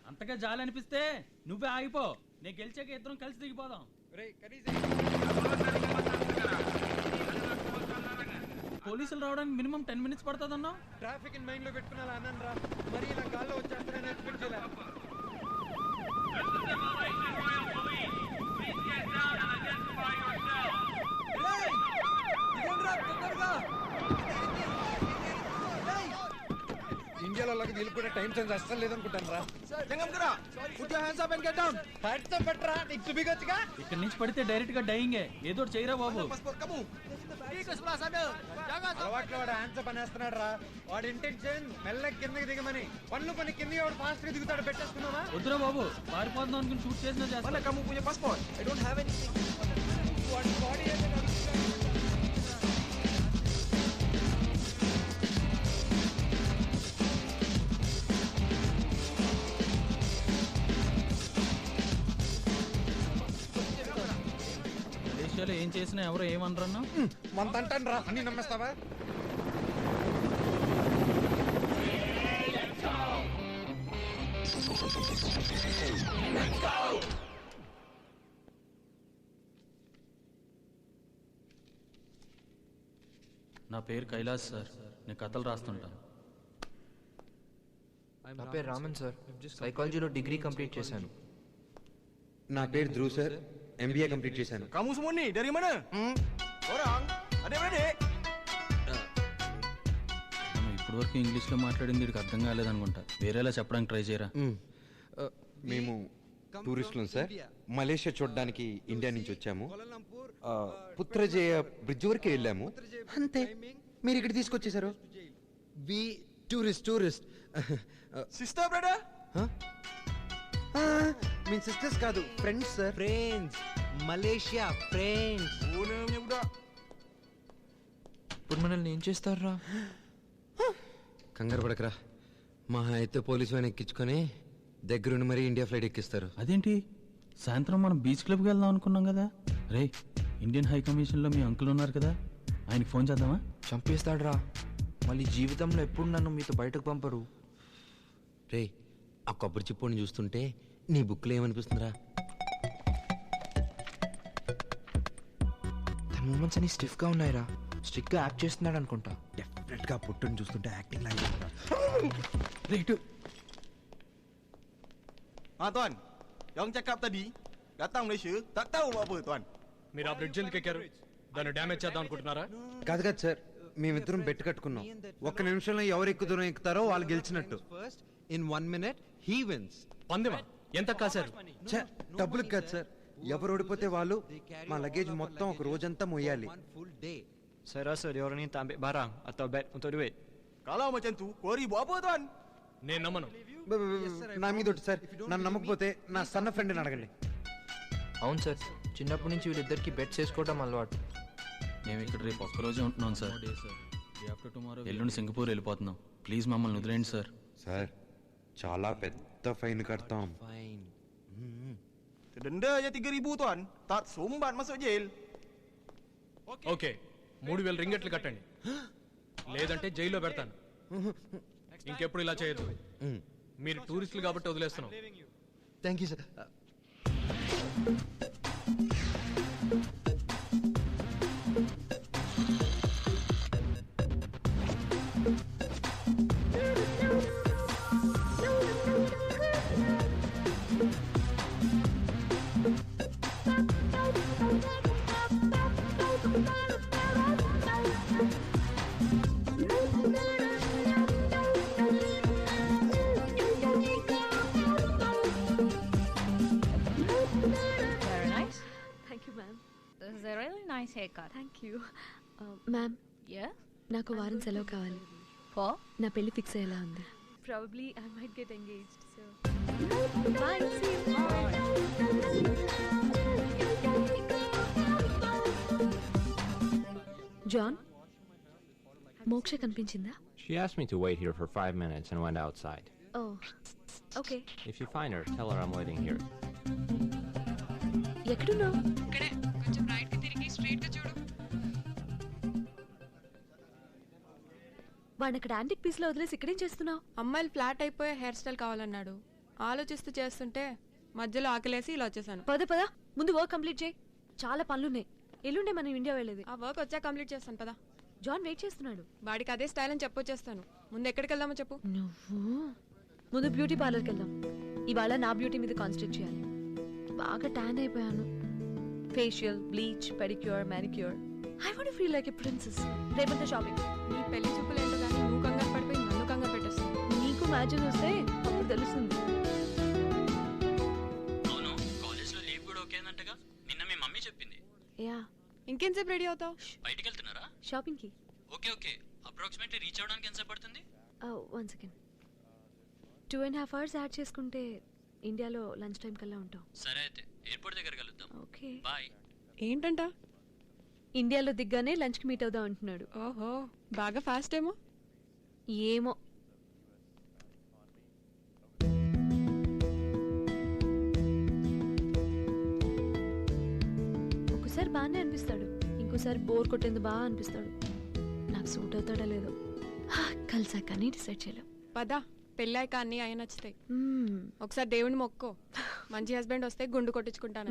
అంతగా జాలనిపిస్తే నువ్వే ఆగిపో. నేను గెలిచాక ఇద్దరం కలిసి దిగిపోదాం. పోలీసులు రావడానికి మినిమం 10 minutes పడుతుందన్నా. ట్రాఫిక్ ఇన్ మైండ్ లో పెట్టుకున్నా అన్నాను రా. మరి ఇలా గాల్లో వచ్చేస్తానని ఎక్స్పెక్ట్ చేయలే. ఇండియాలో వీళ్ళు కూడా టైం సెన్స్ అస్సలు లేదనుకుంటాను రా. ఇక్కడ నుంచి పడితే డైరెక్ట్ గా డైయింగే. ఏదో చేయరా బాబు. అలవాట్లో వాడు హ్యాండ్స్ పనేస్తున్నాడు రా. వాడి ఇంటెన్షన్ మెల్లకి కిందకి దిగమని. పనులు పని కిందకి వాడు ఫాస్ట్ గా దిగుతాడు. పెట్టేసుకున్నావా? వద్దురా బాబు, పారిపోతున్నాం అనుకుని షూట్ చేసినా చేస్తా. మలేషియాలో ఏం చేసినా ఎవరో ఏమనరన్నా? వంత అంటాను రా. అన్ని నమ్మేస్తావా? నా పేరు కైలాస్ సార్. నేను కథలు రాస్తుంటాను. నా పేరు రామన్ సార్. సైకాలజీలో డిగ్రీ కంప్లీట్ చేశాను. నా పేరు ధ్రువ్ సార్. MBA కంప్లీట్ చేశాను. Kamu semua nih dari mana? Orang? Ada mana dek? ఇప్పటి వరకు ఇంగ్లీష్ లో మాట్లాడింది వీడికి అర్థం కాలేదనుకుంటా. వేరేలా చెప్పడానికి ట్రై చేయరా. మేము టూరిస్టులం సార్. మలేషియా చూడడానికి ఇండియా నుంచి వచ్చాము. పుత్రజయ బ్రిడ్జ్ వరకు వెళ్ళాము. అంతే. మీరు ఇక్కడ తీసుకొచ్చేసారు. Tourist Sister brother? మీ సిస్టర్స్ కాదు, friends sir. Friends, Malaysia friends. Oh namanya budak. ఇప్పుడు మనల్ని ఏం చేస్తారా? కంగారు పడకరా, మహా అయితే పోలీసు వాడిని ఎక్కించుకొని దగ్గరుండి మరీ ఇండియా ఫ్లైట్ ఎక్కిస్తారు. అదేంటి సాయంత్రం మనం బీచ్ క్లబ్కి వెళ్దాం అనుకున్నాం కదా. రే, ఇండియన్ హై కమిషన్లో మీ అంకుల్ ఉన్నారు కదా, ఆయనకి ఫోన్ చేద్దామా? చంపేస్తాడ్రా. మళ్ళీ జీవితంలో ఎప్పుడు నన్ను మీతో బయటకు పంపరు. రే, ఆ కొబ్బరి చిప్పని చూస్తుంటే నీ బుక్లో ఏమనిపిస్తుందిరా? తన మూమెంట్స్ అన్ని స్టిఫ్గా ఉన్నాయిరా. స్ట్రిక్ట్గా యాక్ట్ చేస్తున్నాడు అనుకుంటా. డెఫినెట్గా పుట్టుని చూస్తుంటే యాక్టింగ్ లాగా. Right. Tuan, yang cakap tadi datang Malaysia tak tahu buat apa tuan. మీరు ఆ బ్రిడ్జ్ ఎందుకు ఎక్కారు? దాన్ని డ్యామేజ్ చేద్దాం అనుకుంటున్నారా? కాదు కాదు సార్, మేమిద్దరం బెట్ కట్టుకున్నాం. ఒక్క నిమిషంలో ఎవరు ఎక్కువ దూరం ఎక్కుతారో వాళ్ళు గెలిచినట్టు. In 1 minute he wins. పందెమా? ఎంత కాశారు? డబ్బులు కాదు సార్, ఎవరు ఓడిపోతే వాళ్ళు మా లగేజ్ మొత్తం ఒక రోజంతా మొయ్యాలి. Saya rasa dia orang ni tak ambil barang atau bet untuk duit. Kalau macam tu, Kori buat apa tuan? నేను నమ్మను. నా మీద ఒకటి సార్, నన్ను నమ్మకపోతే నా సన్న ఫ్రెండ్ని అడగండి. అవును సార్, చిన్నప్పటి నుంచి వీళ్ళిద్దరికి బెట్స్ వేసుకోవడం అలవాటు. మేము ఇక్కడ రేపు ఒక్కరోజే ఉంటున్నాం సార్. ఎల్లుండి సింగపూర్ వెళ్ళిపోతున్నాం. ప్లీజ్ మమ్మల్ని వదిలేండి సార్. సార్, చాలా పెద్ద ఫైన్ కడతాం. Denda je 3,000 tuan. Tak sumbat masuk jail. Okay, 3,000 రింగెట్లు కట్టండి, లేదంటే జైల్లో పెడతాను. ఇంకెప్పుడు ఇలా చేయొద్దు. మీరు టూరిస్టులు కాబట్టి వదిలేస్తున్నాం. Thank you sir. Very nice. Thank you, ma'am. This is a really nice haircut. Thank you. Ma'am, Yeah? నాకు వారం సెలవు కావాలి. For? నా పెళ్లి ఫిక్స్ అయ్యేలా ఉంది. Probably I might get engaged. So bye. See you. John, Moksha కనిపించిందా? She asked me to wait here for 5 minutes and went outside. Oh, okay. If you find her, tell her I'm waiting here. ఎక్కడున్నావు? వాడిని అక్కడ antique piece లో వదిలేసి ఇక్కడేం చేస్తున్నావు? అమ్మాయిలు flat అయిపోయే హెయిర్ స్టైల్ కావాలన్నాడు. ఆలోచిస్తూ చేస్తుంటే మధ్యలో ఆకలేసి ఇలా వచ్చేసాను. పద పద, ముందు వర్క్ కంప్లీట్ చేయి. చాలా పనులున్నాయి. ఎల్లుండే మనం ఇండియా వెళ్ళేది. ఆ వర్క్ వచ్చా కంప్లీట్ చేస్తాను పదా. జాన్ వెయిట్ చేస్తున్నాడు. వాడికి అదే స్టైల్ అని చెప్పొచ్చేస్తాను. ముందు ఎక్కడికి వెళ్దామో చెప్పు. నువ్వు ముందు బ్యూటీ పార్లర్కి వెళ్దాం. ఇవాళ నా బ్యూటీ మీద కాన్సన్ట్రేట్ చేయాలి. బాగా ట్యాన్ అయిపోయాను. Facial, bleach, pedicure, manicure. I want feel like a princess. రేపంతా షాపింగ్. నీ పెళ్లి చూపులు ఏంటో కానీ నువ్వు కంగారు పడిపోయి నన్ను కంగారు పెట్టేస్తాను. నీకు మ్యాచెస్ వస్తే అప్పుడు తెలుస్తుంది. అవును, కాలేజ్లో లీవ్ కూడా ఓకేనంటగా నిన్న మీ మమ్మీ చెప్పింది. యా. ఇంకెంతసేపు రెడీ అవుతావు? బయటికి వెళ్తున్నారా? షాపింగ్కి. Okay okay. అప్రాక్సిమేట్లీ రీచ్ అవ్వడానికి ఎంత పడుతుంది? 1 సెకండ్. 2.5 hours యాడ్ చేసుకుంటే ఇండియాలో లంచ్ టైం కల్లా ఉంటాం. సరే అయితే ఎయిర్పోర్ట్ దగ్గర కలుద్దాం. Okay bye. ఏంటంట? ఇండియాలో దిగ్గానే లంచ్కి మీట్ అవుదాం అంటున్నాడు. ఓహో, బాగా ఫాస్ట్ ఏమో. ఏమో. ఒకసారి బాగానే అనిపిస్తాడు, ఇంకోసారి బోర్ కొట్టేందుకు బాగా అనిపిస్తాడు. నాకు సూట్ అవుతాడో లేదో కలిసాకని డిసైడ్ చేయలేం. పదా, పెళ్ళాక అన్నీ అయి నచ్చుతాయి. ఒకసారి దేవుని మొక్కో, మంచి హస్బెండ్ వస్తే గుండు కొట్టించుకుంటాను.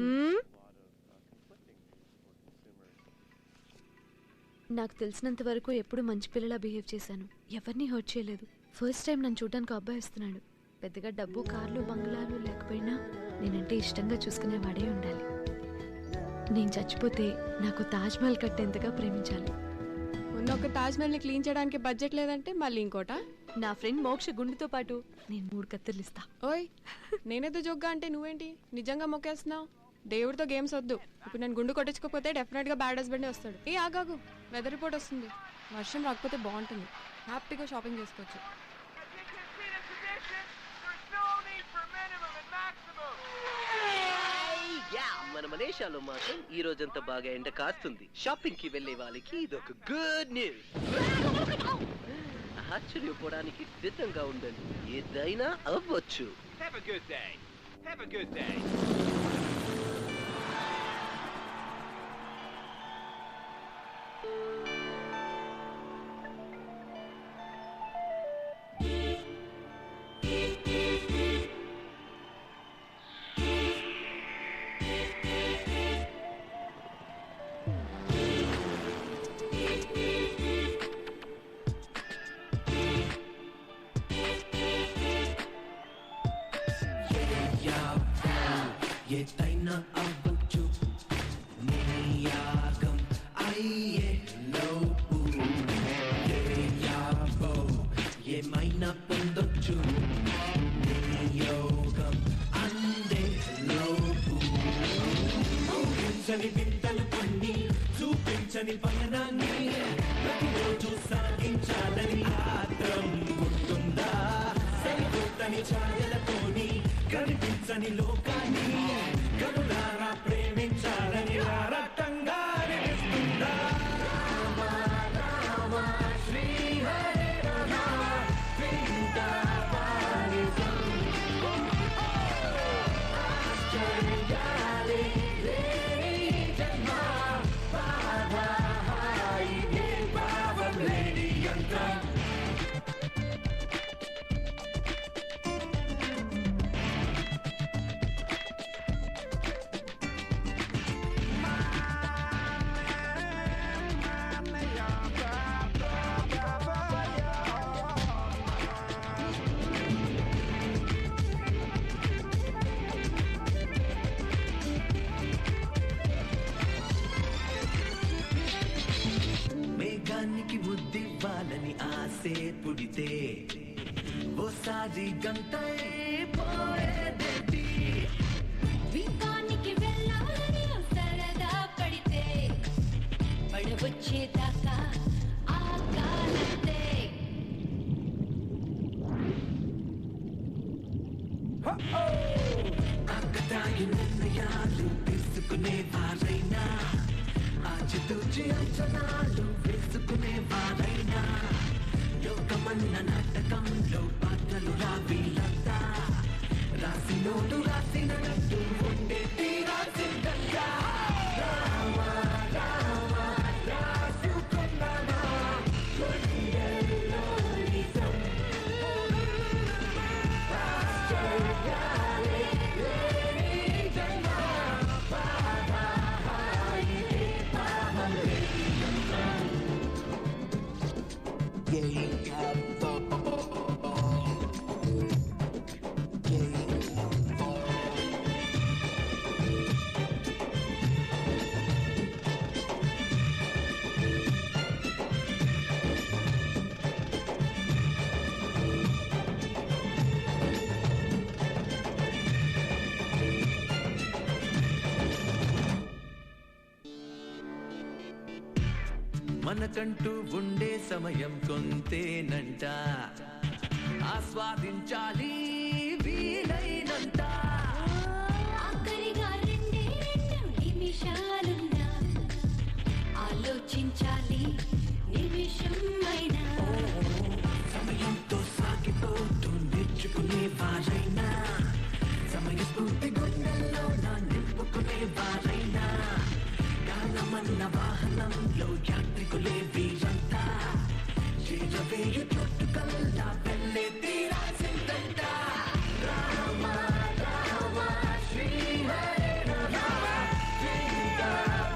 నాకు తెలిసినంత వరకు ఎప్పుడు మంచి పిల్లలా బిహేవ్ చేశాను. ఎవరిని హర్ట్ చేయలేదు. ఫస్ట్ టైం నన్ను చూడడానికి అబ్బాయి వస్తున్నాడు. పెద్దగా డబ్బు, కార్లు, బంగ్లాలు లేకపోయినా నేనంటే ఇష్టంగా చూసుకునేవాడే ఉండాలి. నేను చచ్చిపోతే నాకు తాజ్మహల్ కట్టేంతగా ప్రేమించాలి. ఉన్న ఒక తాజ్మహల్ని క్లీన్ చేయడానికి బడ్జెట్ లేదంటే మళ్ళీ ఇంకోట. నా ఫ్రెండ్ మోక్ష గుండుతో పాటు నేను 3 కత్తెర్లు ఇస్తా. ఓయ్, నేనేదో జోగ్గా అంటే నువ్వేంటి నిజంగా మొక్కేస్తున్నావు? దేవుడితో గేమ్స్ వద్దు. ఇప్పుడు నేను గుండు కొట్టించుకోకపోతే డెఫినెట్గా బ్యాడ్ హస్బెండే వస్తాడు. ఏ ఆగాగు, వెదర్ రిపోర్ట్ వస్తుంది. వర్షం రాకపోతే బాగుంటుంది. హ్యాపీగా షాపింగ్ చేసుకోవచ్చు. మన మలేషియాలో మాత్రం ఈ రోజంతా బాగా ఎండ కాస్తుంది. షాపింగ్ కి వెళ్లే వాళ్ళకి ఇదొక గుడ్ న్యూస్. ఆశ్చర్యపోవడానికి సిద్ధంగా ఉండండి, ఏదైనా అవ్వచ్చు. Have a good day. Have a good day. ఏదైనా అవ్వచ్చు నీ యాగం అయ్యే లోపు యాబో ఏమైనా పొందొచ్చు నీ యోగం అందే లోపు ఊహించని వింతలు కొన్ని చూపించని పయనాన్ని ప్రతిరోజు సాగించాలని ఆత్రం గుర్తుందా సరికొత్తని ఛాయలతోని కనిపించని లోకాన్ని కనులారా ప్రేమించాలని రారకంగా అనిపిస్తుందా రామ రామ శ్రీ హరే రామ వింతవానిజం ఆశ్చర్యాలే లేని జన్మ బాధ హాయిగే భావం లేని యంత్రం. మేఘానికి ముద్దివ్వాలని ఆసే పుడితే ఓసారి గంటై పోయేదేటి వింకానికి వెళ్ళాలని సరదా పడితే పడవచ్చేదాకా ఆగాలంతే. అక్కడాయి నిర్ణయాలు తీసుకునే వారైనా ఆచితూచి అంచనాలు వేసుకునే వారైనా లోకమన్న నాటకంలో పాత్రలు రావిలంతా రాసినోడు రాసినట్టు ఉండే తీరాల్సిందంతా. రామ రామ రాసుకున్నానా గుండెల్లో నిజం ఆశ్చర్యాలే లేని జన్మ బాధ హాయిగే భావం లేని యంత్రం. మనకంటూ ఉండే సమయం కొంతేనంట, ఆస్వాదించాలి వీలైనంత. ఆఖరిగా రెండే 2 నిమిషాలున్నా ఆలోచించాలి నిమిషం అయినా. సమయంతో సాగిపోతూ నేర్చుకునే వారైనా సమయస్ఫూర్తి గుండెల్లో నా నింపుకునే వారైనా కాలమన్న వాహనంలో యాత్రికులే వీరంతా చేరవేయు చుట్టుకల్లా వెళ్ళే తీరాల్సిందంట. రామ రామ శ్రీ హరే రామ వింతవానిజం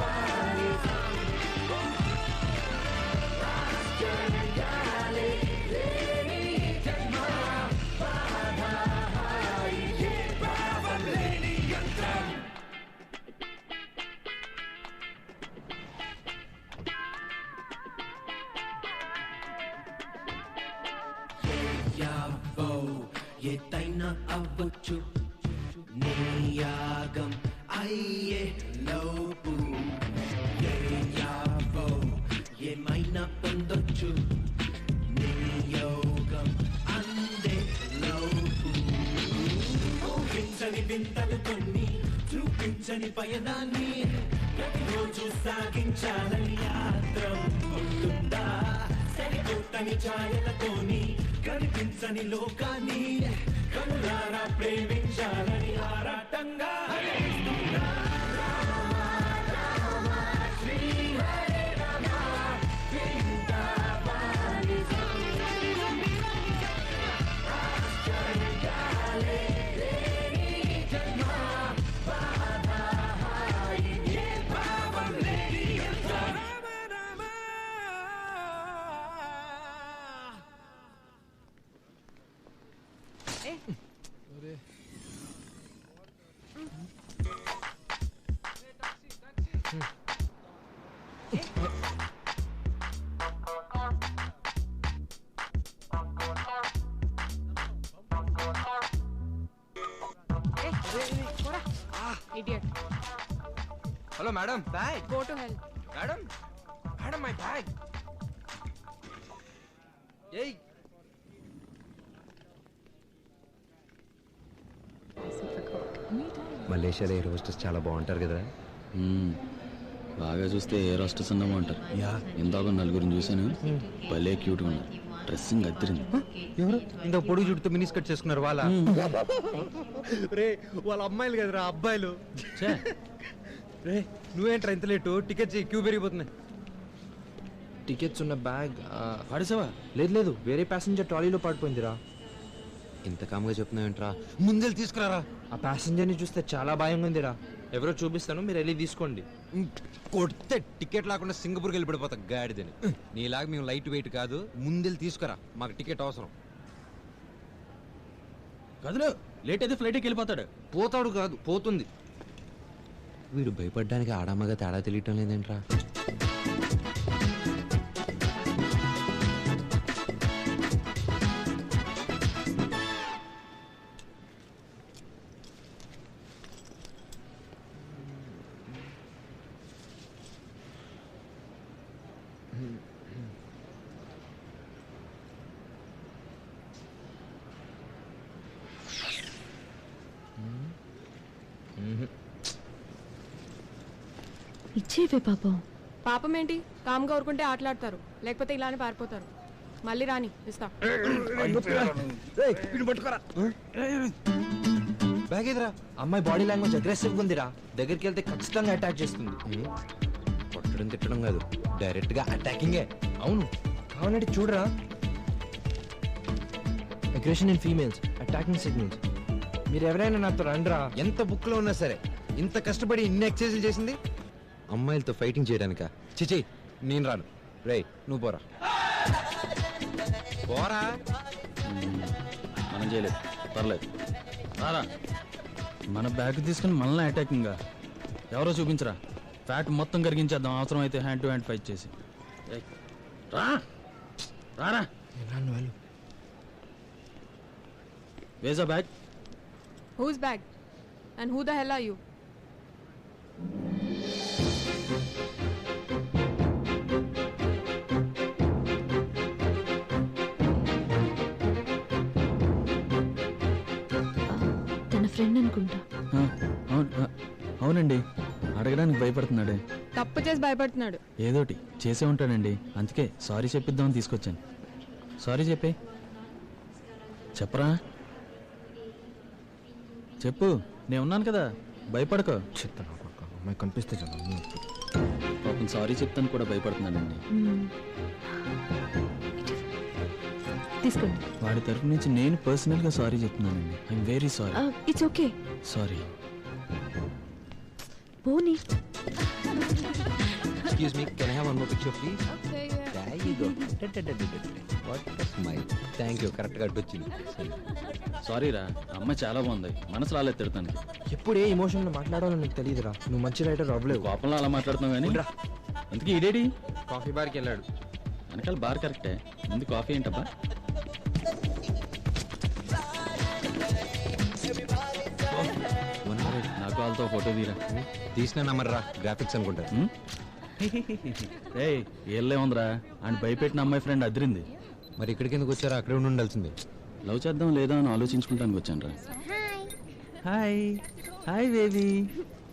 ఆశ్చర్యాలే లేని జన్మ బాధ హాయిగే భావం లేని యంత్రం. యావో ఏదైనా అవ్వచ్చు నీ యాగం అయ్యే లోపు యావో ఏమైనా పొందొచ్చు నీ యోగం అందే లోపు ఊహించని వింతలు కొన్ని చూపి కనిపించని పయనాన్ని ప్రతిరోజు సాగించాలని ఆత్రం ఉంటుందా సరికొత్తని ఛాయలతోని కనిపించని లోకాన్ని కనులారా ప్రేమించాలని ఆరాటంగా Idiot. Hello, madam. Bag. Go to hell. Madam. Madam, my bag. Hey. మలేషియాలో ఎయిర్ హోస్టెస్ చాలా బాగుంటారు కదా. బాగా చూస్తే ఏ రాష్ట్ర సందమో అంటారు. ఇందాక నలుగురిని చూశాను, భలే క్యూట్గా ఉన్నారు. డ్రెస్సింగ్ అద్దరింది. ఎవరు ఇంత పొడుగు చుట్టూ మినీ స్కర్ట్ చేసుకున్నారు వాళ్ళ? రే వాళ్ళ అమ్మాయిలు కదరా అబ్బాయిలు. రే నువ్వేంట్రా ఇంత లేటు? టికెట్స్ క్యూ పెరిగిపోతున్నాయి. టికెట్స్ ఉన్న బ్యాగ్ పడేసావా? లేదు వేరే ప్యాసింజర్ ట్రాలీలో పడిపోయిందిరా. ఇంత కామ్గా చెప్తున్నావేంట్రా? ముందెళ్ళి తీసుకురారా. ఆ ప్యాసింజర్ని చూస్తే చాలా భయంగా ఉందిరా. ఎవరో చూపిస్తాను, మీరు వెళ్ళి తీసుకోండి. కొడితే టికెట్ లేకుండా సింగపూర్కి వెళ్ళి పడిపోతా గాడిదని. నీలాగా మేము లైట్ వెయిట్ కాదు, ముందెళ్ళి తీసుకురా, మాకు టికెట్ అవసరం. కదలు, లేట్ అయితే ఫ్లైట్కి వెళ్ళిపోతాడు. పోతాడు కాదు, పోతుంది. వీడు భయపడ్డానికి ఆడామగా తేడా తెలియటం లేదేంట్రా? ఇచ్చేవే పాపం. పాపం ఏంటి? కామ్గా ఊరుకుంటే ఆటలాడతారు, లేకపోతే ఇలానే పారిపోతారు. మళ్ళీ రాని ఇస్తా. బ్యాగ్ ఎదురా. అమ్మాయి బాడీ లాంగ్వేజ్ అగ్రెసివ్గా ఉందిరా. దగ్గరికి వెళ్తే ఖచ్చితంగా అటాక్ చేస్తుంది. కొట్టడం తిట్టడం కాదు, డైరెక్ట్ గా అటాకింగే. అవును, కావాలంటే చూడరా. Aggression in females, attacking signals. మీరు ఎవరైనా నాతో రండిరా. ఎంత బుక్ లో ఉన్నా సరే ఇంత కష్టపడి ఇన్ని ఎక్సర్సైజులు చేసింది అమ్మాయిలతో ఫైటింగ్ చేయడానికా? చిచి, నేను రాను. రే నువ్వు పోరా. పోరా. మనం చేయలేదు, పర్లేదు. రారా. మన బ్యాగ్ తీసుకుని మనల్ని అటాకింగ్గా ఎవరో చూపించరా. ఫ్యాట్ మొత్తం కరిగించేద్దాం, అవసరం అయితే హ్యాండ్ టు హ్యాండ్ ఫైట్ చేసి. రారా. Whose a bag. Whose bag? And who the hell are you? తన ఫ్రెండ్ అనుకుంటా. అవునండి, అడగడానికి భయపడుతున్నాడే. తప్పు చేసి భయపడుతున్నాడు. ఏదోటి చేసే ఉంటాడండి, అందుకే సారీ చెప్పిద్దామని తీసుకొచ్చాను. సారీ చెప్పే. చెప్పరా. చెప్పు, నేను ఉన్నాను కదా, భయపడకో. చెప్తాను, అమ్మాయి కనిపిస్తే చాలు. పాపం సారీ చెప్తాను కూడా భయపడుతున్నాడండి. తీసుకోండి. వాడి తరపు నుంచి నేను పర్సనల్గా సారీ చెప్తున్నానండి. I'm very sorry. It's okay. Sorry. పోనీ. Excuse me, can I have one more picture, please? Okay, yeah. There you go. What a smile. Thank you. Correct గా వచ్చింది. సారీ రా, అమ్మాయి చాలా బాగుంది, మనసు రాలేదు తిడతానికి. ఎప్పుడు ఏ ఎమోషన్లో మాట్లాడాలో నీకు తెలియదురా. నువ్వు మంచి రైటర్ అవ్వలేవు. కోపంలో అలా మాట్లాడుతున్నావు కానీ. ఇంతకీ ఈడేడి? కాఫీ బార్కి వెళ్ళాడు. వెనకాల బార్ కరెక్టే, ముందు కాఫీ ఏంటబ్బా? నాకు వాళ్ళతో ఫోటో తీరా. తీసిన నమ్మర్రా, గ్రాఫిక్స్ అనుకుంటా. రే ఏళ్ళే ఉందిరా, అని భయపెట్టిన అమ్మాయి ఫ్రెండ్ అదిరింది. మరి ఇక్కడికి ఎందుకు వచ్చారా? అక్కడే ఉండి ఉండాల్సింది. లవ్ చేద్దాం లేదా అని ఆలోచించుకుంటానికి వచ్చాను రా. Hi hi baby.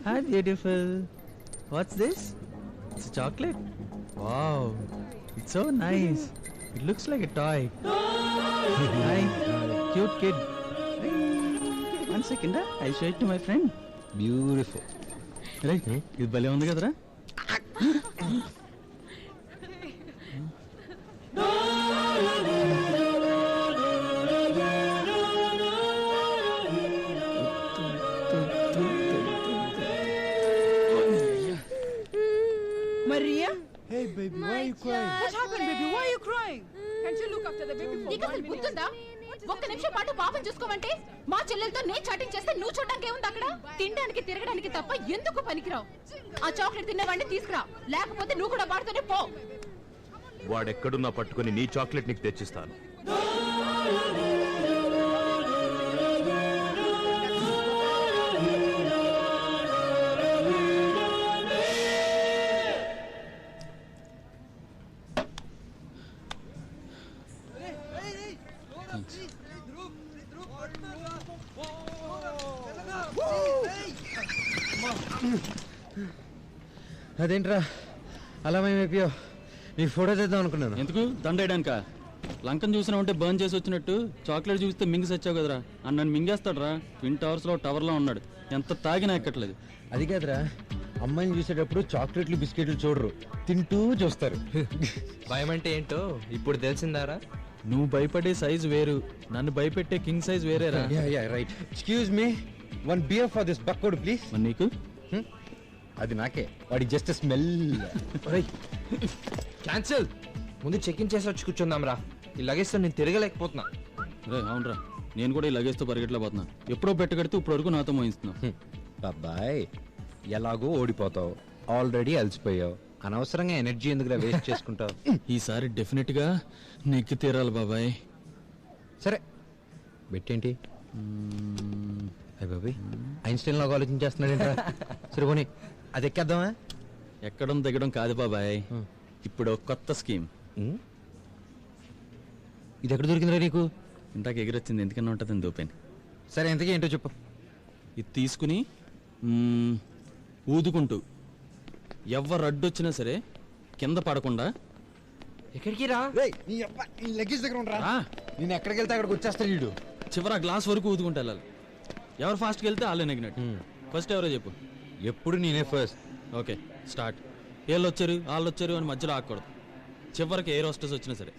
Hi, beautiful. What's this? It's a chocolate. Wow, it's so nice. It looks like a toy. Hi, cute kid. One second, I'll show it to my friend. Beautiful. Right? ఇది భలే ఉంది కదరా? Maria? Hey baby, why are you crying? What happened, baby? Why are you crying? Can't you look after the baby for నీకు 1 అసలు minute? బుద్ధుందా? ఒక్క నిమిషం పాటు పాపం చూసుకోమంటే మా చెల్లెలతో నేను చాటింగ్ చేస్తే నువ్వు చూడడానికి ఏముంది అక్కడ? తినడానికి తిరగడానికి తప్ప ఎందుకు పనికిరావు? ఆ చాక్లెట్ తిన్నవాడిని తీసుకురా, లేకపోతే నువ్వు కూడా వాడుతూనే పో. వాడెక్కడున్నా పట్టుకుని నీ చాక్లెట్ నీకు తెచ్చిస్తాను. అదేంట్రా అలా మేమైపోయావు? నీకు ఫోటో చేద్దాం అనుకున్నాను. ఎందుకు దండేయడానికా? లంకను చూసినా ఉంటే బర్న్ చేసి వచ్చినట్టు చాక్లెట్ చూస్తే మింగి సచ్చావు కదరా. నన్ను మింగేస్తాడు రా. ట్విన్ టవర్స్లో టవర్లో ఉన్నాడు. ఎంత తాగినా ఎక్కట్లేదు. అది కాదురా, అమ్మాయిని చూసేటప్పుడు చాక్లెట్లు బిస్కెట్లు చూడరు, తింటూ చూస్తారు. భయం అంటే ఏంటో ఇప్పుడు తెలిసిందారా? నువ్వు భయపడే సైజ్ వేరు, నన్ను భయపెట్టే కింగ్ సైజ్ వేరేరా. Right. Excuse me, 1 beer for this బక్కోడ్ ప్లీజ్. మరి నీకు? అది నాకే, వాడికి జస్ట్ స్మెల్. క్యాన్సిల్. ముందు చెక్ ఇన్ చేసి వచ్చి కూర్చుందాం రా. ఈ లగేజ్తో నేను తిరగలేకపోతున్నా. రే అవునరా, నేను కూడా ఈ లగేజ్తో పరిగెట్టలేకపోతున్నా. ఎప్పుడో పెట్టగడితే ఇప్పుడు వరకు నాతో మోయిస్తున్నావు. బాబాయ్, ఎలాగో ఓడిపోతావు, ఆల్రెడీ అలసిపోయావు, అనవసరంగా ఎనర్జీ ఎందుకులా వేస్ట్ చేసుకుంటావు? ఈసారి డెఫినెట్ గా నెక్కి తీరాలి బాబాయ్. సరే బెట్టేంటి? అయ్య బాబాయ్, ఐన్స్టైన్ లాగా ఆలోచించేస్తున్నాడేంట్రా? సరే పోనీ అది ఎక్కేద్దామా? ఎక్కడం దిగడం కాదు బాబాయ్, ఇప్పుడు ఒక కొత్త స్కీమ్. ఇది ఎక్కడ దొరికిందిరా నీకు? ఇందాక ఎగిరొచ్చింది, ఎందుకన్నా ఉంటుంది దూపాను. సరే ఎంతకీ ఏంటో చెప్పు. ఇది తీసుకుని ఊదుకుంటూ ఎవరు అడ్డొచ్చినా సరే కింద పడకుండా. ఎక్కడికి రా? లగేజ్ దగ్గర ఉండరా. నేను ఎక్కడికి వెళ్తే అక్కడికి వచ్చేస్తాడు వీడు. చివరి గ్లాస్ వరకు ఊదుకుంటూ వెళ్ళాలి. ఎవరు ఫాస్ట్కి వెళ్తే వాళ్ళే నెగినట్టు. ఫస్ట్ ఎవరో చెప్పు. ఎప్పుడు నేనే ఫస్ట్. Okay start. వీళ్ళు వచ్చారు వాళ్ళు వచ్చారు అని మధ్యలో ఆగకూడదు. చివరికి ఎయిర్ హోస్టెస్ వచ్చినా సరే.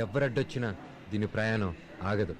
ఎవరు అడ్డొచ్చినా దీని ప్రయాణం ఆగదు.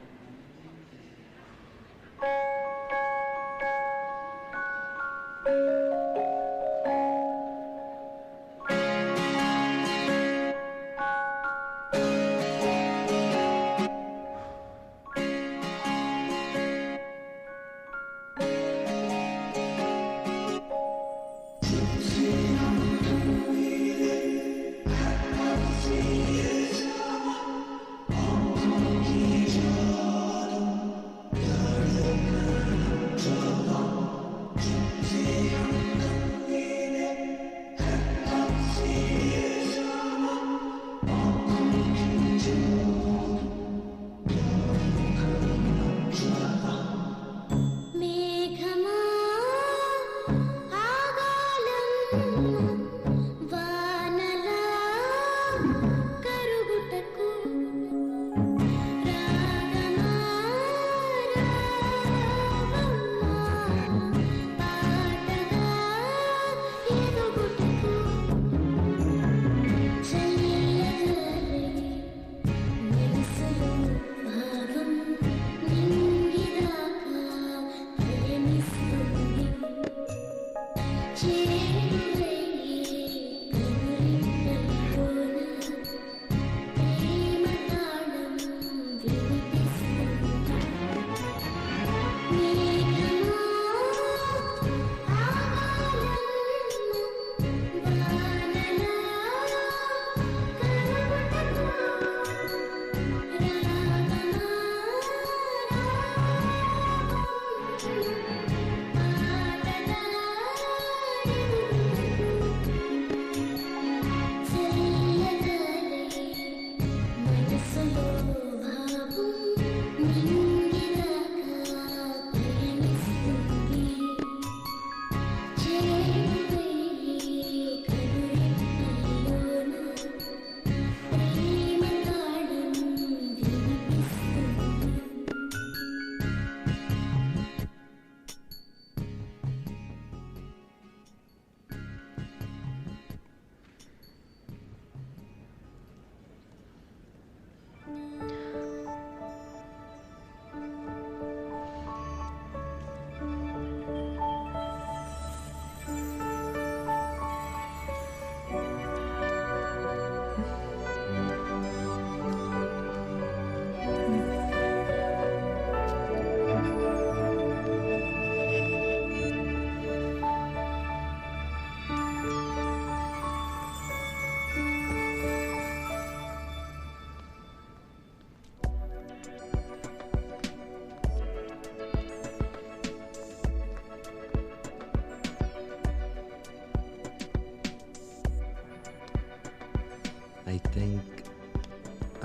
I think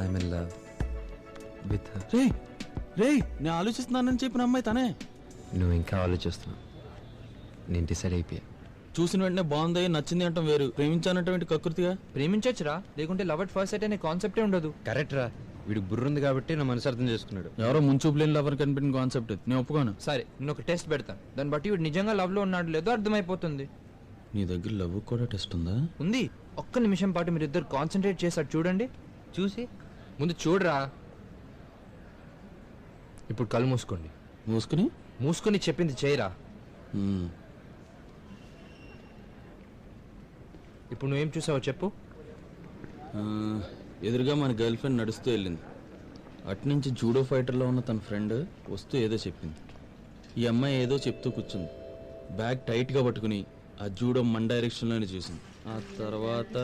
I'm in love with her. రే నేను ఆలోచిస్తున్నానని చెప్పిన అమ్మాయి తనే. నువ్వు ఇంకా ఆలోచిస్తున్నావు, నేను డిసైడ్ అయిపోయా. చూసిన వెంటనే బాగుంది నచ్చింది అంటాం వేరు, ప్రేమించానంటే కకృతిగా. ప్రేమించొచ్చురా, లేకుంటే లవ్ అట్ ఫస్ట్ సైట్ అనే కాన్సెప్టే ఉండదు. కరెక్ట్ రా, వీడికి బుర్రుంది కాబట్టి నా మనసు అర్థం చేసుకున్నాడు. ఎవరో ముంచూపు లేని లవర్ కనిపెట్టిన కాన్సెప్ట్ ఇది, నేను ఒప్పుకోను. సరే నేను ఒక టెస్ట్ పెడతాను, దాన్ని బట్టి వీడు నిజంగా లవ్ లో ఉన్నాడు లేదో అర్థమైపోతుంది. నీ దగ్గర లవ్ కూడా టెస్ట్ ఉందా? ఉంది. ఒక్క నిమిషం పాటు మీరు ఇద్దరు కాన్సన్ట్రేట్ చేసాడు చూడండి. చూసి ముందు చూడరా. ఇప్పుడు కళ్ళు మూసుకోండి. మూసుకుని చెప్పింది చేయరా. ఇప్పుడు నువ్వేం చూసావో చెప్పు. ఎదురుగా మన గర్ల్ ఫ్రెండ్ నడుస్తూ వెళ్ళింది. అటునుంచి జూడో ఫైటర్లో ఉన్న తన ఫ్రెండ్ వస్తూ ఏదో చెప్పింది. ఈ అమ్మాయి ఏదో చెప్తూ కూర్చుంది. బ్యాగ్ టైట్గా పట్టుకుని ఆ జూడో మన డైరెక్షన్లోనే చూసింది. ఆ తర్వాత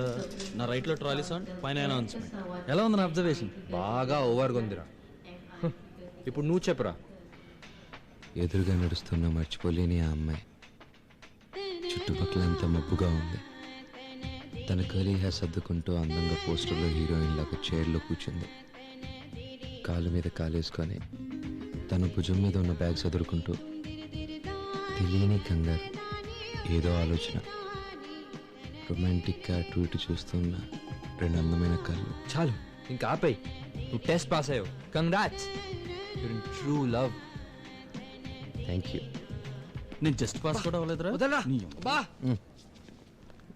నా రైట్లో ట్రాలీ సౌండ్, పైన అనౌన్స్మెంట్. ఎలా ఉంది నా అబ్జర్వేషన్? బాగా ఓవర్గా ఉందిరా. ఇప్పుడు నువ్వు చెప్పురా. ఎదురుగా నడుస్తున్న మర్చిపోలేని ఆ అమ్మాయి. చుట్టుపక్కల అంతా మబ్బుగా ఉంది. తన కర్లీ హెయిర్ సర్దుకుంటూ అందంగా పోస్టర్లో హీరోయిన్ లాగా చైర్లో కూర్చుంది. కాలు మీద కాలేసుకొని తన భుజం మీద ఉన్న బ్యాగ్ సదురుకుంటూ తెలియని కంగారు, ఏదో ఆలోచన. రొమాంటిక్గా అటు ఇటు చూస్తున్న రెండు అందమైన కళ్ళు. చాలు ఇంకా ఆపేయ్. నువ్వు టెస్ట్ పాస్ అయ్యావు. Congrats, you're in true love. Thank you. నేను జస్ట్ పాస్ కూడా అవ్వలేదురా.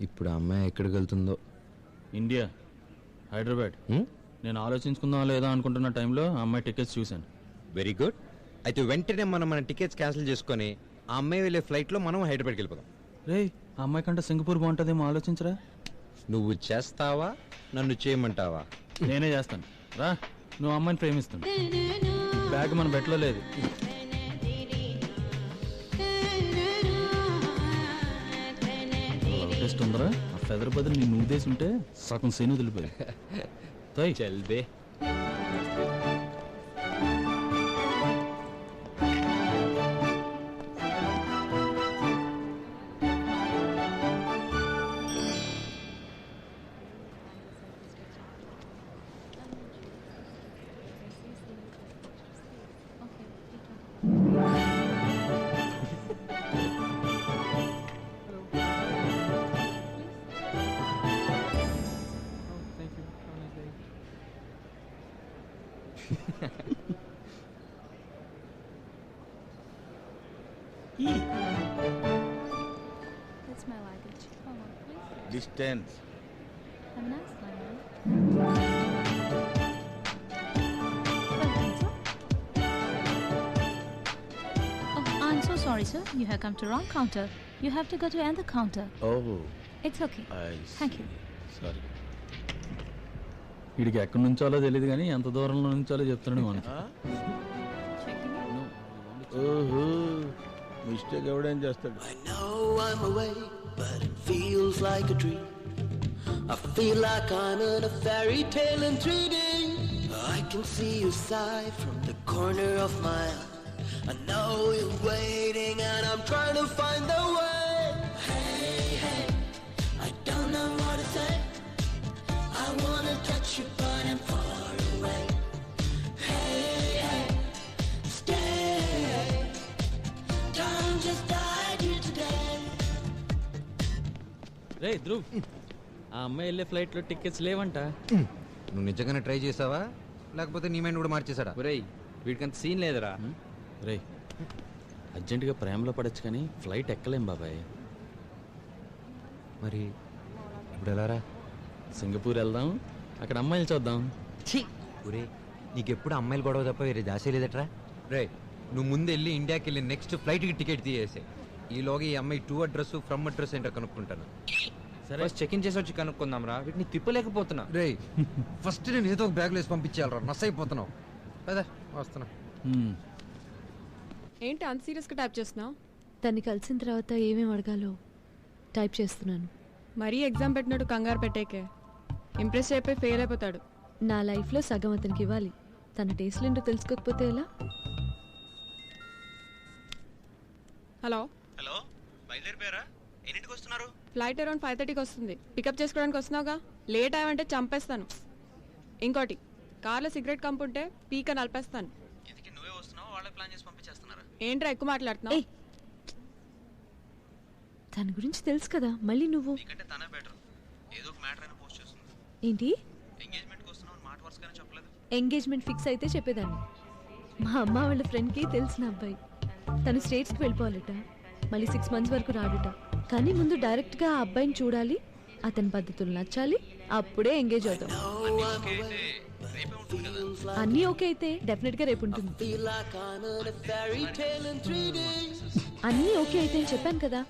ఇప్పుడు ఆ అమ్మాయి ఎక్కడికి వెళ్తుందో? ఇండియా, హైదరాబాద్. నేను ఆలోచించుకుందాం లేదా అనుకుంటున్న టైంలో ఆ అమ్మాయి టికెట్స్ చూశాను. Very good. అయితే వెంటనే మనం మన టికెట్స్ క్యాన్సిల్ చేసుకొని ఆ అమ్మాయి వెళ్ళే ఫ్లైట్లో మనం హైదరాబాద్కి వెళ్ళిపోదాం. రే, ఆ అమ్మాయి కంటే సింగపూర్ బాగుంటుందేమో ఆలోచించరా. నువ్వు చేస్తావా, నన్ను చేయమంటావా? నేనే చేస్తాను రా. నువ్వు అమ్మాయిని ప్రేమిస్తాను. బ్యాగ్ మన బెట్లో లేదు. టెస్ట్ ఉందరా. ఆ ఫెదర్ బదులు నేను నువ్వు ఉంటే సగం scene వదిలిపోయి. చల్బే. That's my luggage. Hold on, please. Distance. Have a nice time, man. Oh, I'm so sorry, sir. You have come to wrong counter. You have to go to another counter. Oh. It's okay. Thank you. Sorry. వీడికి ఎక్కడి నుంచాలో తెలియదు కానీ ఎంత దూరంలో నుంచాలో చెప్తున్నాడు మనకి. ఓహో, mistake ఎవడేం చేస్తాడు? I know I'm away, but it feels like a dream. I feel like I'm in a fairy tale in 3D. I can see your side from the corner of my eye. I know you're waiting and I'm trying to find the way. Hey, hey, I don't know what to say. I wanna touch you but I'm far away. Hey, hey, stay. Time just died here today. రే ధ్రువ్, ఆ అమ్మాయి వెళ్ళే ఫ్లైట్లో tickets లేవంట. నువ్వు నిజంగానే try చేసావా, లేకపోతే నీ మైండ్ కూడా మార్చేసాడా? ఒరేయ్, వీడికంత సీన్ లేదురా. రే, అర్జెంటుగా ప్రేమలో పడచ్చు కానీ ఫ్లైట్ ఎక్కలేం బాబాయ్. మరి ఇప్పుడు ఎలారా? సింగపూర్ వెళ్దాం, అక్కడ అమ్మాయిలు చూద్దాం. ఒరే, నీకెప్పుడు అమ్మాయిలు గొడవ తప్ప వేరే దాసే లేదట్రా. రే, నువ్వు ముందు వెళ్ళి ఇండియాకి వెళ్ళి నెక్స్ట్ ఫ్లైట్కి టికెట్ తీయేసే. ఈలోగా ఈ అమ్మాయి టూ అడ్రస్ ఫ్రమ్ అడ్రస్ ఏంటో కనుక్కుంటాను. సరే, చెక్ ఇన్ చేసి వచ్చి కనుక్కుందాం రా. వీటిని తిప్పలేకపోతున్నా. రే, ఫస్ట్ నేను ఏదో ఒక బ్యాగ్లో వేసి పంపించేయాలరా, నస్ అయిపోతున్నావు. అదే వస్తున్నా. ఏంటి అంత సీరియస్గా టైప్ చేస్తున్నావు? తన్ని కలిసిన తర్వాత ఏమేమి అడగాలో టైప్ చేస్తున్నాను. మరీ ఎగ్జామ్ పెట్టినట్టు కంగారు పెట్టేకే. ఇంప్రెస్ అయిపోయి ఫెయిల్ అయిపోతాడు. నా లైఫ్లో సగం అతనికి ఇవ్వాలి. తన టేస్ట్లు ఏంటో తెలుసుకోకపోతే ఎలా? హలో హలో, బయలుదేరిపోయారా? ఎన్నింటికి వస్తున్నారు? ఫ్లైట్ అరౌండ్ 5:30కి వస్తుంది. పికప్ చేసుకోవడానికి వస్తున్నావుగా, లేట్ అయ్యావంటే చంపేస్తాను. ఇంకోటి, కార్లో సిగరెట్ కంపుంటే పీక నలిపేస్తాను. నువ్వే వస్తున్నావు, వాళ్ళే ప్లాన్ చేసి పంపించేస్తున్నారా? ఏంట్రా ఎక్కువ మాట్లాడుతున్నావు? దాని గురించి తెలుసు కదా, మళ్ళీ నువ్వు నీకంటే తనే బెటర్. ఏదో ఒక మ్యాటర్ అయినా పోస్ట్ చేస్తుంది. ఏంటి ఎంగేజ్మెంట్కి వస్తున్నావు మాట వరుసగానే చెప్పలేదు. ఎంగేజ్మెంట్ ఫిక్స్ అయితే చెప్పేదాన్ని. మా అమ్మ వాళ్ళ ఫ్రెండ్కి తెలిసిన అబ్బాయి, తను స్టేట్స్కి వెళ్ళిపోవాలట, మళ్ళీ 6 months వరకు రాడుట. కానీ ముందు డైరెక్ట్గా ఆ అబ్బాయిని చూడాలి, అతని పద్ధతులు నచ్చాలి, అప్పుడే ఎంగేజ్ అవుతాం. అన్నీ ఓకే అయితే డెఫినెట్గా రేపు ఉంటుంది. అన్నీ ఓకే అయితే అని చెప్పాను కదా.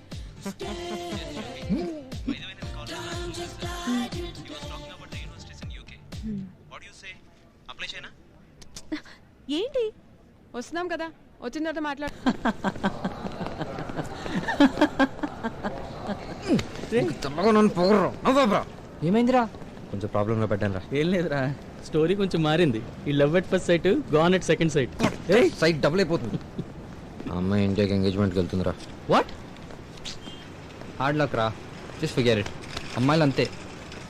ఏంటి వస్తున్నాం కదా, వచ్చిన తర్వాత మాట్లాడు. ఏమైందిరా? కొంచెం ప్రాబ్లంలో పెట్టాను రా. ఏం లేదురా, స్టోరీ కొంచెం మారింది. ఈ love at first sight gone at second sight. Sight double అయిపోతుంది. అమ్మాయి ఇండియాకి ఎంగేజ్మెంట్కి వెళ్తుందిరా. వాట్? హార్డ్ లక్ రా, జస్ట్ ఫిగర్ ఇట్. అమ్మాయిలు అంతే,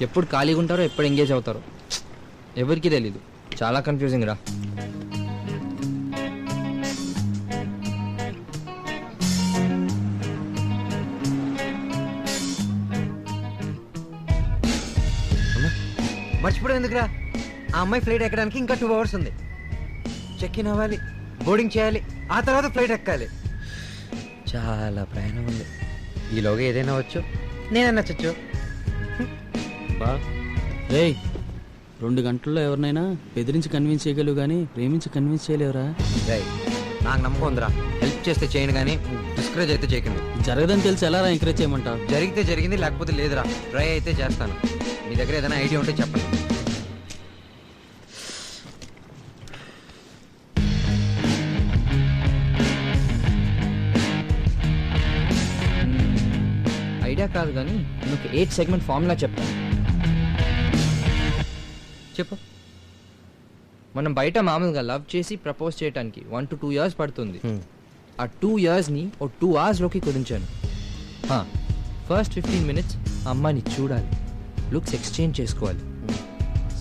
ఎప్పుడు ఖాళీగా ఉంటారో ఎప్పుడు ఎంగేజ్ అవుతారో ఎవరికి తెలీదు. చాలా కన్ఫ్యూజింగ్ రా. మర్చిపోవడం ఎందుకురా? ఆ అమ్మాయి ఫ్లైట్ ఎక్కడానికి ఇంకా 2 hours ఉంది. చెక్ ఇన్ అవ్వాలి, బోర్డింగ్ చేయాలి, ఆ తర్వాత ఫ్లైట్ ఎక్కాలి. చాలా ప్రయాణం ఉంది. ఈలోగా ఏదైనా వచ్చు, నేనే నచ్చచ్చు. రేయ్, 2 గంటల్లో ఎవరినైనా బెదిరించి కన్విన్స్ చేయగలవు కానీ ప్రేమించి కన్విన్స్ చేయలేవురా. నాకు నమ్మకం ఉందిరా, హెల్ప్ చేస్తే చేయను కానీ డిస్కరేజ్ అయితే చేయకండి. జరగదని తెలిసి ఎలా ఎంకరేజ్ చేయమంటావు? జరిగితే జరిగింది, లేకపోతే లేదురా. ట్రై అయితే చేస్తాను. మీ దగ్గర ఏదైనా ఐడియా ఉంటే చెప్పండి. ఐడియా కాదు కానీ నువ్వు 8 segment ఫార్ములా చెప్తాను. చెప్పు. మనం బయట మామూలుగా లవ్ చేసి ప్రపోజ్ చేయడానికి 1 to 2 years పడుతుంది. ఆ 2 yearsని ఓ 2 hours-లోకి కుదించాను. ఫస్ట్ 15 minutes అమ్మాయిని చూడాలి, లుక్స్ ఎక్స్చేంజ్ చేసుకోవాలి.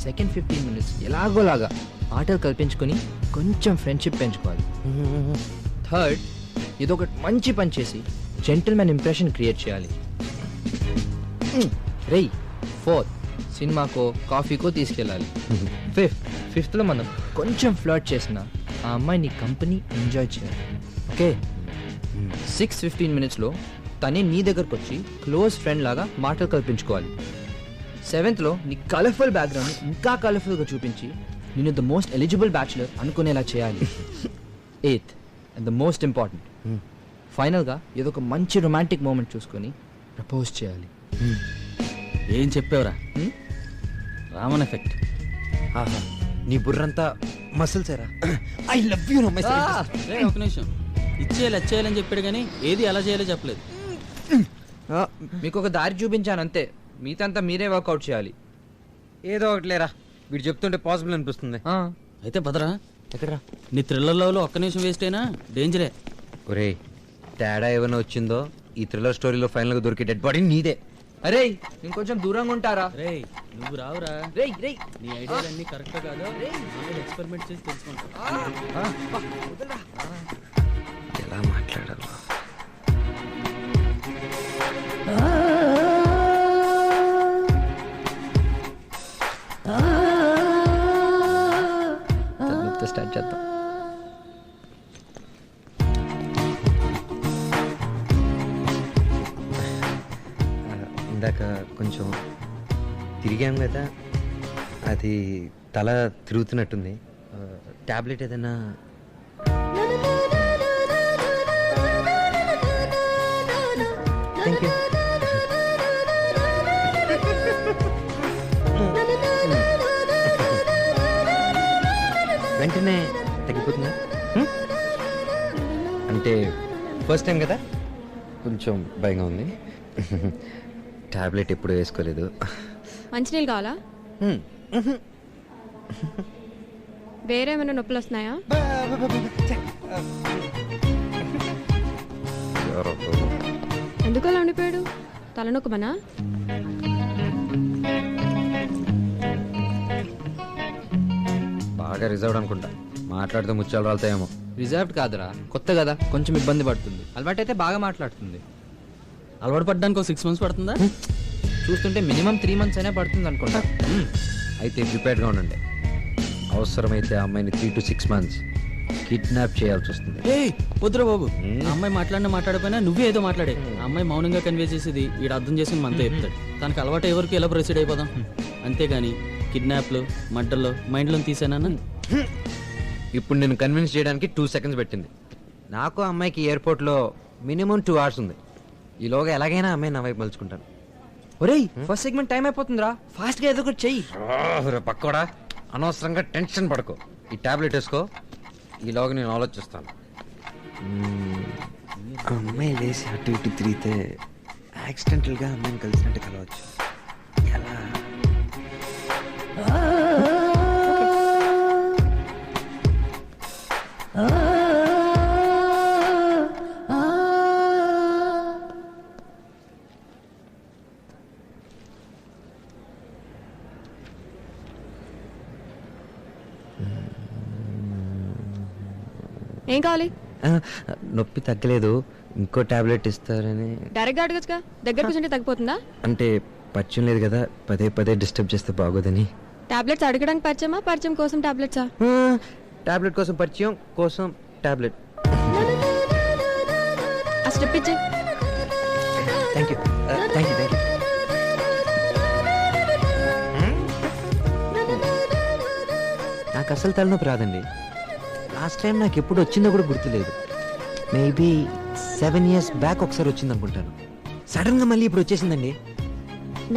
సెకండ్ 15 minutes ఎలాగోలాగా ఆటలు కల్పించుకొని కొంచెం ఫ్రెండ్షిప్ పెంచుకోవాలి. థర్డ్ ఏదో ఒకటి మంచి పని చేసి జెంటిల్మెన్ ఇంప్రెషన్ క్రియేట్ చేయాలి. రేయ్, ఫోర్త్ సినిమాకో కాఫీకో తీసుకెళ్ళాలి. ఫిఫ్త్లో మనం కొంచెం ఫ్లర్ట్ చేసిన ఆ అమ్మాయిని కంపెనీ ఎంజాయ్ చేయాలి. ఓకే. 6-15 minutes-లో తనే నీ దగ్గరకు వచ్చి క్లోజ్ ఫ్రెండ్ లాగా మాటలు కల్పించుకోవాలి. 7th-లో నీ కలర్ఫుల్ బ్యాక్గ్రౌండ్ ఇంకా కలర్ఫుల్గా చూపించి నేను ద మోస్ట్ ఎలిజిబుల్ బ్యాచులర్ అనుకునేలా చేయాలి. 8th and the most important, ఫైనల్గా ఏదో ఒక మంచి రొమాంటిక్ మూమెంట్ చూసుకొని ప్రపోజ్ చేయాలి. ఏం చెప్పావురా? రామన్ ఎఫెక్ట్. నీ బుర్రంతా మసిల్సేరా. I love you. ఒక నిమిషం, ఇచ్చేయాలని చెప్పాడు కానీ ఏది ఎలా చేయాలో చెప్పలేదు. మీకు ఒక దారి చూపించాను అంతే, మీతంతా మీరే వర్కౌట్ చేయాలి. ఏదో ఒకటి లేరా, వీడు చెప్తుంటే పాసిబుల్ అనిపిస్తుంది. అయితే పదరా. ఎక్కడరా? నీ థ్రిల్లర్ లవ్లో ఒక్క నిమిషం వేస్ట్ అయినా డేంజరే. ఒరే, తేడా ఏమైనా వచ్చిందో ఈ థ్రిల్లర్ స్టోరీలో ఫైనల్గా దొరికే డెడ్ బాడీ నీదే. అరే ఇంకొంచెం దూరంగా ఉంటారా? రేయ్, నువ్వు రావురా. రేయ్, నీ ఐడియాలన్నీ కరెక్ట్ కాదు, ఎక్స్పెరిమెంట్ చేసి తెలుసుకుంటా. ఎలా మాట్లాడాలి? స్టార్ట్ చేద్దాం. ఇందాక కొంచెం తిరిగాం కదా, అది తల తిరుగుతున్నట్టుంది. టాబ్లెట్ ఏదైనా? Thank you. వెంటనే తగ్గిపోతుందా? అంటే ఫస్ట్ టైం కదా, కొంచెం భయంగా ఉంది. టాబ్లెట్ ఎప్పుడు వేసుకోలేదు. మంచినీళ్ళు కావాలా? వేరే ఏమైనా నొప్పులు వస్తున్నాయా? ఎందుకు అలా ఉండిపోయాడు? తలనొక్కమనా? బాగా రిజర్వ్డ్ అనుకుంటా, మాట్లాడితే ముచ్చాలు రాలుతాయేమో. రిజర్వ్డ్ కాదురా, కొత్త కదా, కొంచెం ఇబ్బంది పడుతుంది. అలవాటు అయితే బాగా మాట్లాడుతుంది. అలవాటు పడ్డానికి 6 months పడుతుందా? చూస్తుంటే మినిమం 3 months అయినా పడుతుంది అనుకుంటా. అయితే ప్రిపేర్డ్గా ఉండండి. అవసరమైతే ఆ అమ్మాయిని 3 to 6 months కిడ్నాప్ చేయాల్సి వస్తుంది. వద్దురా బాబు, ఆ అమ్మాయి మాట్లాడిపోయినా నువ్వే ఏదో మాట్లాడే. ఆ అమ్మాయి మౌనంగా కన్వే చేసేది ఈడ అర్థం చేసుకుని మనతో చెప్తాడు. తనకు అలవాటు అయ్యే వరకు ఎలా ప్రొసీడ్ అయిపోదాం. అంతేగాని కిడ్నాప్లు మర్డర్లో మైండ్లో తీసానా? ఇప్పుడు నేను కన్విన్స్ చేయడానికి 2 seconds పెట్టింది. నాకు ఆ అమ్మాయికి ఎయిర్పోర్ట్లో మినిమం 2 hours ఉంది. ఈలోగా ఎలాగైనా అమ్మాయి నా వైపు మలుచుకుంటాను. ఒరేయ్, ఫస్ట్ సెగ్మెంట్ టైం అయిపోతుందిరా, ఫాస్ట్గా ఏదో ఒకటి చెయ్యి. పక్కోడా, అనవసరంగా టెన్షన్ పడుకో. ఈ టాబ్లెట్ వేసుకో, ఈలోగా నేను ఆలోచిస్తాను. అమ్మాయి లేసి అటు ఇటు తిరిగితే యాక్సిడెంటల్గా అమ్మాయిని కలిసినట్టు కలవచ్చు. ఎలా? ఏం కావాలి? నొప్పి తగ్గలేదు, ఇంకో టాబ్లెట్ ఇస్తారని. డైరెక్ట్గా అడగచ్చుగా, దగ్గర కూర్చుంటే తగ్గిపోతుందా? అంటే పరిచయం లేదు కదా, పదే పదే డిస్టర్బ్ చేస్తే బాగోదని. టాబ్లెట్స్ అడగడానికి పరిచయమా, పరిచయం కోసం టాబ్లెట్సా? టాబ్లెట్ కోసం పరిచయం, కోసం టాబ్లెట్. ఆ స్టెప్ ఇచ్చే. Thank you thank you thank you. నాకు అసలు తలనొప్పి రాదండి. లాస్ట్ టైం నాకు ఎప్పుడు వచ్చిందో కూడా గుర్తులేదు. మేబీ 7 years బ్యాక్ ఒకసారి వచ్చింది అనుకుంటాను. సడన్గా మళ్ళీ ఇప్పుడు వచ్చేసిందండి.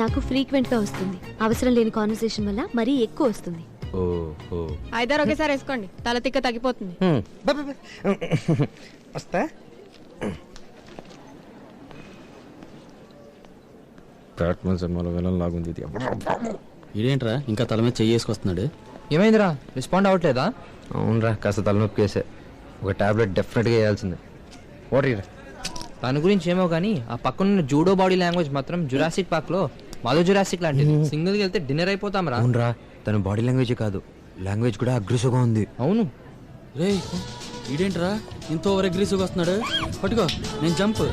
నాకు ఫ్రీక్వెంట్గా వస్తుంది. అవసరం లేని కాన్వర్సేషన్ వల్ల మరీ ఎక్కువ వస్తుంది. ఐదారు ఒకేసారి వేసుకోండి, తల తిక్క తగ్గిపోతుంది. వస్తా. ఇదేంట్రా ఇంకా తల మీద చెయ్యేసుకొస్తున్నాడు? ఏమైందిరా, రెస్పాండ్ అవ్వట్లేదా? అవునరా, కాస్త తలనొప్పి కేసే. ఒక టాబ్లెట్ డెఫినెట్గా వేయాల్సిందే. ఓటీరా. దాని గురించి ఏమో కానీ ఆ పక్కనున్న జూడో బాడీ లాంగ్వేజ్ మాత్రం జురాసిక్ పార్క్ లో మధు జురాసిక్ లాంటిది. సింగిల్ గా వెళ్తే డిన్నర్ అయిపోతాం రా. అవునరా, తన బాడీ లాంగ్వేజ్ కాదు, లాంగ్వేజ్ కూడా అగ్రెసివ్గా ఉంది. అవును. రే ఇదేంట్రా ఇంత ఓవర్ అగ్రెసివ్గా వస్తున్నాడు? పట్టుకో, నేను జంప్.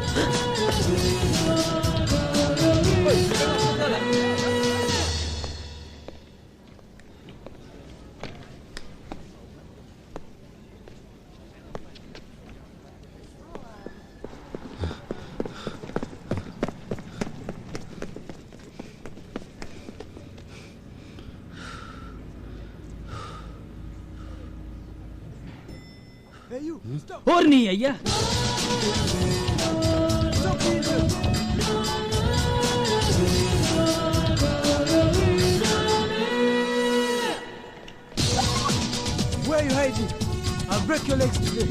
ఓర్ని అయ్యా, Where are you hiding? I'll break your legs today.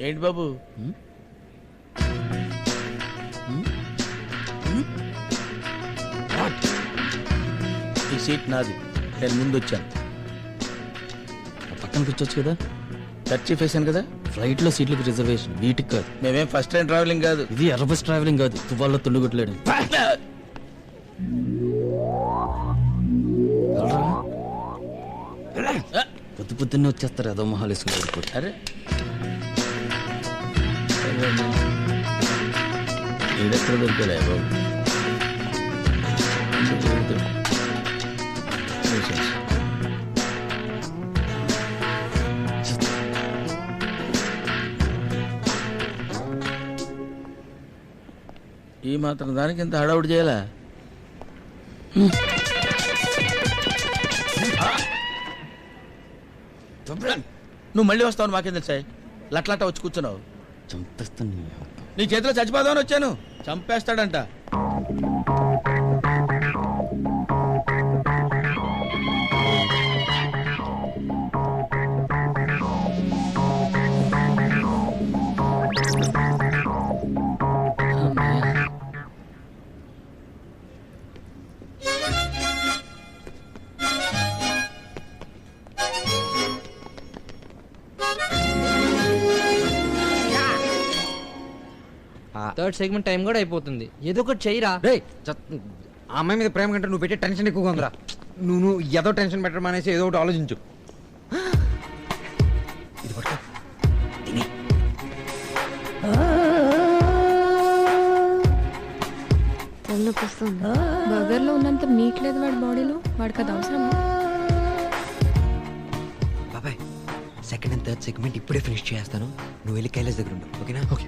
ఏంటి బాబు, ఈ సీట్ నాది, నేను ముందు వచ్చాను. పక్కన కూర్చోచ్చు కదా. టచ్ వేసాను కదా. ఫ్లైట్ లో సీట్లకు రిజర్వేషన్, వీటికి కాదు. మేమేం ఫస్ట్ టైం ట్రావెలింగ్ కాదు. ఇది ఎర్ర బస్ ట్రావెలింగ్ కాదు, తువ్వాల్లో తుండుగుట్లేడు. పొద్దు పొద్దున్నే వచ్చేస్తారు ఏదో మొహాలు వేసుకుని. అరే ఈడెక్కడ దొరికాడా బాబు? ఈ మాత్రం దానికి ఇంత హడావుడి చేయాలా? నువ్వు మళ్ళీ వస్తావు మాకేం తెలుసా? లట్లాట వచ్చి కూర్చున్నావు. చంపేస్తాను. నీ చేతిలో చచ్చిపోదామని వచ్చాను. చంపేస్తాడంట. థర్డ్ సెగ్మెంట్ టైం కూడా అయిపోతుంది. ఏదో ఒకటి చెయ్యరా. ఆ అమ్మాయి మీద ప్రేమ కంటే నువ్వు పెట్టే టెన్షన్ ఎక్కువగా ఉందిరా. నువ్వు ఏదో టెన్షన్ పెట్టడం అనేసి ఏదో ఒకటి ఆలోచించు. ఇది పట్టుకో. తలనొప్పి వస్తుంది. బర్గర్లో ఉన్నంత మీట్ లేదు వాడి బాడీలో. వాడికి అది అవసరమా? బాబాయ్ సెకండ్ అండ్ థర్డ్ సెగ్మెంట్ ఇప్పుడే ఫినిష్ చేస్తాను. నువ్వు వెళ్ళి కైలాస్ దగ్గర ఉండు. ఓకేనా? ఓకే.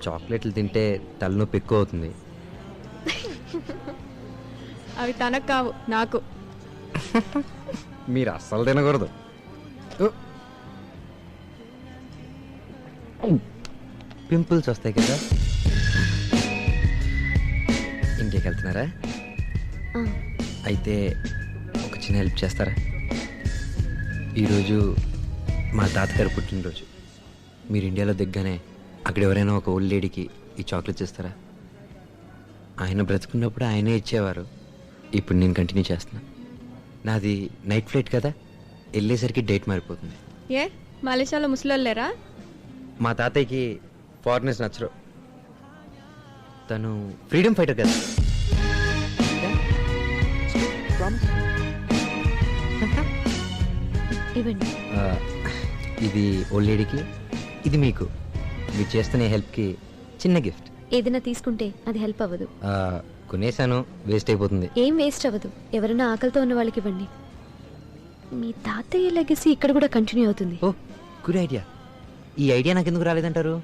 చాక్లెట్లు తింటే తలనొప్పి ఎక్కువ అవుతుంది. అవి తనకు కావు, నాకు. మీరు అస్సలు తినకూడదు. పింపుల్స్ వస్తాయి కదా. ఇంటికి వెళ్తున్నారా? అయితే ఒక చిన్న హెల్ప్ చేస్తారా? ఈరోజు మా తాతగారు పుట్టినరోజు. మీరు ఇండియాలో దిగ్గానే అక్కడ ఎవరైనా ఒక ఓల్డ్ లేడీకి ఈ చాక్లెట్స్ ఇస్తారా? ఆయన బ్రతుకున్నప్పుడు ఆయనే ఇచ్చేవారు. ఇప్పుడు నేను కంటిన్యూ చేస్తున్నా. నాది నైట్ ఫ్లైట్ కదా, వెళ్ళేసరికి డేట్ మారిపోతుంది. ఏ మలేషియాలో ముసలోళ్ళు లేరా? మా తాతయ్యకి ఫారినర్స్ నచ్చరు. తను ఫ్రీడమ్ ఫైటర్ కదా. ఇది ఓల్డ్ లేడీకి, ఇది మీకు. మీరు చేస్తున్న హెల్ప్కి చిన్న గిఫ్ట్. ఏదైనా తీసుకుంటే అది హెల్ప్ అవ్వదు. కొనేసాను, వేస్ట్ అయిపోతుంది. ఏం వేస్ట్ అవ్వదు. ఎవరైనా ఆకలితో ఉన్న వాళ్ళకి ఇవ్వండి. మీ తాతయ్య లెగసీ ఇక్కడ కూడా కంటిన్యూ అవుతుంది. ఓ గుడ్ ఐడియా. ఈ ఐడియా నాకు ఎందుకు రాలేదంటారు?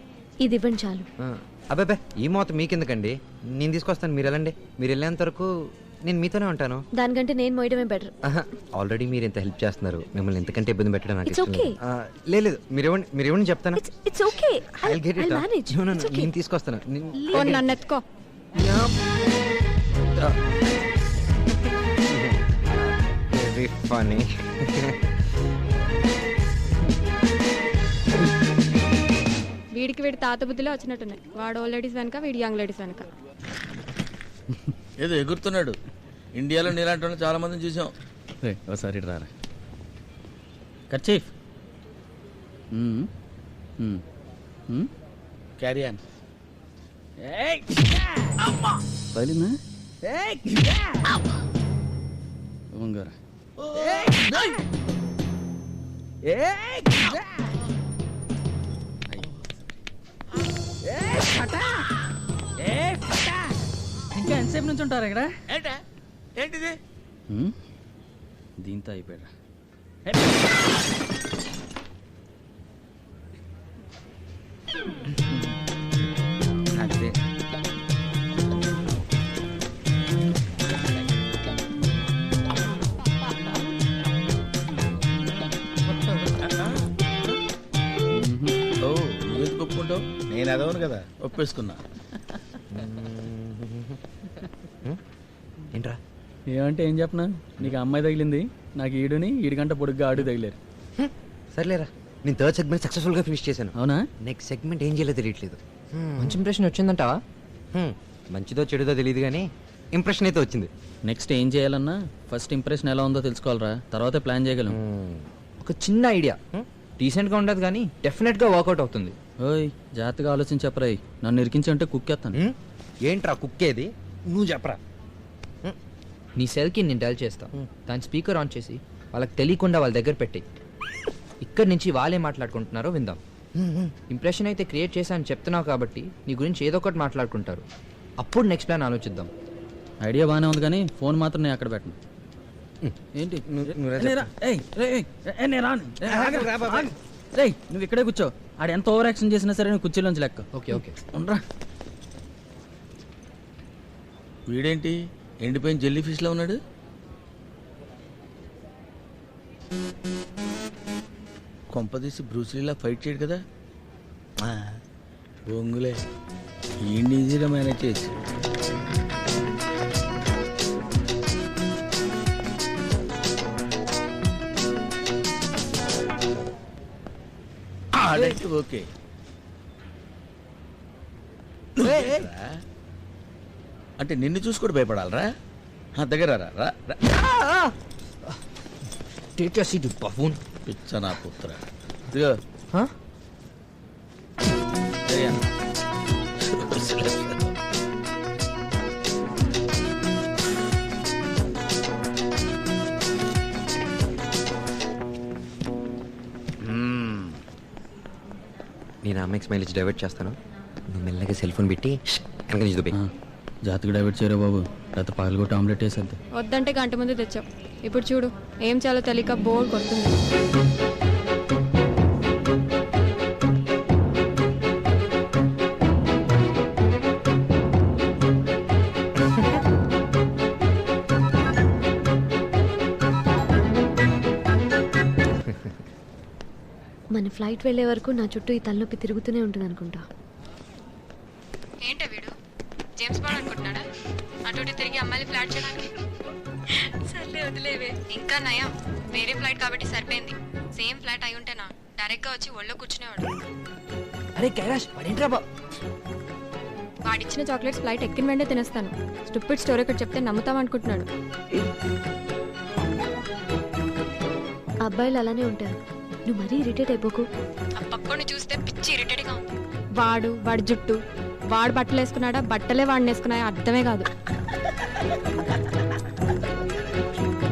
ఇది ఇవ్వండి చాలు. అబ్బాబే ఈ మూత మీకెందుకండి, నేను తీసుకొస్తాను. మీరు వెళ్ళండి. మీరు వెళ్ళేంత వరకు నేను మీతోనే ఉంటాను. దానికంటే నేను మోయడమే బెటర్. ఆల్రెడీ మీరు ఎంత హెల్ప్ చేస్తున్నారు, మిమ్మల్ని ఎంతకంటే ఇబ్బంది పెట్టడం నాకు ఇష్టం okay. లేదు. లేదు మీరు ఇవ్వండి చెప్తాను. It's okay. I'll get it. నేను తీసుకొస్తాను. నన్ను ఎత్తుకో. Very funny. వీడికి వీడి తాత బుద్ధిలో వచ్చినట్టున్నాయి. వాడు ఓల్డ్ లేడీస్ వెనక, వీడి యంగ్ లేడీస్ వెనక. ఏదో ఎగురుతున్నాడు. ఇండియాలో నీలాంటి వాళ్ళు చాలా మందిని చూసాం. ఒకసారి రారా. Kerchief carry on. పలినా ఉంగరా. ఇంకా ఎంతసేపు నుంచి ఉంటారు ఇక్కడ? ఏంటిది? దీంతో అయిపోయారా? అంతే. ఓ నువ్వెందుకు ఒప్పుకుంటావు? నేను అదవను కదా, ఒప్పేసుకున్నా. ఏంట్రా? ఏమంటే ఏం చెప్పనా? నీకు అమ్మాయి తగిలింది, నాకు ఈడుని ఈడికంట పొడుగ్గా ఆడు తగిలేరు. సర్లేరా, నేను థర్డ్ సెగ్మెంట్ సక్సెస్ఫుల్గా ఫినిష్ చేశాను. అవునా? నెక్స్ట్ సెగ్మెంట్ ఏం చేయాలో తెలియట్లేదు. మంచి ఇంప్రెషన్ వచ్చిందంటావా? మంచిదో చెడుదో తెలియదు కానీ ఇంప్రెషన్ అయితే వచ్చింది. నెక్స్ట్ ఏం చేయాలన్నా ఫస్ట్ ఇంప్రెషన్ ఎలా ఉందో తెలుసుకోవాలరా, తర్వాత ప్లాన్ చేయగలం. ఒక చిన్న ఐడియా డీసెంట్గా ఉండదు కానీ డెఫినెట్గా వర్కౌట్ అవుతుంది. ఓయ్ జాగ్రత్తగా ఆలోచించి చెప్పరాయి, నన్ను ఇరికించంటే కుక్కేస్తాను. ఏంట్రా కుక్కేది? నువ్వు చెప్పరా. నీ సెల్కి నేను డైల్ చేస్తా. దాని స్పీకర్ ఆన్ చేసి వాళ్ళకి తెలియకుండా వాళ్ళ దగ్గర పెట్టేయి. ఇక్కడి నుంచి వాళ్ళే మాట్లాడుకుంటున్నారో విందాం. ఇంప్రెషన్ అయితే క్రియేట్ చేశా అని చెప్తున్నావు కాబట్టి నీ గురించి ఏదో ఒకటి మాట్లాడుకుంటారు. అప్పుడు నెక్స్ట్ ప్లాన్ ఆలోచిద్దాం. ఐడియా బాగానే ఉంది కానీ ఫోన్ మాత్రం నేను అక్కడ పెట్టను. ఏంటి నువ్వు నేరా? ఏయ్, రేయ్, ఏయ్, ఏయ్, నేను రాను. ఏయ్, ఆగు, ఆగు. రేయ్, నువ్వు ఇక్కడే కూర్చో. ఆడు ఎంత ఓవర్ యాక్షన్ చేసినా సరే నువ్వు కుర్చీలోంచి లెక్క. ఓకే ఓకే ఉండరా. వీడేంటి ఎండిపోయిన జెల్లీ ఫిష్ లో ఉన్నాడు? కొంపదీసి బ్రూస్లీలా ఫైట్ చేయడు కదా? బొంగులే ఈ ఈజీగా మేనేజ్ చేసి ఆడంటే ఓకే. అంటే నిన్ను చూసి కూడా భయపడాలరా? దగ్గర రా. పిచ్చ నా పుత్ర. ఇదిగో నేను అమ్మాయికి స్మైల్ ఇచ్చి డైవర్ట్ చేస్తాను. నువ్వు మెల్లగా సెల్ ఫోన్ పెట్టి వెనక నుంచి దుబ్బే. జాతకు డైవర్ట్ చేయరా బాబు, లేకపోతే పగలగొట్టి ఆమ్లెట్ వేసేద్ది. వద్దంటే గంట ముందు తెచ్చావు. ఇప్పుడు చూడు ఏం చేయాలో తెలియక బోర్ కొడుతుంది. మన ఫ్లైట్ వెళ్ళే వరకు నా చుట్టూ ఈ తలనొప్పి తిరుగుతూనే ఉంటుంది అనుకుంటా. ఏంటి వీడు జేమ్స్ బాండ్ అనుకుంటున్నాడా? అటు తిరిగి అమ్మాయిని ఫ్లాట్ చేయడానికి. సర్లే వదిలేవే. ఇంకా నయం వేరే ఫ్లైట్ కాబట్టి సరిపోయింది. సేమ్ ఫ్లైట్ అయి ఉంటేనా డైరెక్ట్ గా వచ్చి ఒళ్ళో కూర్చునేవాడు. అరే కైలాష్ వాడేంట్రా వాడిచ్చిన చాక్లెట్స్ ఫ్లైట్ ఎక్కిన వెంటనే తినేస్తాను. స్టూపిడ్ స్టోరీ ఒకటి చెప్తే నమ్ముతాం అనుకుంటున్నాడు. అబ్బాయిలు అలానే ఉంటారు. నువ్వు మరీ ఇరిటేట్ అయిపోకు. ఆ పక్కని చూస్తే పిచ్చి ఇరిటేట్ గా ఉంది. వాడి జుట్టు, వాడు బట్టలు వేసుకున్నాడా బట్టలే వాడిని వేసుకున్నాయా అర్థమే కాదు.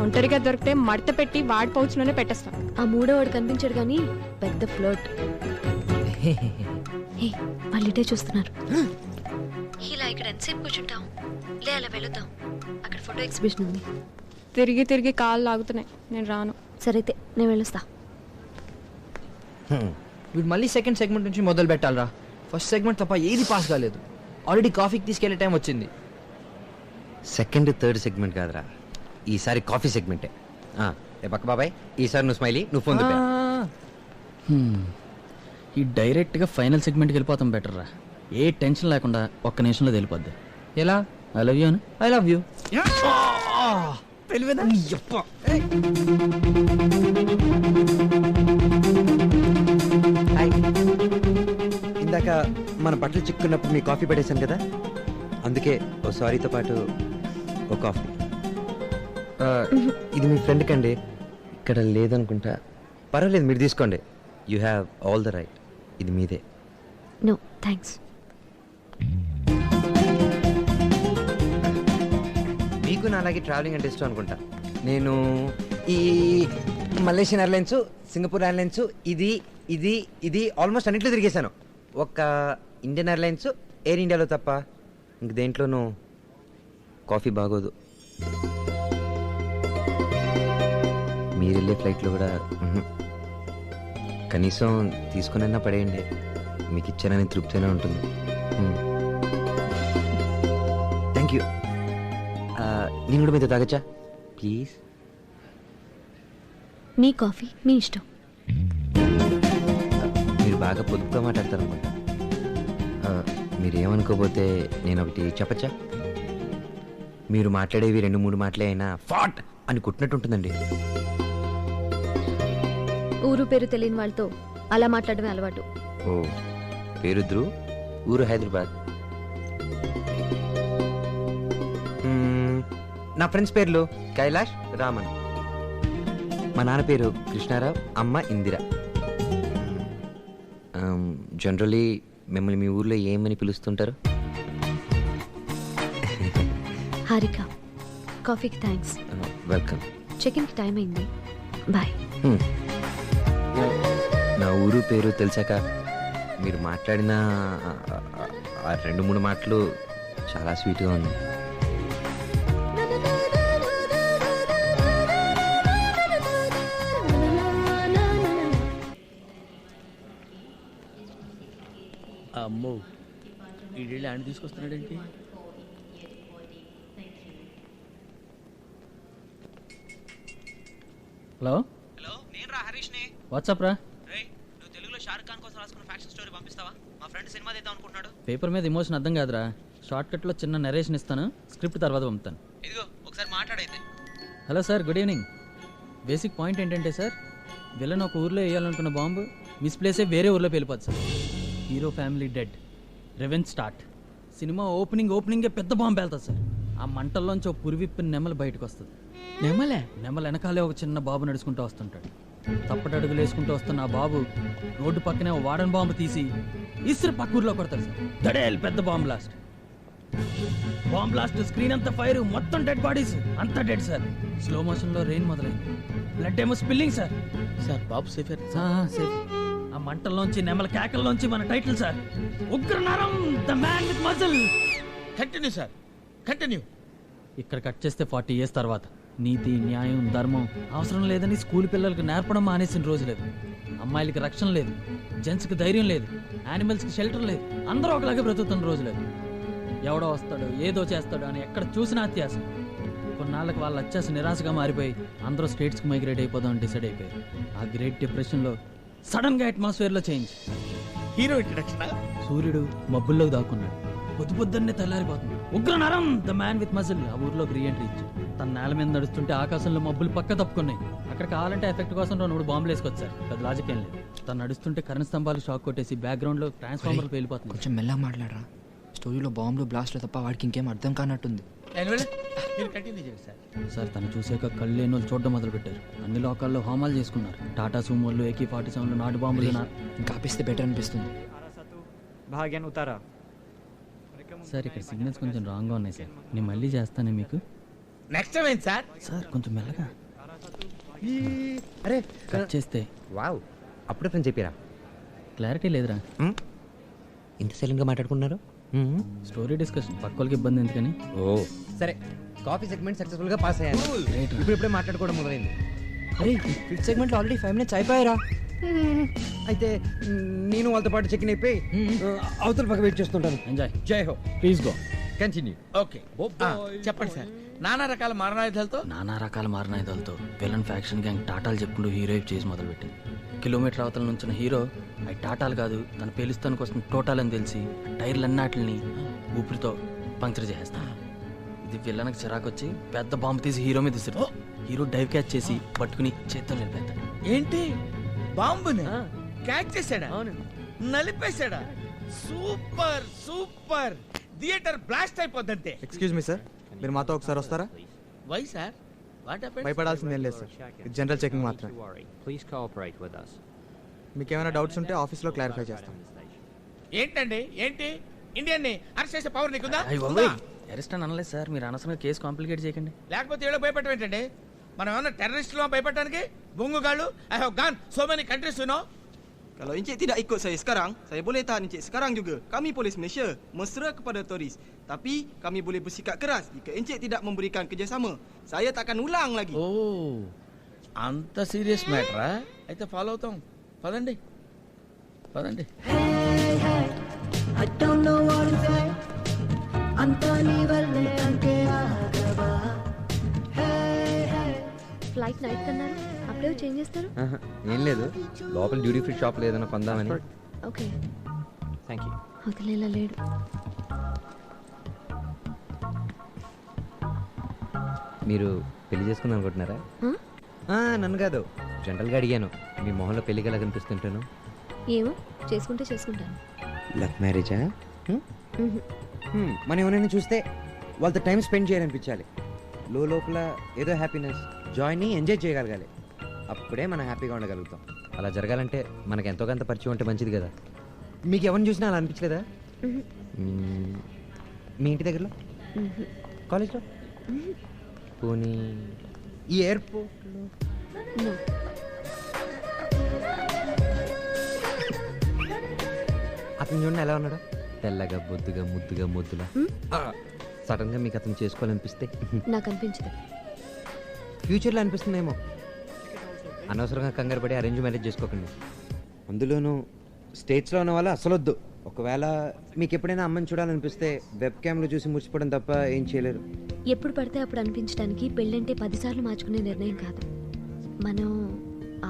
ఒంటరిగా దొరికితే మడత పెట్టి వాడి పౌచ్లోనే పెట్టేస్తాం. ఆ మూడో వాడు కనిపించాడు కానీ పెద్ద ఫ్లర్ట్. వాళ్ళు ఇటే చూస్తున్నారు. ఇలా ఇక్కడ ఎంతసేపు కూర్చుంటాం? లే అలా వెళుతాం, అక్కడ ఫోటో ఎగ్జిబిషన్ ఉంది. తిరిగి తిరిగి కాళ్ళు లాగుతున్నాయి, నేను రాను. సరైతే నేను వెళ్ళొస్తా. వీడు మళ్ళీ సెకండ్ సెగ్మెంట్ నుంచి మొదలు పెట్టాలరా. ఫస్ట్ సెగ్మెంట్ తప్ప ఏది పాస్ కాలేదు. ఆల్రెడీ కాఫీకి తీసుకెళ్లే టైం వచ్చింది. సెకండ్ థర్డ్ సెగ్మెంట్ కాదురా, ఈసారి కాఫీ సెగ్మెంటే. పక్క బాబాయ్, ఈసారి నువ్వు స్మైలీ, నువ్వు ఫోన్ దుబ్బే. ఈ డైరెక్ట్గా ఫైనల్ సెగ్మెంట్కి వెళ్ళిపోతాం బెటర్ రా. ఏ టెన్షన్ లేకుండా ఒక్క నిమిషంలో వెళ్ళిపోద్ది. ఎలా? ఐ లవ్ యూ అని. I love you. ఇందాక మన బట్టలు చిక్కున్నప్పుడు మీ కాఫీ పడేశాను కదా, అందుకే ఓ సారీతో పాటు ఓ కాఫీ. ఇది మీ ఫ్రెండ్ కండి, ఇక్కడ లేదనుకుంటా. పర్వాలేదు, మీరు తీసుకోండి. You have all the right. ఇది మీదే. No thanks. మీకు నా అలాగే ట్రావెలింగ్ అంటే ఇష్టం అనుకుంటా. నేను ఈ మలేషియన్ ఎయిర్లైన్స్, సింగపూర్ ఎయిర్లైన్స్, ఇది ఇది ఇది ఆల్మోస్ట్ అన్నింటిలో తిరిగేశాను. ఒక ఇండియన్ ఎయిర్లైన్స్, ఎయిర్ ఇండియాలో తప్ప ఇంక దేంట్లోనూ కాఫీ బాగోదు. మీరు వెళ్ళే ఫ్లైట్లో కూడా కనీసం తీసుకునైనా పడేయండి, మీకు ఇచ్చానని తృప్తిగా ఉంటుంది. Thank you. నేను కూడా మీతో తాగచ్చా ప్లీజ్? మీ కాఫీ మీ ఇష్టం. మీరు బాగా పొదుపుగా మాట్లాడతారు అనుకుంటా. మీరేమనుకోపోతే నేను ఒకటి చెప్పచ్చా? మీరు మాట్లాడేవి 2-3 మాటలే అయినా ఫాట్ అని కొట్టినట్టు ఉంటుందండి. ఊరు పేరు తెలియని వాళ్ళతో అలా మాట్లాడమే అలవాటు. ఓ, పేరు ధ్రువ్, ఊరు హైదరాబాద్. నా ఫ్రెండ్స్ పేర్లు కైలాష్, రామన్. మా నాన్న పేరు కృష్ణారావు, అమ్మ ఇందిర. జనరలీ మిమ్మల్ని మీ ఊర్లో ఏమని పిలుస్తుంటారు? హారిక. కాఫీకి థ్యాంక్స్. వెల్కమ్. చెకిన్కి టైం అయింది, బాయ్. నా ఊరు పేరు తెలిసాక మీరు మాట్లాడిన 2-3 మాటలు చాలా స్వీట్గా ఉంది. అమ్మో ఈడేళ్ళు ఆయన తీసుకొస్తున్నాడేంటి? హలో హలో నేను రా హరీష్ ని. వాట్సాప్ రా. రేయ్ నువ్వు తెలుగులో షారుఖ్ ఖాన్ కోసం రాసుకున్న ఫ్యాక్షన్ స్టోరీ పంపిస్తావా? మా ఫ్రెండ్ సినిమా తీద్దాం అనుకుంటున్నాడు. పేపర్ మీద ఎమోషన్ అర్థం కాదురా, షార్ట్ కట్లో చిన్న నరేషన్ ఇస్తాను, స్క్రిప్ట్ తర్వాత పంపుతాను. ఇదిగో ఒకసారి మాట్లాడైతే. Hello sir, good evening. Basic point ఏంటంటే సార్, విలన్ ఒక ఊర్లో వేయాలనుకున్న బాంబు మిస్ప్లేసే వేరే ఊర్లో వెళ్ళిపోతుంది sir. Hero family dead, revenge start. Cinema ఓపెనింగే పెద్ద బాంబు వెళ్తుంది సార్. ఆ మంటల్లోంచి ఒక పురివిప్పిన నెమలు బయటకు వస్తుంది. నెమల వెనకాలే ఒక చిన్న బాబు నడుచుకుంటూ వస్తుంటాడు. తప్పటడుగులు వేసుకుంటూ వస్తున్న ఆ బాబు రోడ్డు పక్కనే ఒక వాడన్ బాంబు తీసి ఇసురు పక్క ఊర్లో కొడతారు సార్. దడేల్ పెద్ద బాంబ్ బ్లాస్ట్. స్క్రీన్ అంతా ఫైర్, మొత్తం డెడ్ బాడీస్, అంతా డెడ్ సార్. స్లో మోషన్ లో రెయిన్ మొదలైంది, బ్లడ్ ఏమో స్పిల్లింగ్ సార్. సార్ బాబు సేఫ్. సేఫ్. ఆ మంటల్లోంచి నెమల కేకల్లోంచి మన title sir, Ugranaram the man with muscle. Continue sir, continue. ఇక్కడ కట్ చేస్తే 40 years తర్వాత నీతి, న్యాయం, ధర్మం అవసరం లేదని స్కూల్ పిల్లలకు నేర్పడం మానేసిన రోజు లేదు. అమ్మాయిలకి రక్షణ లేదు, జెంట్స్కి ధైర్యం లేదు, యానిమల్స్కి షెల్టర్ లేదు, అందరూ ఒకలాగే బ్రతుకుతున్న రోజు లేదు. ఎవడో వస్తాడు, ఏదో చేస్తాడు అని ఎక్కడ చూసినా అత్యాస. కొన్నాళ్ళకి వాళ్ళ అత్యాస నిరాశగా మారిపోయి అందరూ స్టేట్స్కి మైగ్రేట్ అయిపోదాం అని డిసైడ్ అయిపోయారు. ఆ గ్రేట్ డిప్రెషన్లో సడన్ గా అట్మాస్ఫియర్లో చేంజ్. Hero introduction. సూర్యుడు మబ్బుల్లోకి దాక్కున్నాడు, పొద్దున్నే తెల్లారిపోతుంది. ఉగ్రనరం ద మ్యాన్ విత్ మజిల్ ఆ ఊర్లోకి రీఎంట్రీ ఇచ్చి తన నేల మీద నడుస్తుంటే ఆకాశంలో మబ్బులు పక్క తప్పుకున్నాయి. అక్కడ కావాలంటే ఎఫెక్ట్ కోసం 2 బాంబులు వేసుకొచ్చారు. పెద్ద లాజిక్ ఏం లేదు. తను నడుస్తుంటే కరెంట్ స్తంభాలు షాక్ కొట్టేసి బ్యాక్గ్రౌండ్ లో ట్రాన్స్ఫార్మర్లు వెళ్ళిపోతుంది. కొంచెం మెల్లగా మాట్లాడరా, స్టోరీలో బాంబులు బ్లాస్ట్లు తప్ప వాడికి ఇంకేం అర్థం కానట్టుంది. సార్ తను చూసాక కళ్ళు లేని వాళ్ళు చూడడం మొదలు పెట్టారు. అన్ని లోకాల్లో హోమాలు చేసుకున్నారు. టాటా సూమోళ్ళు, AK-47 నాటు బాంబులు ఇంకా ఆపిస్తే బెటర్ అనిపిస్తుంది. భాగ్యాన్ని ఉతారా సార్ ఇక్కడ సిగ్నల్స్ కొంచెం రాంగ్గా ఉన్నాయి సార్, నేను మళ్ళీ చేస్తానే మీకు. నెక్స్ట్ టైం ఏంటి సార్? సార్ కొంచెం మెల్లగా. అరే కట్ చేస్తే వావ్, అప్పుడే ఫ్రెండ్స్ చెప్పారా? క్లారిటీ లేదురా. ఇంత సైలెంట్గా మాట్లాడుకున్నారు. స్టోరీ డిస్కషన్, పక్కోళ్ళకి ఇబ్బంది ఎందుకని. ఓ సరే, కాఫీ సెగ్మెంట్ సక్సెస్ఫుల్గా పాస్ అయ్యాను. ఇప్పుడే మాట్లాడుకోవడం మొదలైంది. అరే 5th సెగ్మెంట్లో ఆల్రెడీ 5 minutes అయిపోయారా? అయితే నేను వాళ్ళతో పాటు చెక్ ఇన్ అయిపోయి అవతల పక్క వెయిట్ చేస్తుంటాను. ఎంజాయ్. జై హో. Please go. కంటిన్యూ. ఓకే చెప్పండి సార్. నానా రకాల మారణాయుధాలతో విలన్ ఫ్యాక్షన్ గ్యాంగ్ టాటాలు చెప్పుకుంటూ హీరో చేసి మొదలుపెట్టింది. కిలోమీటర్ అవతల నుంచిన హీరో అవి టాటాలు కాదు, తను పేలుస్తానికి వస్తున్న టోటాల్ అని తెలిసి టైర్లన్నిటిని ఊపిరితో పంక్చర్ చేసేస్తాను. ఇది విలన్కి చిరాకు వచ్చి పెద్ద బాంబు తీసి హీరో మీద ఇస్తాడు. హీరో డైవ్ క్యాచ్ చేసి పట్టుకుని చేత్తో నిలిపేస్తాడు. ఏంటి బాంబుని క్యాచ్ చేశాడా? నలిపేశాడా? Super super. థియేటర్ బ్లాస్ట్ అయిపోద్దంతే. ఎక్స్క్యూజ్ మీ సార్, మీరు మాతో ఒకసారి వస్తారా? Why sir? What happened? భయపడాల్సిందేం లేదు సార్, ఇది జనరల్ చెకింగ్ మాత్రమే. Please cooperate with us. మీకు ఏమైనా డౌట్స్ ఉంటే ఆఫీస్లో క్లారిఫై చేస్తాం. ఏంటండి ఏంటి? ఇండియన్ ని అరెస్ట్ చేసే పవర్ నీకుందా? అరెస్ట్ అని అనలేదు సార్, మీరు అనవసరంగా కేసు కాంప్లికేట్ చేయకండి. లేకపోతే ఏదో భయపడటం ఏంటండి? మనం ఏమన్నా టెర్రరిస్టులు భయపడటానికి? బొంగుగాళ్ళు. I have gone so many countries you know. Kalau Encik tidak ikut saya sekarang, saya boleh tahan Encik sekarang juga. Kami polis Malaysia mesra kepada turis. Tapi kami boleh bersikap keras jika Encik tidak memberikan kerjasama. Saya takkan ulang lagi. ఓ అంత serious మ్యాటరా? అయితే follow అవుతాం. పదండి పదండి. I don't know what to say. Antoni valle anke agava. Flight night కన్నారు, అప్పుడే change చేస్తారు. ఏం లేదు, లోపల డ్యూటీ ఫ్రీ షాప్ లేదన్నా కొందామని. Okay Thank you. వదిలేలా లేడు. మీరు పెళ్లి చేసుకుందాం అనుకుంటున్నారా? నన్ను కాదు, జనరల్గా అడిగాను. మీ మొహంలో పెళ్లికి ఎలా కనిపిస్తుంటాను? ఏమో, చేసుకుంటే చేసుకుంటాను. లవ్ మ్యారేజా? మనం ఎవరైనా చూస్తే వాళ్ళతో టైం స్పెండ్ చేయాలనిపించాలి. లోపల ఏదో హ్యాపీనెస్, జాయ్ని ఎంజాయ్ చేయగలగాలి. అప్పుడే మనం హ్యాపీగా ఉండగలుగుతాం. అలా జరగాలంటే మనకు ఎంతో కొంత పరిచయం ఉంటే మంచిది కదా. మీకు ఎవరిని చూసినా అలా అనిపించలేదా? మీ ఇంటి దగ్గరలో, కాలేజ్లో, పోనీ ఈ ఎయిర్పోర్ట్లో? అతను చూడండి ఎలా ఉన్నాడు, తెల్లగా బొద్దుగా ముద్దుగా ముద్దులా. సడన్గా మీకు అతను చేసుకోవాలనిపిస్తే? నాకు అనిపించదు. ఫ్యూచర్లో అనిపిస్తుందేమో. అనవసరంగా కంగారు పడి అరేంజ్ మ్యారేజ్ చేసుకోకండి. అందులోనూ స్టేట్స్లో ఉన్న వాళ్ళు అసలు వద్దు. ఒకవేళ మీకు ఎప్పుడైనా అమ్మని చూడాలనిపిస్తే వెబ్ క్యామ్లో చూసి మురిసిపోవడం తప్ప ఏం చేయలేరు. ఎప్పుడు పడితే అప్పుడు అనిపించడానికి పెళ్ళంటే 10 సార్లు మార్చుకునే నిర్ణయం కాదు. మనం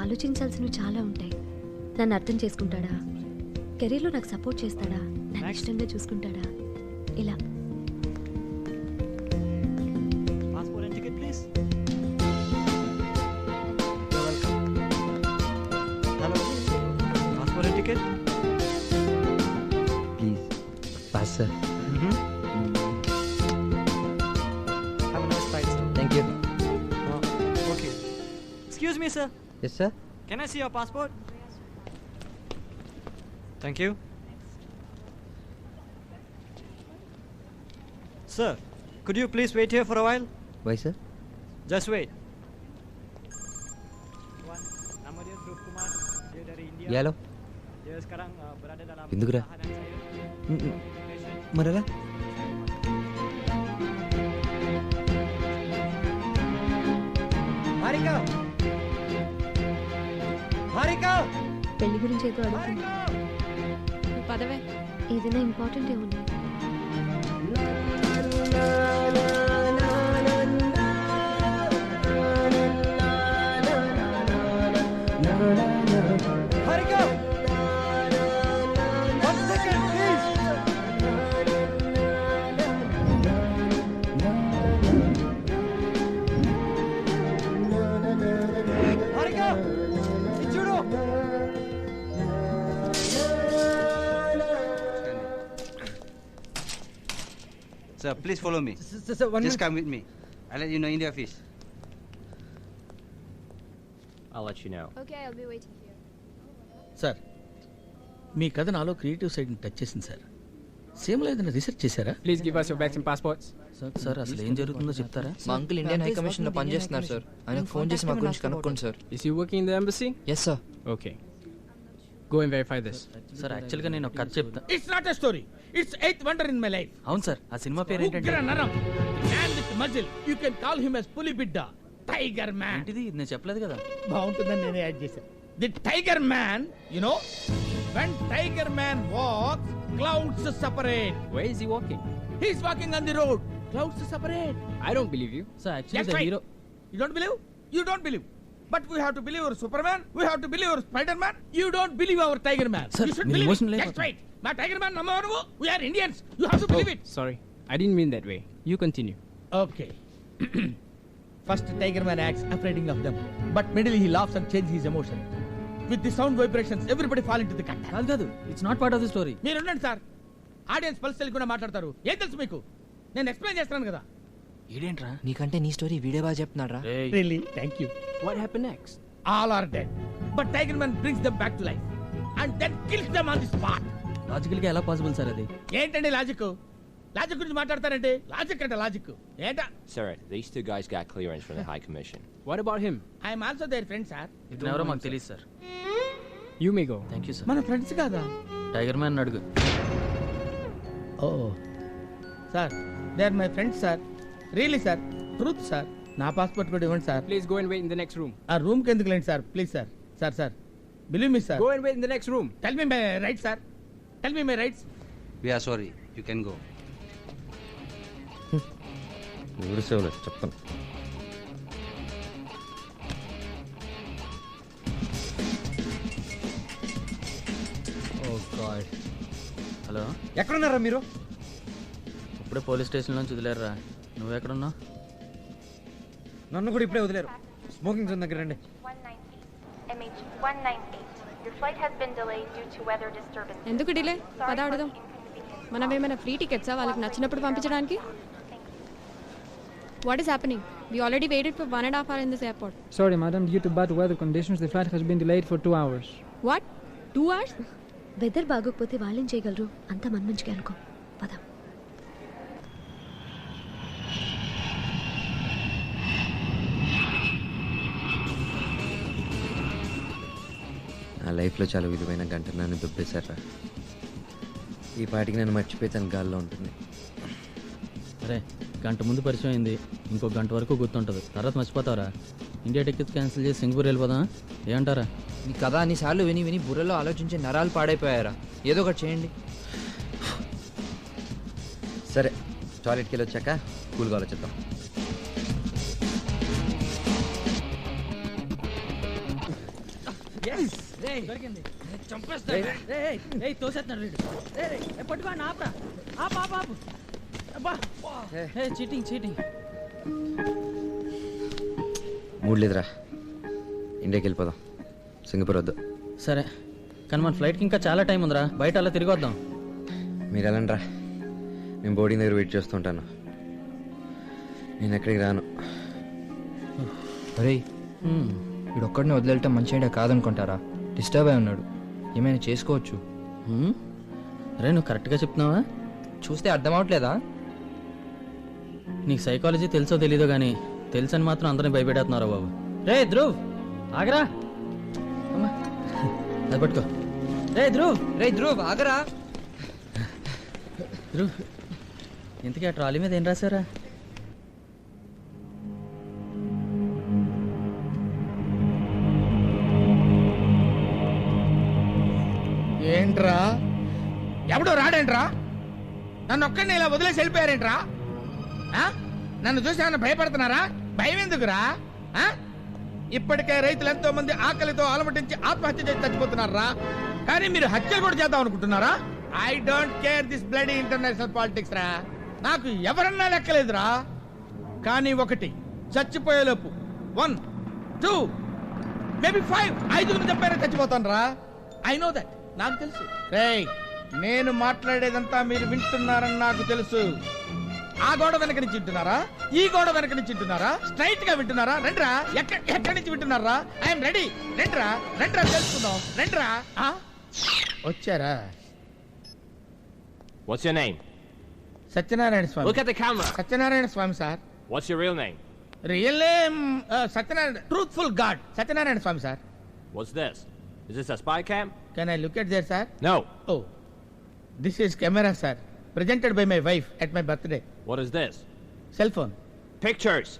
ఆలోచించాల్సినవి చాలా ఉంటాయి. నన్ను అర్థం చేసుకుంటాడా, కెరీర్లో నాకు సపోర్ట్ చేస్తాడా, నన్ను ఇష్టంగా చూసుకుంటాడా, ఇలా. Passport and ticket, please. Hello. Passport and ticket. Please pass sir. Have a nice flight, sir. Thank you. Okay. Excuse me, sir. Yes sir. Can I see your passport? Thank you. Sir, could you please wait here for a while? Why sir? Just wait. యాలో ఎందుకురా? మరలా హారిక, హారిక, పెళ్లి గురించి ఏదో అడుగుతుంది. పదవే. ఏదైనా important ఏముంది? Harika, 1 second, please. హారిక, ఇది చూడు. Sir, please follow me. Sir, one Just minute. come with me. I'll let you know in the office. I'll let you know. Okay, I'll be waiting here. Sir, మీ కథ నాలో creative సైడ్ని touch చేసింది sir. సేమ్లో ఏదైనా research చేశారా? Please give us your bags and passports. Sir అసలు ఏం జరుగుతుందో చెప్తారా? మా అంకుల్ ఇండియన్ హై కమిషన్ లో పనిచేస్తున్నారు సార్. ఆయనకు ఫోన్ చేసి మా గురించి కనుక్కోండి sir. Is he working in the embassy? Yes sir. Okay. Go and verify this. Sir యాక్చువల్గా నేను ఒక కథ చెప్తా. It's not a story, it's 8th wonder in my life. అవును సార్, ఆ సినిమా పేరు ఏంటంటే Ugra Naram, man with muscle. You can call him as పులి బిడ్డ, టైగర్ మ్యాన్. ఏంటిది? ఇది నేను చెప్పలేదు కదా. బాగుంటుందని నేనే యాడ్ చేశాను. The tiger man, you know, when tiger man walks, clouds separate. Where is he walking? He is walking on the road, clouds separate. I don't believe you. Sir actually That's the right. Hero. You don't believe? You don't believe. But we have to believe our Superman. We have to believe our Spider-Man. You don't believe our Tiger Man. Sir, you should మీరు believe emotional it. అయిపోతారు. That's right. My Tiger Man number 1. We are Indians. You have to believe it. Sorry. I didn't mean that way. You continue. Okay. First, Tiger Man acts afraid of them. But middle he laughs and changes his emotion. With the sound vibrations, everybody fall into the cut. కాదు, it's not part of the story. మీరు ఉండండి sir. Audience pulse తెలియకుండా మాట్లాడతారు. ఏం తెలుసు మీకు? నేను explain చేస్తున్నాను కదా. ఏంట్రా? నీకంటే నీ స్టోరీ వీడియో బాగా చెప్తున్నాడు రా. Really? Thank you. What happened next? All are dead. But Tiger Man brings them back to life. And then kills them on the spot. లాజికల్గా ఎలా పాసిబుల్ సార్ అది? ఏంటండి లాజిక్? లాజిక్ గురించి మాట్లాడతారంటే లాజిక్ అంటే logic ఏంటా? Sir, these two guys got clearance from the High Commission. What about him? I'm also there friend sir. ఇతను ఎవరో మాకు తెలియదు సార్. You may go. Thank you sir. మన ఫ్రెండ్స్ కాదా? టైగర్ మ్యాన్ అడుగు. Oh sir, they are my friends sir. Really sir, truth sir. నా passport కూడా ఇవ్వండి సార్. Please go and wait in the next room. ఆ రూమ్ కి ఎందుకు లేండి సార్, please sir. Sir sir, believe me sir. Go and wait in the next room. Tell me my rights sir. Tell me my rights. We are sorry. You can go. చెప్పను. ఓ God. Hello, ఎక్కడున్నారా మీరు? ఇప్పుడే police station నుంచి వదిలేరురా. నువ్వు ఎక్కడున్నావు? నన్ను కూడా ఇప్పుడే వదిలేరు. స్మోకింగ్ జోన్ దగ్గర రండి. MH198. Your flight has been delayed due to weather disturbance. ఎందుకు డిలే? పద అడుగుదాం. మనమేమైనా ఫ్రీ టికెట్సా వాళ్ళకి నచ్చినప్పుడు పంపించడానికి? What is happening? We already waited for 1.5 hours in this airport. Sorry, madam. Due to bad weather conditions, the flight has been delayed for 2 hours. What? 2 hours? Weather బాగోకపోతే వాళ్ళేం చేయగలరు? అంతా మన మంచిగా అనుకో. పద. నా లైఫ్లో చాలా విలువైన గంట నన్ను దుబ్బేశారా. ఈ పాటికి నన్ను మర్చిపోయి తన గాల్లో ఉంటుంది. అరే, గంట ముందు పరిచయం అయింది, ఇంకో గంట వరకు గుర్తుంటుంది, తర్వాత మర్చిపోతావరా. ఇండియా టికెట్స్ క్యాన్సిల్ చేసి సింగపూర్ వెళ్ళిపోదాం, ఏమంటారా? నీ కథ అన్నిసార్లు విని విని బుర్రలో ఆలోచించే నరాలు పాడైపోయారా. ఏదో ఒకటి చేయండి. సరే టాయిలెట్కి వెళ్ళి వచ్చాక కూల్గా ఆలోచిద్దాం. Cheating cheating. మూడు లేదురా, ఇండియాకి వెళ్ళిపోదాం. సింగపూర్ వద్దు. సరే కానీ మన ఫ్లైట్కి ఇంకా చాలా టైం ఉందిరా, బయట అలా తిరిగి వద్దాం. మీరు వెళ్ళండి రా, నేను బోర్డింగ్ దగ్గర వెయిట్ చేస్తుంటాను. నేను ఎక్కడికి రాను. అరే వీడు ఒక్కడిని వదిలేయటం మంచి ఐడియా కాదనుకుంటారా? డిస్టర్బ్ అయి ఉన్నాడు, ఏమైనా చేసుకోవచ్చు. అరే నువ్వు కరెక్ట్గా చెప్తున్నావా? చూస్తే అర్థం అవట్లేదా? నీకు సైకాలజీ తెలుసో తెలీదో కానీ తెలుసని మాత్రం అందరిని భయపెడుతున్నారా బాబు. రే ధ్రువ్ ఆగరా, అది పట్టుకో. రే ధ్రువ్ ఆగరా. ధ్రువ్ ఇంతకీ ఆ ట్రాలీ మీద ఏం రాశారా? ఏంట్రా ఎవడో రాడేంట్రా? నన్ను ఒక్కడిని ఇలా వదిలేసి వెళ్ళిపోయారేంట్రా? నన్ను చూసి ఏమన్నా భయపడుతున్నారా? భయం ఎందుకురా? ఇప్పటికే రైతులు ఎంతో మంది ఆకలితో అలమటించి ఆత్మహత్య చేసి చచ్చిపోతున్నారా, కానీ మీరు హత్యలు కూడా చేద్దాం అనుకుంటున్నారా? I don't care this bloody international politics రా. నాకు ఎవరన్నా లెక్కలేదురా. కానీ ఒకటి, చచ్చిపోయేలోపు 1, 2, మేబీ 5 5 చెప్పారే చచ్చిపోతాను రా. ఐ నో దట్, నాకు తెలుసు. రేయ్ నేను మాట్లాడేదంతా మీరు వింటున్నారని నాకు తెలుసు. ఆ గోడ వెనక నుంచి వింటున్నారా, ఈ గోడ వెనక నుంచి వింటున్నారా, స్ట్రైట్ గా వింటున్నారా? రండ్రా, ఎక్కడి నుంచి వింటున్నారా? I'm ready. రండ్రా తెలుసుకుందాం. రండ్రా. వచ్చారా? What's your name? Satyanarayana Swamy. Look at the camera. Satyanarayana Swamy sir. What's your real name? Real name Satyanarayana, truthful god Satyanarayana Swamy sir. What's this? Is this a spy cam? Can I look at there, sir? No. Oh, this is camera, sir. Presented by my wife at my birthday. What is this? Cell phone. Pictures.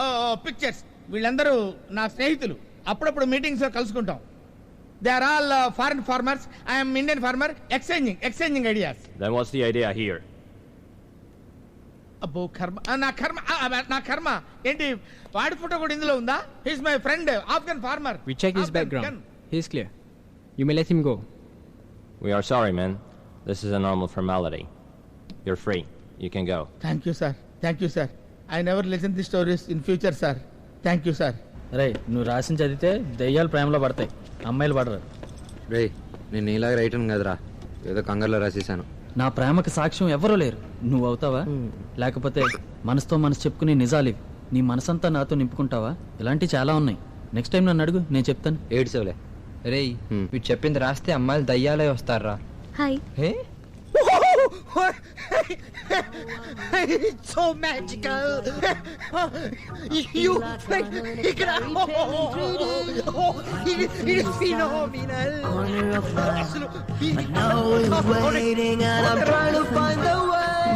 Oh, pictures. వీళ్ళందరూ నా స్నేహితులు. అప్పుడప్పుడు meetings లో కలుసుకుంటాం. They are all foreign farmers. I am Indian farmer. Exchanging ideas. Then what's the idea here? అబ్బో కర్మ, నా కర్మ ఏంటి? వాడి ఫోటో కూడా ఇందులో ఉందా? He's my friend, Afghan farmer. We check his background. He's clear. You may let him go. We are sorry, man. This is a normal formality. You're free. You can go. Thank you, sir. Thank you, sir. I never listen to stories in future, sir. Thank you, sir. రే నువ్వు రాసిన చదివితే దెయ్యాలు ప్రేమలో పడతాయి, అమ్మాయిలు పడరు. రే నేను నీలాగా రైటన్ కదరా, ఏదో కంగారులో రాసేసాను. నా ప్రేమకు సాక్ష్యం ఎవరూ లేరు, నువ్వు అవుతావా? లేకపోతే మనసుతో మనసు చెప్పుకుని నిజాలు నీ మనసంతా నాతో నింపుకుంటావా? ఇలాంటివి చాలా ఉన్నాయి. నెక్స్ట్ టైం నన్ను అడుగు, నేను చెప్తాను. ఏడ్చవలే. రేయ్ వీడు చెప్పింది రాస్తే అమ్మాయిలు దయ్యాలే వస్తారా? Hi. Hey It's so magical. You it is phenomenal. Now we're waiting and I'm trying to find the way.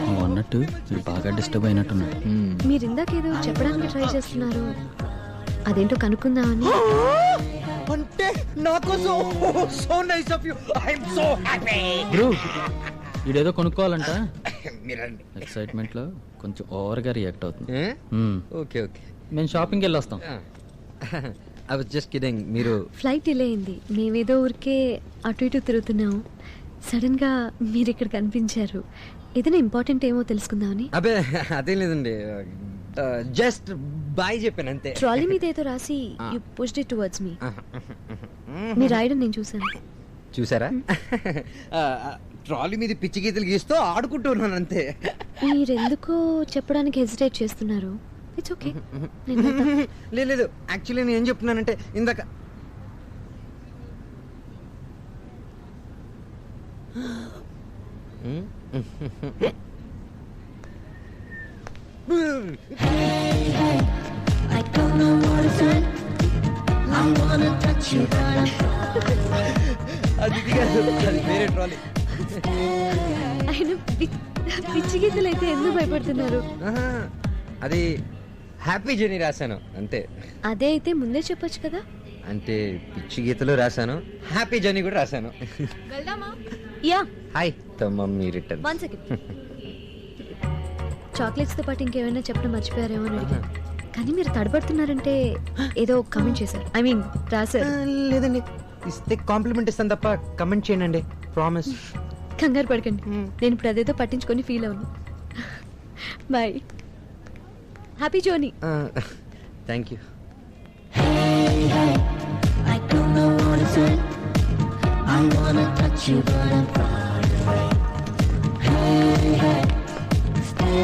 నువ్వు అన్నట్టు బాగా డిస్టర్బ్ అయినట్టున్నాడు. మీరు ఇందాకేదో చెప్పడానికి ట్రై చేస్తున్నారు, అదేంటో కనుక్కుందామని. అంటే నాకు so nice of you. I'm so happy. Bro ఇదేదో కొనుక్కోవాలంట. ఎక్సైట్మెంట్ లో కొంచెం ఓవర్ గా రియాక్ట్ అవుతుంది. ఓకే ఓకే, మేము షాపింగ్కి వెళ్ళి వస్తాం. I was just kidding. మీరు ఫ్లైట్ డిలే అయింది, మేమేదో ఊరికే అటు ఇటు తిరుగుతున్నాం. సడన్ గా మీరు ఇక్కడ కనిపించారు. ఏదైనా ఇంపార్టెంట్ ఏమో తెలుసుకుందామని. అబ్బే అదేం లేదండి, జస్ట్ బాయ్ చెప్పాను అంతే. ట్రాలీ మీద ఏదో రాసి you pushed it towards me. మీరు రాయడం నేను చూసాను. చూసారా? ట్రాలీ మీద పిచ్చి గీతలు గీస్తూ ఆడుకుంటున్నాను అంతే. మీరెందుకో చెప్పడానికి హెసిటేట్ చేస్తున్నారు. It's okay. లేదు యాక్చువల్లీ నేను ఏం చెప్తున్నానంటే ఇందాక I don't know what to say. I wanna touch you, అది కాదు, అది వేరే ట్రాలీ. ఆయన పిచ్చి గీతలు అయితే ఎందుకు భయపడుతున్నారు? అది హ్యాపీ జర్నీ రాశాను అంతే. అదే అయితే ముందే చెప్పొచ్చు కదా. అంటే పిచ్చి గీతలు రాశాను, హ్యాపీ జర్నీ కూడా రాశాను. వెళ్దామా? Yeah. Hi mummy return. 1 second. చాక్లెట్స్తో పాటు ఇంకేమైనా చెప్పడం మర్చిపోయారేమో అని అడిగాను. కానీ మీరు తడబడుతున్నారంటే ఏదో కమెంట్ చేశారు, ఐ మీన్ రాశారు. లేదండి, ఇస్తే కాంప్లిమెంట్ ఇస్తాను తప్ప కమెంట్ చేయనండి, ప్రామిస్. కంగారు పడకండి, నేను ఇప్పుడు అదేదో పట్టించుకొని ఫీల్ అవును. Bye, happy journey. Thank you. I don't know what to say. I wanna touch you, but I'm far away. Hey, hey, stay.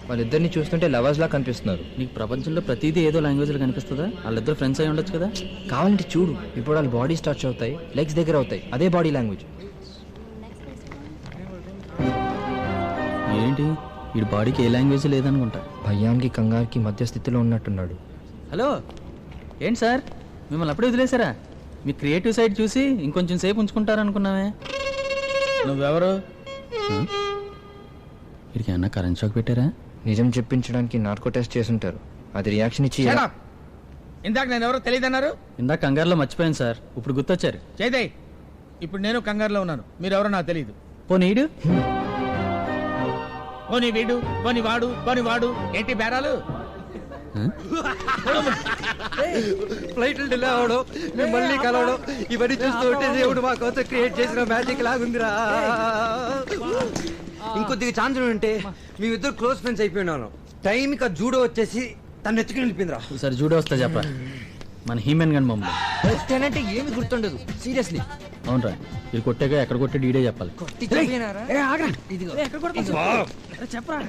వాళ్ళిద్దరిని చూస్తుంటే లవర్స్ లా కనిపిస్తున్నారు. నీకు ప్రపంచంలో ప్రతిదీ ఏదో లాంగ్వేజ్లో కనిపిస్తుందా? వాళ్ళిద్దరు ఫ్రెండ్స్ అయి ఉండొచ్చు కదా. కావాలంటే చూడు, ఇప్పుడు వాళ్ళ బాడీస్ టచ్ అవుతాయి, లెగ్స్ దగ్గర అవుతాయి, అదే బాడీ లాంగ్వేజ్. ఏంటి వీడి బాడీకి ఏ లాంగ్వేజ్ లేదనుకుంటా. భయానికి కంగారుకి మధ్య స్థితిలో ఉన్నట్టున్నాడు. హలో, ఏంటి సార్ మిమ్మల్ని అప్పుడే వదిలేసారా? మీ క్రియేటివ్ సైడ్ చూసి ఇంకొంచెం సేపు ఉంచుకుంటారనుకున్నామే. నువ్వెవరు? వీడికి ఏమన్నా కరెంట్ షాక్ పెట్టారా? నిజం చెప్పించడానికి నార్కో టెస్ట్ చేసుంటారు, అది రియాక్షన్ ఇచ్చి. ఇందాక నేను ఎవరో తెలియదన్నారు. ఇందాక కంగారులో మర్చిపోయాను సార్, ఇప్పుడు గుర్తొచ్చారు. చేదయ్, ఇప్పుడు నేను కంగారులో ఉన్నాను, మీరెవరో నాకు తెలియదు. పోనీడు, పోనీ వీడు, పోనీ వాడు, పోనీ వాడు, ఏంటి బేరాలు? ఫ్లైట్లు డిలే అవడం, మిమ్మల్ని కలవడం, ఇవన్నీ చూస్తూ ఉంటే దేవుడు మా కోసం క్రియేట్ చేసిన మ్యాజిక్ లాగుందిరా. ఇంకొద్దిగా ఛాన్స్ ఉంటే మేమిద్దరు క్లోజ్ ఫ్రెండ్స్ అయిపోయినాను. టైంకి ఆ జూడో వచ్చేసి తను ఎత్తుకుని వెళ్ళిపోయిందిరా. సరే జూడో వస్తా చెప్పరా, మన హీమెన్ గన్ బొమ్మ వస్తేనంటే ఏమి గుర్తుండదు సీరియస్లీ. అవునరా, ఇది కొట్టాక ఎక్కడ కొట్టే డీడే చెప్పాలి. చెప్పరా.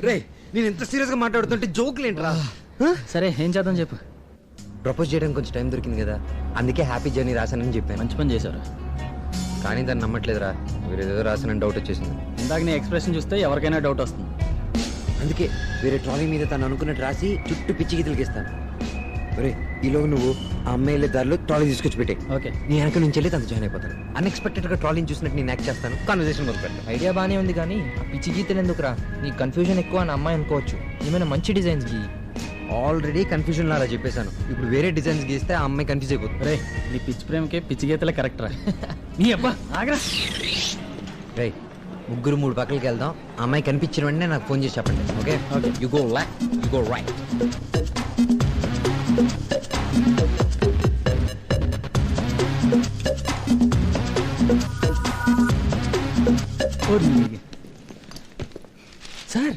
రే, నేను ఎంత సీరియస్ గా మాట్లాడుతుంటే జోకులు ఏంట్రా? సరే ఏం చేద్దాం చెప్పు. ప్రపోజ్ చేయడానికి కొంచెం టైం దొరికింది కదా, అందుకే హ్యాపీ జర్నీ రాశానని చెప్పాను. మంచి పని చేశారా, కానీ దాన్ని నమ్మట్లేదురా. వేరేదో రాశానని డౌట్ వచ్చేసింది. ఇందాక నీ ఎక్స్ప్రెషన్ చూస్తే ఎవరికైనా డౌట్ వస్తుంది. అందుకే వేరే ట్రాలీ మీద తను అనుకున్నట్టు రాసి చుట్టూ పిచ్చి గీతలకి ఇస్తాను. ఒరే, ఈలోగా నువ్వు ఆ అమ్మాయిల దారిలో ట్రాలీ తీసుకొచ్చి పెట్టే. ఓకే, నీ వెనక నుంచి వెళ్ళి తను జాయిన్ అయిపోతాను. అన్ఎక్స్పెక్టెడ్ గా ట్రాలీని చూసినట్టు నేను యాక్ట్ చేస్తాను, కాన్వర్సేషన్ మొదలు పెడతాను. ఐడియా బానే ఉంది కానీ పిచ్చి గీతలు ఎందుకురా? నీ కన్ఫ్యూజన్ ఎక్కువ అని అమ్మాయి అనుకోవచ్చు. ఏమైనా మంచి డిజైన్స్ గీ. ఆల్రెడీ కన్ఫ్యూజన్ అలా చెప్పేశాను, ఇప్పుడు వేరే డిజైన్స్ గీస్తే ఆ అమ్మాయి కన్ఫ్యూజ్ అయిపోతుంది. రే, నీ పిచ్చి ప్రేమకే పిచ్చి గీతలే కరెక్ట్ రా. నీ అబ్బా ఆగరా. రే, ముగ్గురు 3 పక్కలకి వెళ్దాం. ఆ అమ్మాయి కనిపించిన వెంటనే నాకు ఫోన్ చేసి చెప్పండి. Okay okay, you go left, you go right. Sir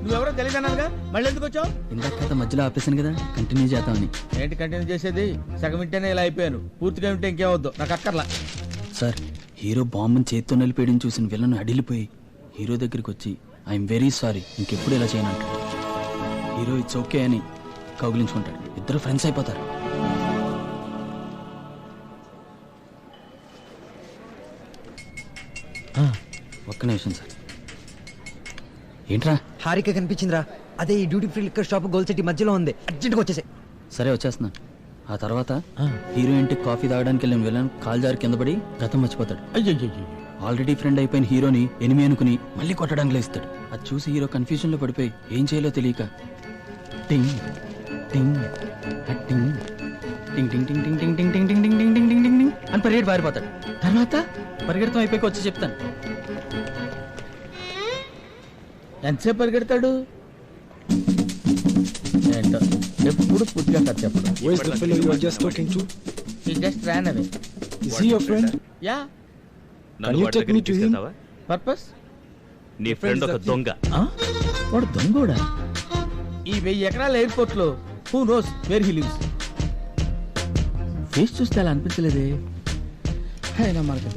నువ్వెవరో తెలియదన్నానుగా, మళ్ళీ ఎందుకు వచ్చావు? ఇందాక మధ్యలో ఆపేసాను కదా, కంటిన్యూ చేద్దామని. ఏంటి కంటిన్యూ చేసేది? సగం వింటేనే ఇలా అయిపోయాను, పూర్తిగా వింటే ఇంకేమవుద్దు, నాకు అక్కర్లా. సార్, హీరో బాంబుని చేత్తో నిలిపేయడం చూసిన విలను అడిలిపోయి హీరో దగ్గరికి వచ్చి ఐఎమ్ వెరీ సారీ, ఇంకెప్పుడు ఇలా చేయనంటాడు. హీరో ఇట్స్ ఓకే అని కౌగిలించుకుంటాడు, ఇద్దరు ఫ్రెండ్స్ అయిపోతారు. ఒక్క నిమిషం సార్. ఏంట్రా? హారిక కనిపించిందిరా, అదే ఈ duty free liquor shop goal city మధ్యలో ఉంది, అర్జెంట్గా వచ్చేసే. సరే వచ్చేస్తున్నా. ఆ తర్వాత హీరో ఇంటికి కాఫీ తాగడానికి వెళ్ళిన విలన్ కాల్ జారి కింద పడి గతం మర్చిపోతాడు. ఆల్రెడీ ఫ్రెండ్ అయిపోయిన హీరోని ఎనిమి అనుకుని మళ్ళీ కొట్టడానికి లేస్తాడు. అది చూసి హీరో కన్ఫ్యూజన్ లో పడిపోయి ఏం చేయాలో తెలియక టింగ్ టింగ్ టింగ్ టింగ్ టింగ్ టింగ్ టింగ్ టింగ్ టింగ్ టింగ్ టింగ్ టింగ్ టింగ్ టింగ్ టింగ్ టింగ్ అని పరిగెట్టి పారిపోతాడు. తర్వాత పరిగెడతాం అయిపోయి వచ్చి చెప్తాను. ఎంతసేపు పరిగెడతాడు ఏంటో, ఎప్పుడు పూర్తిగా కథ చెప్పడం. Where's the fellow you were just talking to? He just ran away. Is he your friend? Yeah. Can you take me to him? Purpose? నీ ఫ్రెండ్ ఒక దొంగ. వాడు దొంగోడా? ఈ 1000 ఎకరాల ఎయిర్పోర్ట్ లో who knows where he lives? Face చూస్తే అలా అనిపించలేదే. అయినా మనకి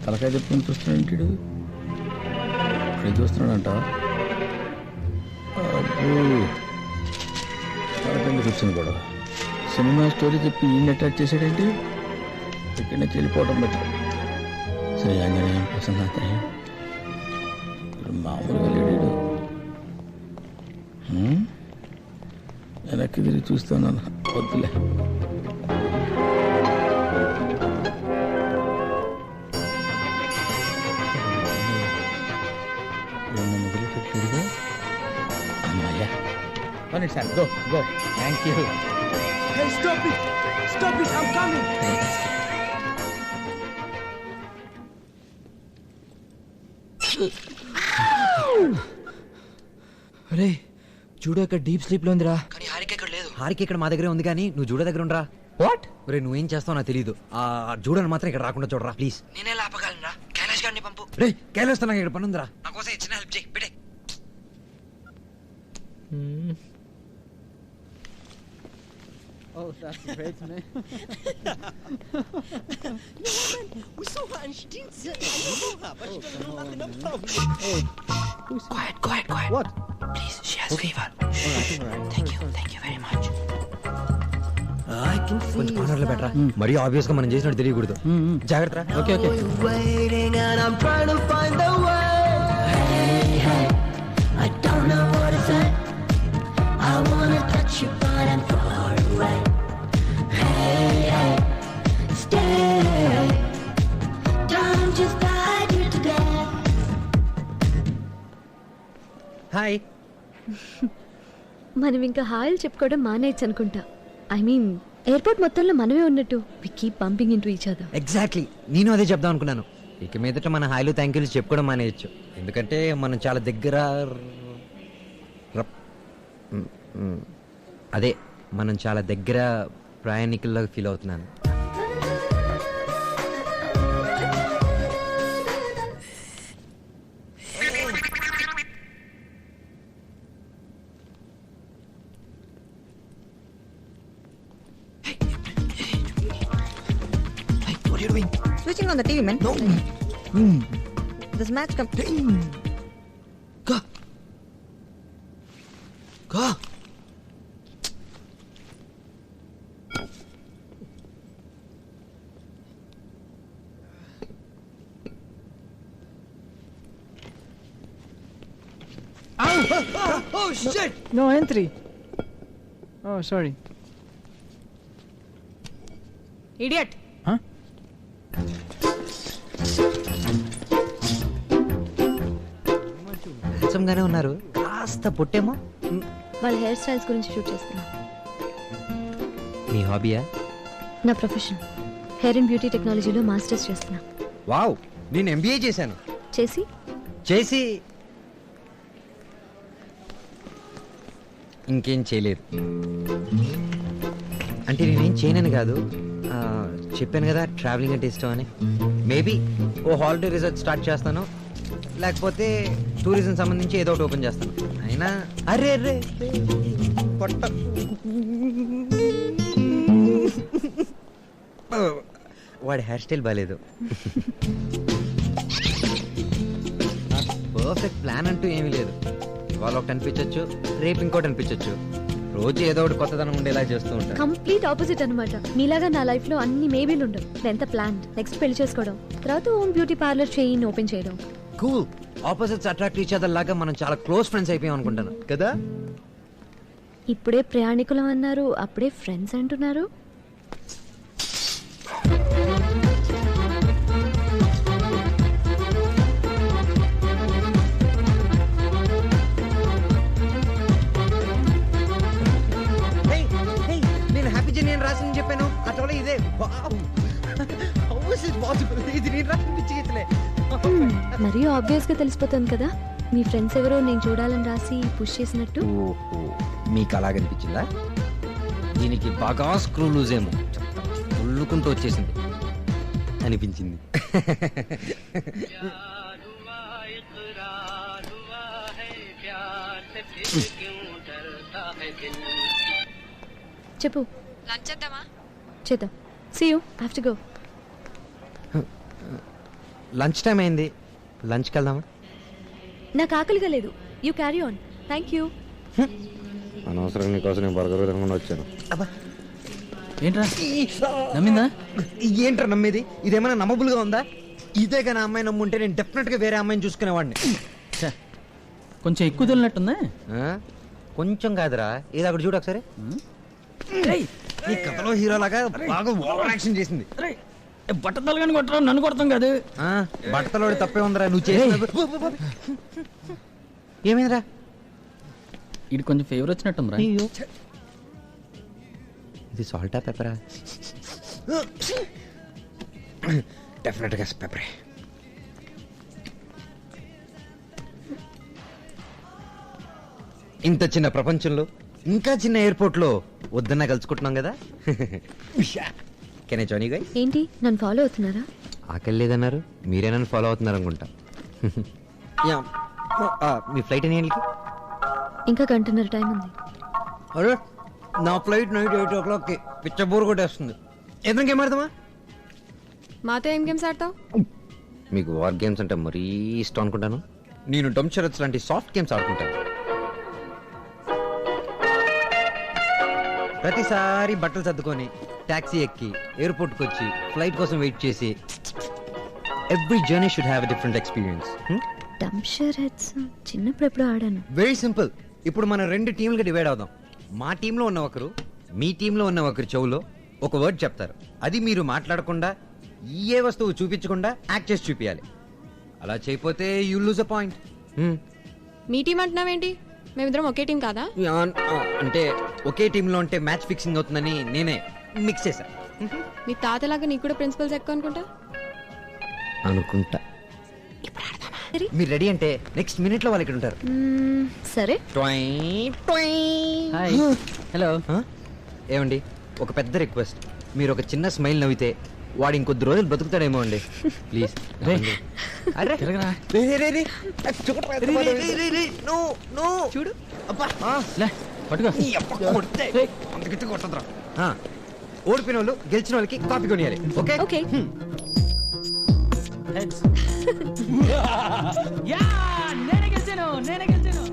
తలకాయ చెప్పుకొని చూస్తున్నాడు ఏంటి? ఇక్కడ చూస్తున్నాడంట. తలకాయ కూర్చొని కూడా సినిమా స్టోరీ చెప్పి ఈయన అటాచ్ చేసాడేంటి? ఇక్కడి నుంచి వెళ్ళిపోవడం బెటర్. శ్రీ ఆంజనేయం ప్రసన్నాత్రేయం. ఇప్పుడు మామూలుగా లేడు. వెనక్కి తిరిగి చూస్తున్నాను. వద్దులే. అమ్మాయ్యా. Go go. Thank you. Hey, stop it! Stop it! I'm coming! అరే జూడో ఇక్కడ డీప్ స్లీప్ లో ఉందిరా. హారిక ఇక్కడ మా దగ్గరే ఉంది కానీ నువ్వు జూడో దగ్గర ఉండరా. వాట్? రే నువ్వేం చేస్తావు నాకు తెలీదు. ఆ జూడోని మాత్రం ఇక్కడ రాకుండా చూడరా ప్లీజ్. నేనే లాపగలనురా. కైలాష్ గారిని పంపు. రే కైలాష్ నాకు ఇక్కడ పని ఉందిరా. నా కోసం ఇచ్చిన హెల్ప్ చేయి. పెట్టే. Oh, that's great, man. We saw her and she didn't say but she doesn't know nothing about it. Hey. Quiet. What? Please, she has fever. Alright. Thank you very much. కొంచెం కార్నర్లో పెట్టరా. మరీ obvious గా మనం చేసినట్టు తెలియకూడదు. జాగ్రత్త. Okay. Waiting and I'm trying to find the way. Hey, I don't know what to say. I wanna touch you but I'm far away. Hey, stay. Don't just die here today. Hi. మనం ఇంకా హాయిలు చెప్పుకోవడం మానేయచ్చు అనుకుంటా. I mean airport మొత్తంలో మనమే ఉన్నట్టు we keep pumping into each other. Exactly నేను అదే చెప్దాం అనుకున్నాను. ఇక మీదట మన హాయిలు థ్యాంక్ యూలు చెప్పుకోవడం మానేయచ్చు. ఎందుకంటే మనం చాలా దగ్గర అదే మనం చాలా దగ్గర ప్రయాణికుల్లో ఫీల్ అవుతున్నాను. Switching on the TV, man. No. This match come. Go. Oh, shit! No entry. Oh, sorry. Idiot. Huh? Handsome గానే ఉన్నారు. కాస్త పొట్టేమో. వాళ్ళ హెయిర్ స్టైల్స్ గురించి షూట్ చేస్తున్నా. మీ హాబీయా? నా ప్రొఫెషన్. హెయిర్ అండ్ బ్యూటీ టెక్నాలజీలో మాస్టర్స్ చేస్తున్నా. వావ్, నేను ఎంబీఏ చేశాను. చేసి ఇంకేం చేయలేదు. అంటే నేనేం చేయనని కాదు, చెప్పాను కదా ట్రావెలింగ్ అంటే ఇష్టం అని. మేబీ ఓ హాలిడే రిసార్ట్ స్టార్ట్ చేస్తాను, లేకపోతే టూరిజం సంబంధించి ఏదో ఒకటి ఓపెన్ చేస్తాను. అయినా అరే రే పొట్ట వాడి హెయిర్ స్టైల్ బాగాలేదు. పర్ఫెక్ట్ ప్లాన్ అంటూ ఏమీ లేదు. ఇవాళ ఒకటి అనిపించవచ్చు, రేపు ఇంకోటి అనిపించవచ్చు. రోజు ఏదో ఒకటి కొత్తదనం ఉండేలా చేస్తూ ఉంటాను. కంప్లీట్ ఆపోజిట్ అనమాట. మీలాగా నా లైఫ్ లో అన్ని మేబీలు ఉండవు. ఎంత ప్లాన్. నెక్స్ట్ పెళ్లి చేసుకోవడం, తర్వాత own beauty parlour chain open చేయడం. Cool. Opposites attract each other లాగా మనం చాలా క్లోజ్ ఫ్రెండ్స్ అయిపోయాం అనుకుంటాను కదా. ఇప్పుడే ప్రయాణికులం అన్నారు, అప్పుడే ఫ్రెండ్స్ అంటున్నారు. నేను హ్యాపీ జర్నీ అని రాసి చెప్పాను. అటోలో ఇదే. ఇది నేను రాసిన పిచ్చి గీతలే. మరీ ఆబ్వియస్ గా తెలిసిపోతుంది కదా మీ ఫ్రెండ్స్ ఎవరో నేను చూడాలని రాసి పుష్ చేసినట్టు. మీకు అలాగనిపించిందా? దీనికి బాగా స్క్రూ లూజ్ ఏమో ఉల్లుకుంటూ వచ్చేసింది అనిపించింది. చెప్పు. లంచ్ చేద్దామా? చేద్దాం. See you. Have to go. Lunch time అయింది, లంచ్కి వెళ్దామా? నాకు ఆకలిగా లేదు. You carry on. Thank you. అనవసరం నీకోసం నేను బర్గర్ తినకుండా వచ్చాను. ఏంట్రా నమ్మిందా? ఏంట్రా నమ్మేది? ఇదేమైనా నమ్మబుల్గా ఉందా? ఇదే కానీ అమ్మాయి నమ్ముంటే నేను డెఫినెట్గా వేరే అమ్మాయిని చూసుకునేవాడిని. కొంచెం ఎక్కువ తెలినట్టుందా? కొంచెం కాదురా, ఏదో అక్కడ చూడు ఒకసారి. ఈ కథలో హీరోలాగా బాగా ఓవర్ యాక్షన్ చేసింది. బట్టతలు కానీ కొట్టరా, నన్ను కొడతాం కాదు. బట్టలో తప్పే ఉందిరా నువ్వు చేసిన. ఏమైందిరా? ఇది కొంచెం ఫేవర్ వచ్చినట్టుందిరా. ఇది సాల్టా పెప్పరా? డెఫినెట్గా పెప్పరే. ఇంత చిన్న ప్రపంచంలో ఇంకా చిన్న ఎయిర్పోర్ట్లో వద్దన్నా కలుసుకుంటున్నాం కదా. Can I join you guys? ఏంటి నన్ను ఫాలో అవుతున్నారా? ఆకలి లేదన్నారు, మీరే నన్ను ఫాలో అవుతున్నారు అనుకుంటా. మీ ఫ్లైట్ ఎన్ని గంటలకి? ఇంకా గంటన్నర టైం ఉంది. అరే నా ఫ్లైట్ నైట్ 8 o'clockకి. పిచ్చ బోర్ కొట్టేస్తుంది. ఎదురు గేమ్ ఆడదామా? మాతో ఏం గేమ్స్ ఆడతావు? మీకు వార్ గేమ్స్ అంటే మరీ ఇష్టం అనుకుంటాను. నేను డమ్ షరత్స్ లాంటి సాఫ్ట్ గేమ్స్ ఆడుకుంటాను. ప్రతిసారి బట్టలు సర్దుకొని ట్యాక్సీ ఎక్కి ఎయిర్పోర్ట్కి వచ్చి ఫ్లైట్ కోసం వెయిట్ చేసి every journey should have a different experience. Dumb charades చిన్నప్పుడు ఎప్పుడు ఆడాను. Very simple. ఇప్పుడు మనం 2 టీంలుగా డివైడ్ అవుదాం. మా టీంలో ఉన్న ఒకరు మీ టీంలో ఉన్న ఒకరు చెవులో ఒక వర్డ్ చెప్తారు. అది మీరు మాట్లాడకుండా ఏ వస్తువు చూపించకుండా యాక్ట్ చేసి చూపించాలి. అలా చేయకపోతే యూ లూజ్ అ పాయింట్. మీ టీం అంటున్నావేంటి? మేమిద్దరం ఒకే టీం కాదా? అంటే ఒకే టీంలో ఉంటే మ్యాచ్ ఫిక్సింగ్ అవుతుందని నేనే మిక్స్ చేశా. మీ తాతలాగా నీకు కూడా ప్రిన్సిపల్స్ ఎక్కువ అనుకుంటా. మీరు రెడీ అంటే నెక్స్ట్ మినిట్ లో వాళ్ళు ఇక్కడ ఉంటారు. సరే. హలో. ఏమండి, ఒక పెద్ద రిక్వెస్ట్. మీరు ఒక చిన్న స్మైల్ నవ్వితే వాడు ఇంకొద్ది రోజులు బ్రతుకుతాడేమో అండి. ప్లీజ్. చూడు ఓడిపోయిన వాళ్ళు గెలిచిన వాళ్ళకి కాపీ కొనియాలి. Okay okay. నేనే గెలిచాను.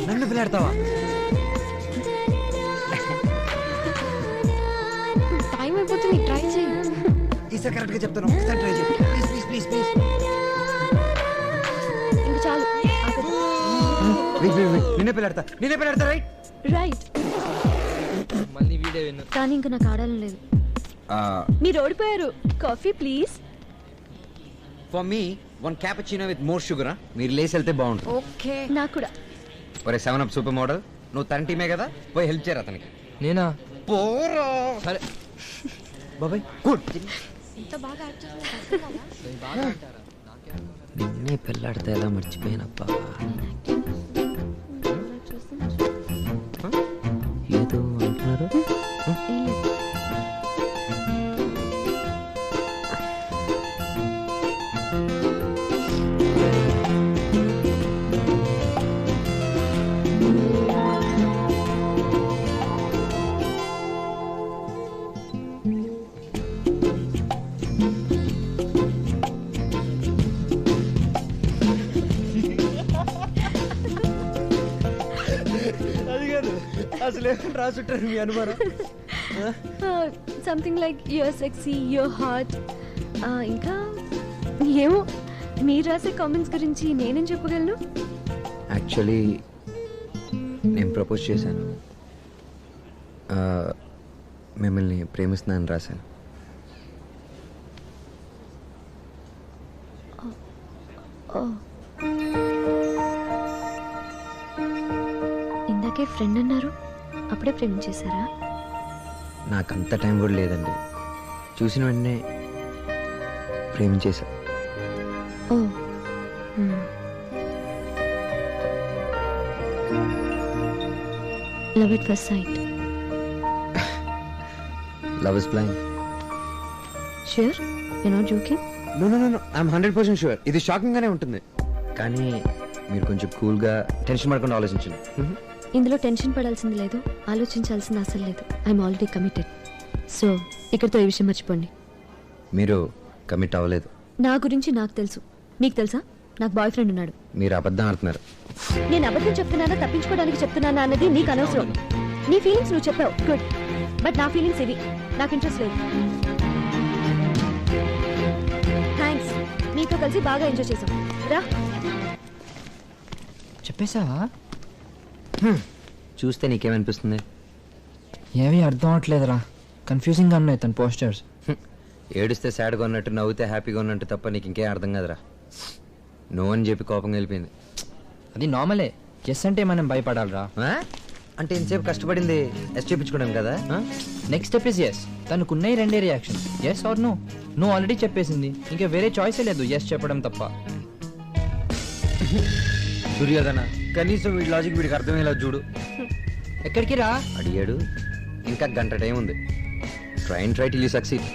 నన్ను పిల్లాడతావా? టైం అయిపోతుంది, ట్రై చేయి. ఈసారి కరెక్ట్ గా చెప్తాను, ఒకసారి ట్రై చేయి. Please please please please. ఇంకా చాలు. నిన్నే పిల్లాడతా రైట్ రైట్. మళ్ళీ వీడియో విను. కానీ ఇంకా నాకు ఆడాలని లేదు. మీరు ఓడిపోయారు. Coffee please. For me 1 cappuccino with more sugar. మీరు లేసి వెళ్తే బాగుంటుంది. ఓకే. నాకు కూడా. ఒరే 7up సూపర్ మోడల్, నువ్వు తన టీమే కదా, పోయి హెల్ప్ చేయరా అతనికి. నేనా? పోరా. సరే బాబాయ్. గుడ్. ఇంత బాగా యాక్ట్ చేస్తున్నా. నిన్నే పెళ్ళాడితే ఎలా మర్చిపోయినప్పా. ఏదో అంటున్నారు. అసలు రాసుంటారు మీ అనుమానం. Something like your sexy, your hot. ఇంకా ఏమో మీరు రాసే కామెంట్స్ గురించి నేనేం చెప్పగలను? యాక్చువల్లీ నేను ప్రపోజ్ చేశాను, మిమ్మల్ని ప్రేమిస్తున్నానని రాశాను. ఇందాకే ఫ్రెండ్ అన్నారు, అప్పుడే ప్రేమించేశారా? నాకు అంత టైం కూడా లేదండి, చూసిన వెంటనే ప్రేమించేశా. Oh love at first sight. Love is blind. Sure you not joking? No no no, I'm 100% sure. ఇది షాకింగ్ గానే ఉంటుంది, కానీ మీరు కొంచెం కూల్గా టెన్షన్ పడకుండా ఆలోచించండి. ఇందులో టెన్షన్ పడాల్సింది లేదు, ఆలోచించాల్సింది అసలు లేదు. I'm already committed. సో ఇక్కడితో ఈ విషయం మర్చిపోండి. మీరు కమిట్ అవ్వలేదు. నా గురించి నాకు తెలుసు, మీకు తెలుసా? నాకు బాయ్ ఫ్రెండ్ ఉన్నాడు. మీరు అబద్ధం ఆడుతున్నారు. నేను అబద్ధం చెప్తున్నానా తప్పించుకోవడానికి చెప్తున్నానా అన్నది నీకు అనవసరం. నీ ఫీలింగ్స్ నువ్వు చెప్పావు, గుడ్. బట్ నా ఫీలింగ్స్ ఇవి, నాకు ఇంట్రెస్ట్ లేదు. థ్యాంక్స్, నీతో కలిసి బాగా ఎంజాయ్ చేసాం. రా. చెప్పేశావా? చూస్తే నీకేమనిపిస్తుంది? ఏవి అర్థం అవట్లేదురా, కన్ఫ్యూజింగ్గా ఉన్నాయి తన పోస్టర్స్. ఏడిస్తే సాడ్గా ఉన్నట్టు, నవ్వుతే హ్యాపీగా ఉన్నట్టు తప్ప నీకు ఇంకేం అర్థం కదరా. నో అని చెప్పి కోపం వెళ్ళిపోయింది. అది నార్మలే. ఎస్ అంటే మనం భయపడాలరా. అంటే ఇంతసేపు కష్టపడింది ఎస్ చెప్పించుకోవడం కదా. Next step is yes. తనకున్నాయి రెండే రియాక్షన్, ఎస్ ఆర్ నో. నువ్వు ఆల్రెడీ చెప్పేసింది, ఇంకా వేరే చాయిసే లేదు ఎస్ చెప్పడం తప్ప. దుర్యోధన, కనీసం వీడి లాజిక్ వీడికి అర్థమయ్యేలా చూడు. ఎక్కడికి రా అడిగాడు, ఇంకా గంట టైం ఉంది. Try till you succeed.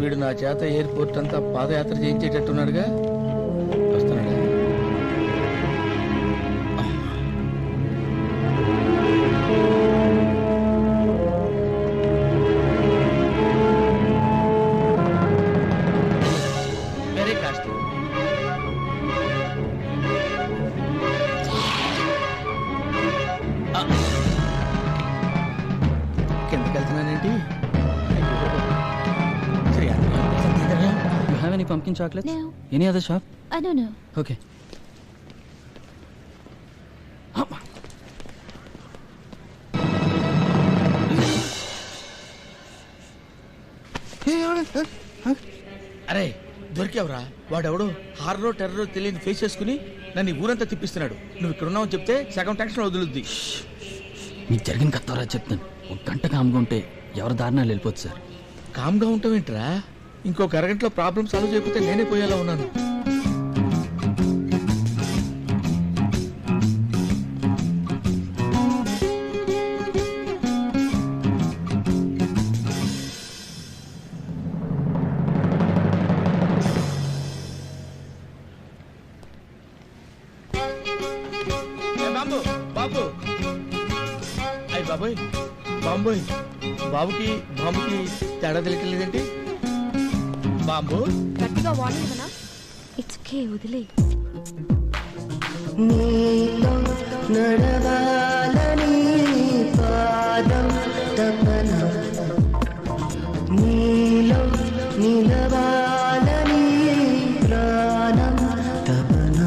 వీడు నా చేత ఎయిర్పోర్ట్ అంతా పాదయాత్ర చేయించేటట్టున్నాడుగా. వస్తున్నాడు. Very cost. కిందకి వెళ్తున్నానేంటి? You have any pumpkin chocolates? No. Any other shop? I don't know. Okay. అరే దొరికావురా. వాడెవడో హారరో టెర్రరో తెలియని ఫేస్ చేసుకుని నన్ను ఊరంతా తిప్పిస్తున్నాడు. నువ్వు ఇక్కడ ఉన్నావని చెప్తే సగం టెన్షన్ వదులుద్ది. మీకు జరిగిన కథరా చెప్తాను. ఒక గంట కామ్గా ఉంటే ఎవరి దారినా వెళ్ళిపోతుంది సార్. కామ్గా ఉంటావేంట్రా? ఇంకొక అరగంటలో ప్రాబ్లం సాల్వ్ చేయకపోతే నేనే పోయేలా ఉన్నాను. బాబు బాబు, అయ్యి బాబోయ్, బాంబోయ్, బాబుకి బాంబుకి తేడా తెలియట్లేదేంటి? బాంబు గట్టిగా వార్నింగ్ ఇవ్వనా? ఇట్స్ ఓకే, వదిలే. నీలో నడవాలని పాదం తపన, నీలో నిలవాలని ప్రాణం తపన.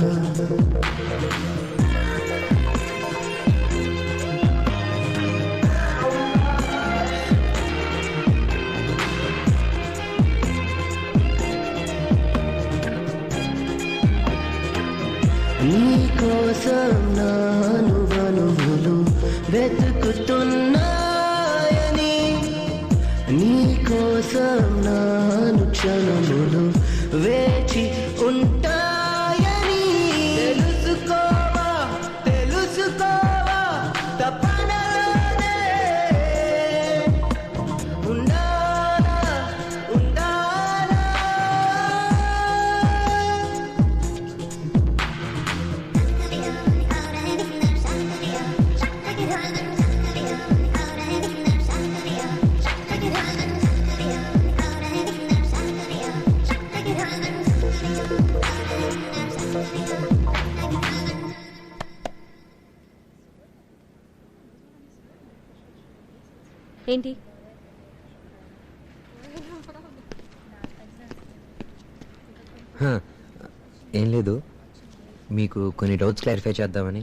నీకోసం నా అనువనువులు వెతుకుతున్నాయని, నీకోసం నా అనుక్షణములు వేచి ఉంటాయని. తెలుసుకోవా తెలుసుకోవా తపనలోనే ఉండాలా ఉండాలా. ఏంటి? ఏం లేదు, మీకు కొన్ని డౌట్స్ క్లారిఫై చేద్దామని.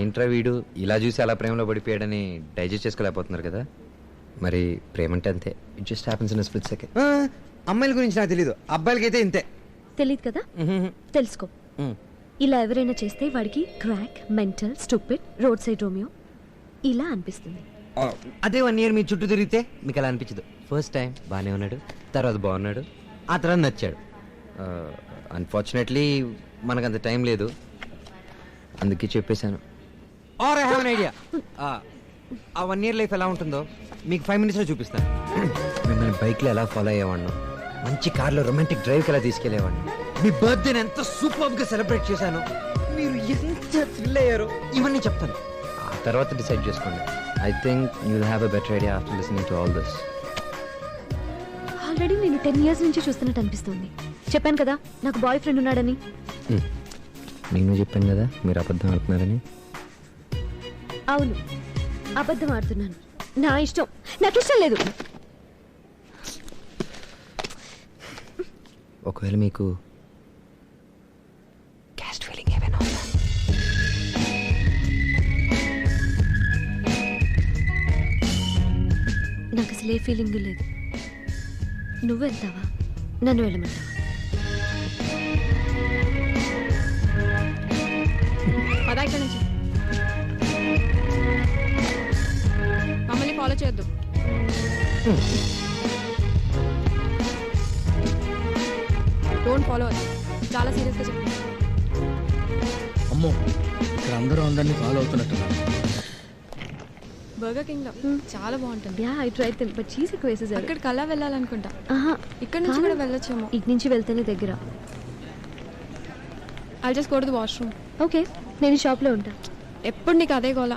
ఏంట్రా వీడు ఇలా చూసి అలా ప్రేమలో పడిపోయాడని డైజెస్ట్ చేసుకోలేకపోతున్నారు కదా. మరి ప్రేమ అంటే అంతే, it just happens in split second. అమ్మాయిల గురించి నాకు తెలీదు, అబ్బాయిలకైతే ఇంతే. తెలీదు కదా, తెలుసుకో. ఇలా ఎవరైనా చేస్తే వాడికి crack, mental, stupid, road side Romeo ఇలా అనిపిస్తుంది. అదే 1 year మీ చుట్టూ తిరిగితే మీకు అలా అనిపించదు. ఫస్ట్ టైం బాగానే ఉన్నాడు, తర్వాత బాగున్నాడు, ఆ తర్వాత నచ్చాడు. అన్ఫార్చునేట్లీ మనకంత టైం లేదు, అందుకే చెప్పేశాను. Or I have an idea. ఆ 1 year లైఫ్ ఎలా ఉంటుందో మీకు 5 minutesలో చూపిస్తాను. మిమ్మల్ని బైక్లో ఎలా ఫాలో అయ్యేవాడిను, మంచి కార్లో రొమాంటిక్ డ్రైవ్కి ఎలా తీసుకెళ్లేవాడిని, మీ బర్త్డేని ఎంత సూపర్గా సెలబ్రేట్ చేశాను, మీరు ఎంత థ్రిల్ అయ్యారో, ఇవన్నీ చెప్తాను. ఆ తర్వాత డిసైడ్ చేసుకోండి. I think you will have a better idea after listening to all this. Already నేను 10 years నుంచి చూస్తున్నట్టు అనిపిస్తుంది. చెప్పాను కదా నాకు బాయ్ ఫ్రెండ్ ఉన్నాడని. నేను చెప్పాను కదా మీరు అబద్ధం ఆడుతున్నారని. అవును, అబద్ధం ఆడుతున్నాను. నా ఇష్టం, నాకు ఇష్టం లేదు. ఒకవేళ మీకు క్యాస్ట్ ఫీలింగ్ ఏమైనా ఉందా? నాకు అసలు ఏ ఫీలింగ్ లేదు. నువ్వు వెళ్తావా, నన్ను వెళ్ళమంటావా? పదా ఇక్కడ నుంచి. మమ్మల్ని ఫాలో చేయొద్దు. Don't follow us. చాలా సీరియస్గా చెప్పండి. అమ్మో, ఇక్కడ అందరూ అందరినీ ఫాలో అవుతున్నట్టున్నారు. బర్గర్ కింగ్ లో చాలా బాగుంటుంది. Yeah I tried them but cheese ఎక్కువ వేసేసారు. అక్కడికి అలా వెళ్ళాలనుకుంటా. ఇక్కడ నుంచి కాదు. కూడా వెళ్ళొచ్చేమో. ఇటు నుంచి వెళ్తేనే దగ్గర. I'll just go to the washroom. Okay, నేను షాప్లో ఉంటా. ఎప్పుడు నీకు అదే గోలా.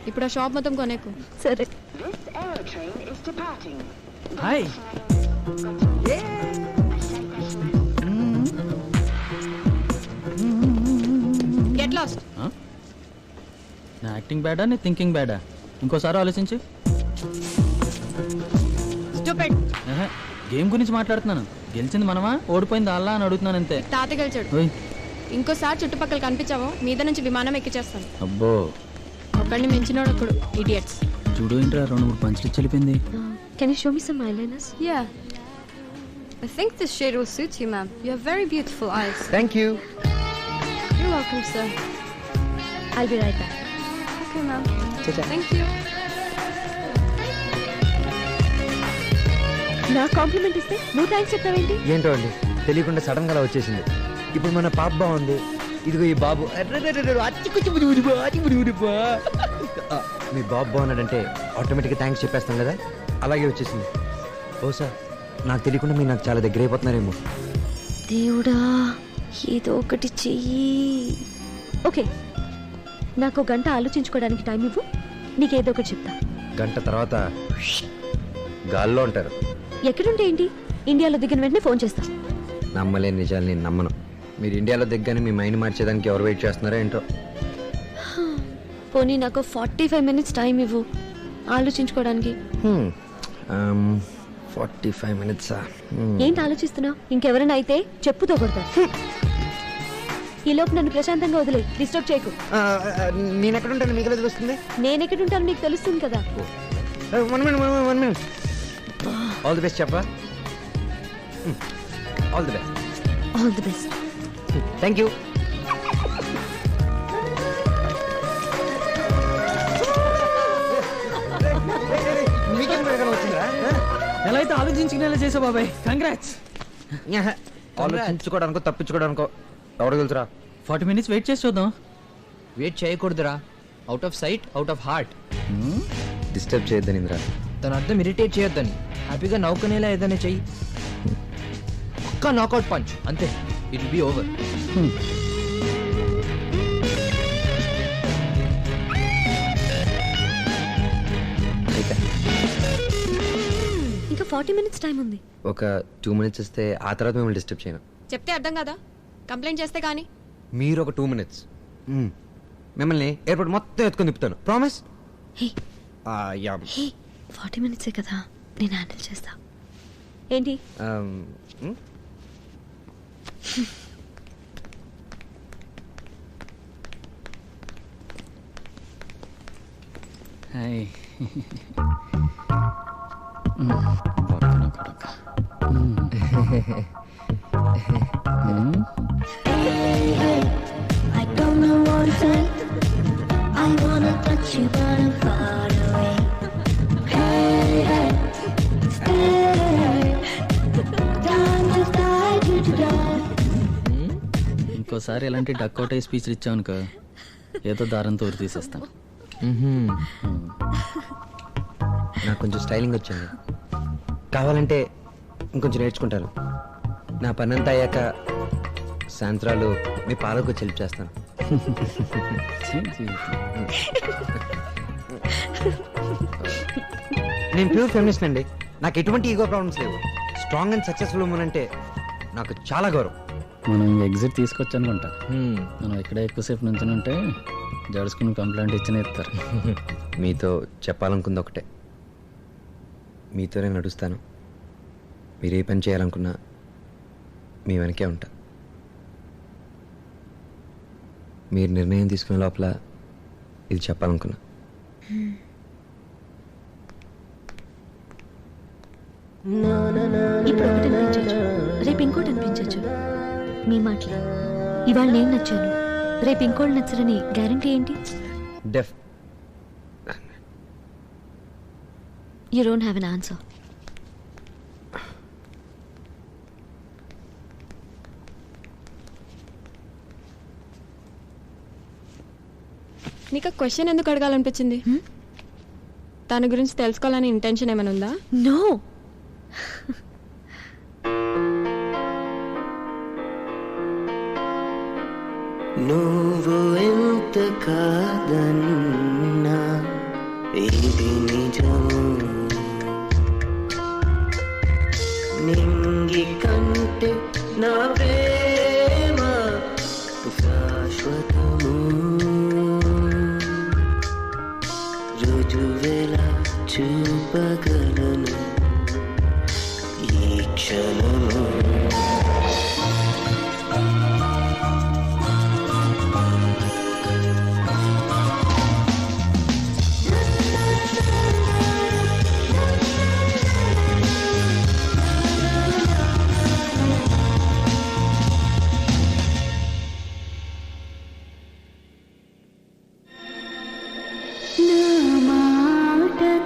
ఇప్పుడు ఆ షాప్ మొత్తం కొనేకు. సరే. హాయ్. Get lost. నా యాక్టింగ్ బ్యాడా, నీ థింకింగ్ బ్యాడా? ఇంకోసారి ఆలోచించు. స్టూపిడ్. గేమ్ గురించి మాట్లాడుతున్నాను. గెలిచింది మనమా, ఓడిపోయింది అల్లా అని అడుగుతున్నాను అంతే. తాత గెలిచాడు. ఇంకోసారి చుట్టుపక్కల కనిపించావో మీద నుంచి విమానం ఎక్కిచేస్తాను. అబ్బో, ఒకడిని మించినోడు ఒకడు. ఇడియట్స్. చూడు ఏంట్రా 2-3 పంచులు చెల్లిపోయింది. Can you show me some eyeliners? Yeah. I think this shade will suit you, ma'am. You have very beautiful eyes. Thank you. You're welcome, sir. I'll be right back. Okay, ma'am. Cha-cha. Thank you. నా complement ఇస్తే నువ్వు thanks చెప్తావేంటి? ఏంటో అండి, తెలియకుండా sudden గా అలా వచ్చేసింది. ఇప్పుడు మన పాప బాగుంది, ఇదిగో ఈ బాబు మీ బాబు బాగున్నాడంటే ఆటోమేటిక్గా థ్యాంక్స్ చెప్పేస్తాం కదా, అలాగే వచ్చేసింది. బహుశా నాకు తెలియకుండా మీరు నాకు చాలా దగ్గర అయిపోతున్నారేమో. దేవుడా, ఏదో ఒకటి చెయ్యి. ఓకే, నాకు 1 గంట ఆలోచించుకోవడానికి టైం ఇవ్వు. నీకేదో ఒకటి చెప్తా. గంట తర్వాత గాల్లో ఉంటారు. ఎక్కడుంటే ఏంటి, ఇండియాలో దిగిన వెంటనే ఫోన్ చేస్తా. నమ్మలేని నిజాలు నేను నమ్మను. మీరు ఇండియాలో దిగ్గానే మీ మైండ్ మార్చేదానికి ఎవరు వెయిట్ చేస్తున్నారో ఏంటో. పోనీ నాకు 45 minutes టైం ఇవ్వు ఆలోచించుకోవడానికి. 45 minutes. ఏంటి ఆలోచిస్తున్నావు? ఇంకెవరైనా అయితే చెప్పుతో కొడతారు. ఈ లోపు నన్ను ప్రశాంతంగా వదిలే, డిస్టర్బ్ చేయకు. నేను ఎక్కడుంటాను మీకు తెలుస్తుంది. నేను ఎక్కడుంటాను నీకు తెలుస్తుంది కదా. 1 minute. ఆల్ ది బెస్ట్ చెప్పా. All the best. All the best. Thank you. ఎలా అయితే ఆలోచించుకునేలా చేసావు బాబాయ్, కంగ్రాట్స్. ఆలోచించుకోవడానికో తప్పించుకోవడానికో ఎవరు తెలుసురా. 40 minutes వెయిట్ చేసి చూద్దాం. వెయిట్ చేయకూడదురా. Out of sight, out of heart. Disturb చేయొద్దని ఇంద్రా. తన అర్థం ఇరిటేట్ చేయొద్దని. హ్యాపీగా నవ్వుకునేలా ఏదైనా చెయ్యి. ఒక్క నాకౌట్ పంచ్ అంతే, ఇట్ విల్ బి ఓవర్. ఇంకా 40 minutes టైం ఉంది. ఒక 2 minutes ఇస్తే ఆ తర్వాత మిమ్మల్ని డిస్టర్బ్ చేయను. చెప్తే అర్థం కదా, కంప్లైంట్ చేస్తే కానీ. మీరు ఒక 2 minutes. మిమ్మల్ని ఎయిర్పోర్ట్ మొత్తం ఎత్తుకొని తిప్పుతాను, ప్రామిస్. 40 minutes కదా, నేను హ్యాండిల్ చేస్తా. ఏంటి? Hi. I don't know what to say. I wanna touch you, but I'm far away. Hey, hey, stay. Time to fly you to die. ఇంకోసారి ఇలాంటి డక్అవుట్ అయ్యి స్పీచ్లు ఇచ్చావనుకో ఏదో దారం తోడు తీసేస్తాను. నాకు కొంచెం స్టైలింగ్ వచ్చింది, కావాలంటే ఇంకొంచెం నేర్చుకుంటాను. నా పనంతా అయ్యాక సాయంత్రాలు మీ పాలకు వచ్చి హెల్ప్ చేస్తాను. నేను ప్యూర్ ఫెమినిస్ట్ అండి. నాకు ఎటువంటి ఈగో ప్రాబ్లమ్స్ లేవు. స్ట్రాంగ్ అండ్ సక్సెస్ఫుల్ ఉమెన్ అంటే నాకు చాలా గౌరవం. మనం ఎగ్జిట్ తీసుకొచ్చు అనుకుంటా. మనం ఇక్కడే ఎక్కువసేపు నుంచి ఉంటే జడుచుకుని కంప్లైంట్ ఇచ్చిన ఇస్తారు. మీతో చెప్పాలనుకుంది ఒకటే, మీతోనే నడుస్తాను. మీరు ఏ పని చేయాలనుకున్నా మీ వెనకే ఉంటా. మీరు నిర్ణయం తీసుకునే లోపల ఇది చెప్పాలనుకున్నా. ఇప్పుడు ఒకటి అనిపించచ్చు, రేపు ఇంకోటి అనిపించచ్చు. మీ మాటలే. ఇవాళ నేను నచ్చాను, రేపు ఇంకోటి నచ్చరని గ్యారంటీ ఏంటి? You don't have an answer. నీకు క్వశ్చన్ ఎందుకు అడగాలనిపించింది? తన గురించి తెలుసుకోవాలని ఇంటెన్షన్ ఏమైనా ఉందా? నో. నువ్వు ఎంత కాదన్నా ఇది నిజము. నింగి కంటే నా ప్రేమ శాశ్వతము. రుజువెలా చూపగలను ఈ క్షణము.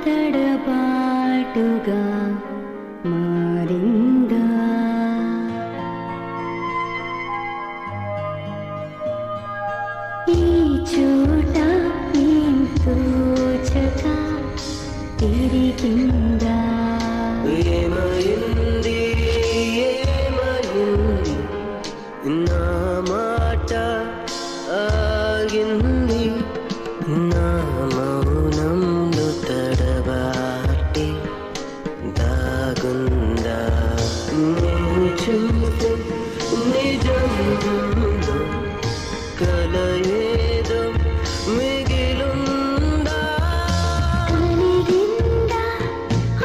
తడబాటుగా మారిందా ఈ చోట తోచక తిరిగిందా? ఏమైంది ఏమైంది నా మాట ఆగింది. నా మౌనంలో తడబాటి దాగుందా? నేను చూసే నిజంలో కల ఏదో మిగిలుందా? కలిగిందా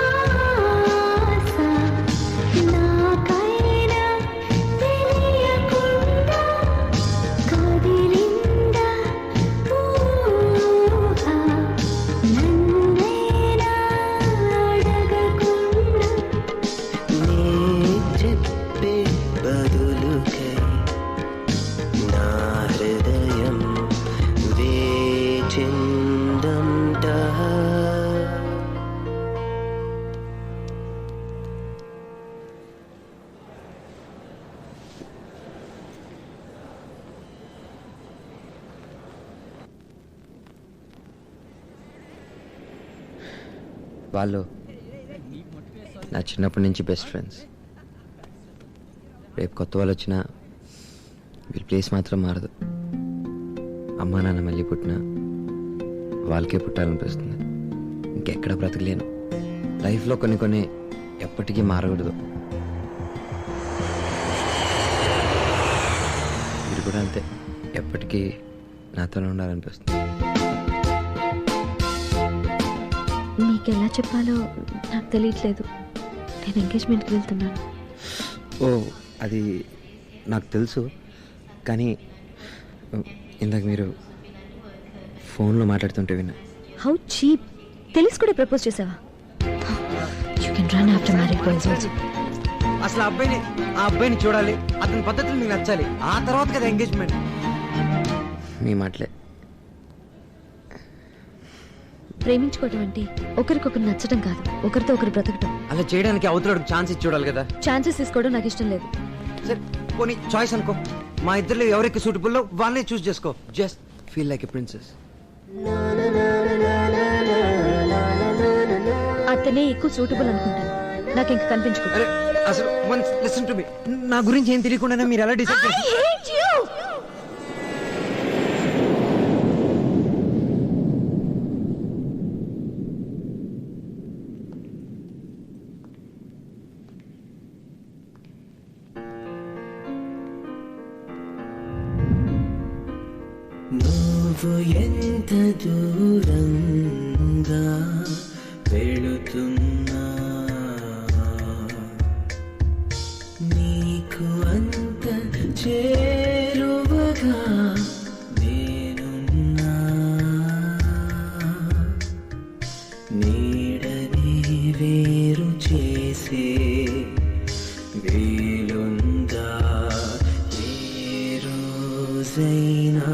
ఆశ నాకైనా తెలియకుండా? కదిలిందా ఊహ నన్నైనా అడగకుండా? నీ చెప్పే బదులుకై నా హృదయం వేచిందంట. వాళ్ళు నా చిన్నప్పటి నుంచి బెస్ట్ ఫ్రెండ్స్. రేపు కొత్త వాళ్ళు వచ్చినా వీళ్ళ ప్లేస్ మాత్రం మారదు. అమ్మా నాన్న మళ్ళీ పుట్టినా వాళ్ళకే పుట్టాలనిపిస్తుంది. ఇంకెక్కడ బ్రతకలేను. లైఫ్లో కొన్ని కొన్ని ఎప్పటికీ మారకూడదు. మీరు కూడా అంతే, ఎప్పటికీ నాతోనే ఉండాలనిపిస్తుంది. మీకు నీకు ఎలా చెప్పాలో నాకు తెలియట్లేదు. నేను ఎంగేజ్మెంట్కి వెళ్తున్నాను. ఓ అది నాకు తెలుసు, కానీ ఇందాక మీరు ఫోన్లో మాట్లాడుతుంటే విన్నా. How cheap! తెలిసి కూడా ప్రపోజ్ చేసావా? You can run after married girls also. అసలు ఆ అబ్బాయిని చూడాలి, అతని పద్ధతులు మీకు నచ్చాలి, ఆ తర్వాత కదా ఎంగేజ్మెంట్. మీ మాటలే. ప్రేమించుకోవడం అంటే ఒకరికొకరు నచ్చడం కాదు, ఒకరితో ఒకరు బ్రతకటం. అలా చేయడానికి అవతలకి ఛాన్స్ ఇచ్చి చూడాలి కదా. ఛాన్సెస్ తీసుకోవడం నాకు ఇష్టం లేదు. సరే పోనీ చాయిస్ అనుకో, మా ఇద్దరిలో ఎవరికి సూటబుల్లో వాళ్ళనే చూస్ చేసుకో. Just feel like a princess. అతనే ఎక్కువ సూటబుల్ అనుకుంటాను. నాకు ఇంకా కనిపించుకో. అసలు వన్స్ లిసన్ టు మీ. నా గురించి ఏం తెలియకుండానే మీరు ఎలా డిసైడ్ చేస్తారు? నువ్వు ఎంత దూరంగా వెళుతున్నా నీకు అంత చేరువగా నేనున్నా. నీడని వేరు చేసే వీలుందా ఏ రోజైనా?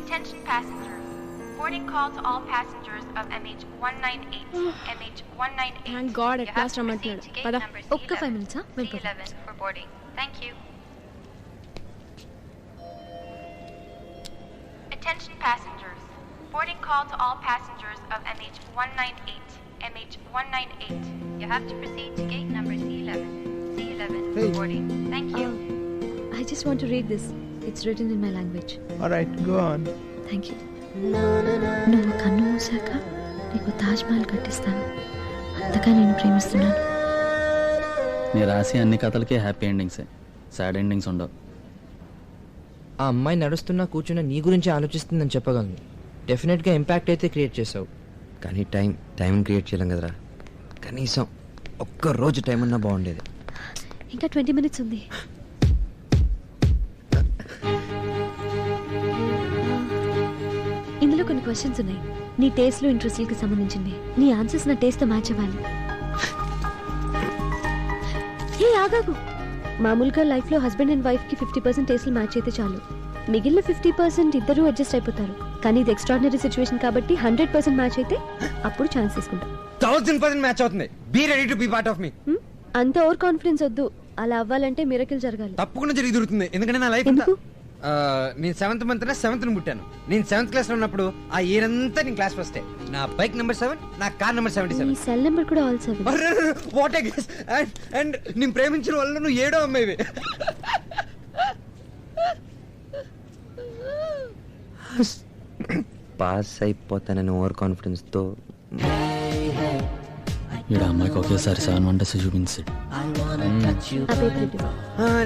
Attention passengers. Boarding call to all passengers of MH198. MH198. Thank God, at You have last to I'm proceed at to gate Pada. number ఒక్క 5 minutes C11 for boarding. Thank you. Attention passengers. Boarding call to all passengers of MH198. MH198. You have to proceed to gate number C11. C11 for boarding. Thank you. I just want to read this. It's written in my language. All right, go on. Thank you. నువ్వు కన్ను మూసాక నీకు తాజ్ మహల్ కట్టిస్తాను. అంతగా నేను ప్రేమిస్తున్నాను. నేను రాసి అన్ని కథలకే happy ఎండింగ్సే, sad endings ఉండవు. ఆ అమ్మాయి నడుస్తున్నా కూర్చున్నా నీ గురించి ఆలోచిస్తుందని చెప్పగలను. డెఫినెట్గా ఇంపాక్ట్ అయితే క్రియేట్ చేసావు. కానీ టైం క్రియేట్ చేయలేం కదరా. కనీసం ఒక్క రోజు టైం ఉన్నా బాగుండేది. ఇంకా 20 minutes ఉంది. ఇందులో కొన్ని క్వశ్చన్స్ ఉన్నాయి. నీ టేస్ట్లు ఇంట్రెస్ట్లకి సంబంధించింది. నీ ఆన్సర్స్ నా టేస్ట్తో మ్యాచ్ అవ్వాలి. ఏ ఆగాగు. మామూలుగా లైఫ్లో హస్బెండ్ అండ్ వైఫ్కి 50% టేస్ట్లు మ్యాచ్ అయితే చాలు. మిగిలిన 50% ఇద్దరు అడ్జస్ట్ అయిపోతారు. కానీ ఇది ఎక్స్ట్రాడినరీ సిచ్యువేషన్ కాబట్టి 100% మ్యాచ్ అయితే అప్పుడు ఛాన్స్ తీసుకుంటాం. 1000% మ్యాచ్ అవుతుంది. Be ready to be part of me. అంత ఓవర్ కాన్ఫిడెన్స్ వద్దు. అలా అవ్వాలంటే మిరకిల్ జరగాలి. తప్పకుండా జరిగి దొరుకుతుంది. ఎందుకంటే నా లైఫ్ నేను 7th మంత్ 7th పుట్టాను. నేను 7th క్లాస్ లో ఉన్నప్పుడు ఆ ఇయర్ అంతా నేను క్లాస్ ఫస్టే. నా బైక్ నెంబర్ 7, నా కార్ నెంబర్ 77. సెల్ నెంబర్ కూడా all 7. What I guess. And నేను ప్రేమించిన వాళ్ళు నువ్వు 7వ అమ్మాయివి. పాస్ అయిపోతానని ఓవర్ కాన్ఫిడెన్స్ తో ఈడ అమ్మాయికి ఒకేసారి 7 వండర్స్ చూపించాడు.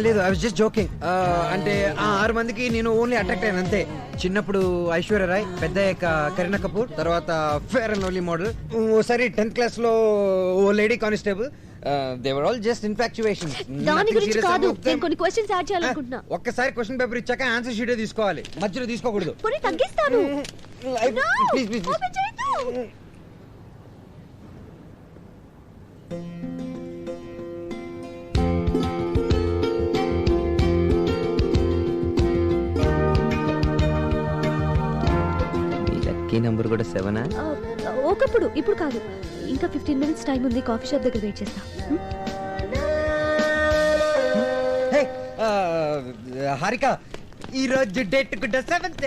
లేదు, ఐ వాస్ జస్ట్ జోకింగ్. అంటే ఆ 6 మందికి నేను ఓన్లీ అట్రాక్ట్ అయ్యాను అంతే. చిన్నప్పుడు ఐశ్వర్య రాయ్, పెద్ద కరీనా కపూర్, తర్వాత ఫేర్ అండ్ ఓన్లీ మోడల్, ఓసారి 10th క్లాస్ లో ఓ lady constable. They were all just infatuation. దాని గురించి కాదు, నేను కొన్ని క్వశ్చన్స్ యాడ్ చేయాలనుకుంటున్నా. ఒక్కసారి క్వశ్చన్ పేపర్ ఇచ్చాక ఆన్సర్ షీటే తీసుకోవాలి, మధ్యలో తీసుకోకూడదు. పోనీ తగ్గిస్తాను. Please please. లక్కీ నెంబర్ కూడా 7. ఒకప్పుడు, ఇప్పుడు కాదు. ఇంకా 15 minutes టైం ఉంది. కాఫీ షాప్ దగ్గర వెయిట్ చేస్తా. హారిక, ఈ రోజు డేట్ కూడా 7th.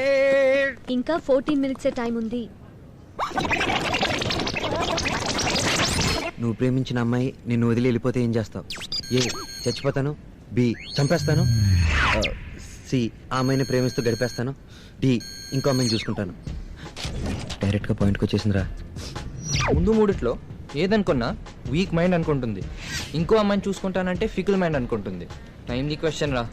ఇంకా 14 minutes టైం ఉంది. నువ్వు ప్రేమించిన అమ్మాయి నిన్ను వదిలి వెళ్ళిపోతే ఏం చేస్తావు? ఏ, చచ్చిపోతాను. బి, చంపేస్తాను. సి, ఆ అమ్మాయిని ప్రేమిస్తూ గడిపేస్తాను. డి, ఇంకో అమ్మాయిని చూసుకుంటాను. డైరెక్ట్గా పాయింట్కి వచ్చేసిందిరా. ముందు మూడిట్లో ఏదనుకున్నా వీక్ మైండ్ అనుకుంటుంది, ఇంకో అమ్మాయిని చూసుకుంటానంటే ఫికిల్ మైండ్ అనుకుంటుంది. టైం ది క్వశ్చన్ రా.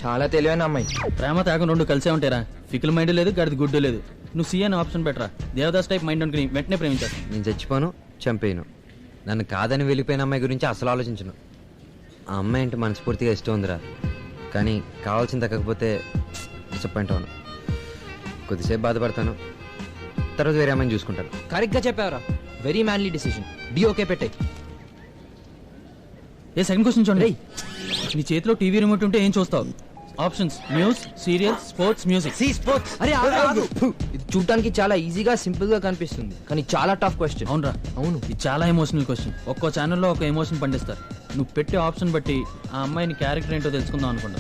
చాలా తెలివైన అమ్మాయి. ప్రేమ త్యాగం రెండు కలిసే ఉంటారా? ఫికిల్ మైండ్ లేదు, గడిది గుడ్డు లేదు. నువ్వు సి అనే ఆప్షన్ పెట్టరా. దేవదాస్ టైప్ మైండ్ అనుకుని వెంటనే ప్రేమించేస్తాను. నేను చచ్చిపోను, చంపేయను. నన్ను కాదని వెళ్ళిపోయిన అమ్మాయి గురించి అసలు ఆలోచించను. ఆ అమ్మాయి అంటే మనస్ఫూర్తిగా ఇష్టం ఉందిరా, కానీ కావాల్సింది దక్కకపోతే డిసప్పాయింట్ అవును. కొద్దిసేపు బాధపడతాను, తర్వాత వేరే అమ్మాయిని చూసుకుంటాను. కరెక్ట్గా చెప్పావరా. Very manly decision. డి ఓకే పెట్టే. ఏ సెకండ్ క్వశ్చన్ చూడండి. నీ చేతిలో టీవీ రిమోట్ ఉంటే ఏం చూస్తావు? Options: news, serials, sports, music. Sports. అరే ఇది చూడటానికి చాలా ఈజీగా సింపుల్ గా కనిపిస్తుంది, కానీ చాలా టఫ్ క్వశ్చన్. అవునరా, అవును. ఇది చాలా ఎమోషనల్ క్వశ్చన్. ఒక్కో ఛానల్లో ఒక ఎమోషన్ పండిస్తారు. నువ్వు పెట్టే ఆప్షన్ బట్టి ఆ అమ్మాయిని క్యారెక్టర్ ఏంటో తెలుసుకుందాం అనుకుంటా.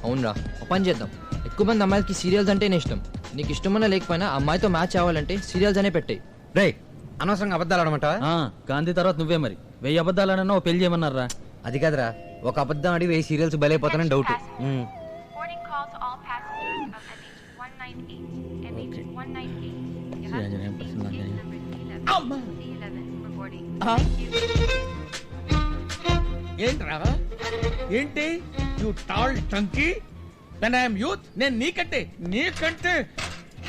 అవునరా, ఒక పని చేద్దాం. ఎక్కువ మంది అమ్మాయిలకి సీరియల్స్ అంటేనే ఇష్టం. నీకు ఇష్టమన్నా లేకపోయినా అమ్మాయితో మ్యాచ్ అవ్వాలంటే సీరియల్స్ అనే పెట్టే. రే, అనవసరంగా అబద్ధాలు ఆడమంట. గాంధీ తర్వాత నువ్వే మరి. 1000 అబద్ధాలు ఆడన్నా ఓ పెళ్లి చేయమన్నారా? అది కాదురా, ఒక అబద్ధం ఆడి 1000 సీరియల్స్ బలైపోతానని doubt. Call to all passengers of MH198. MH198. You have to proceed to gate number C11 for boarding. ఏంట్రా ఏంటి? You tall trunky. When I'm youth నేను నీకంటే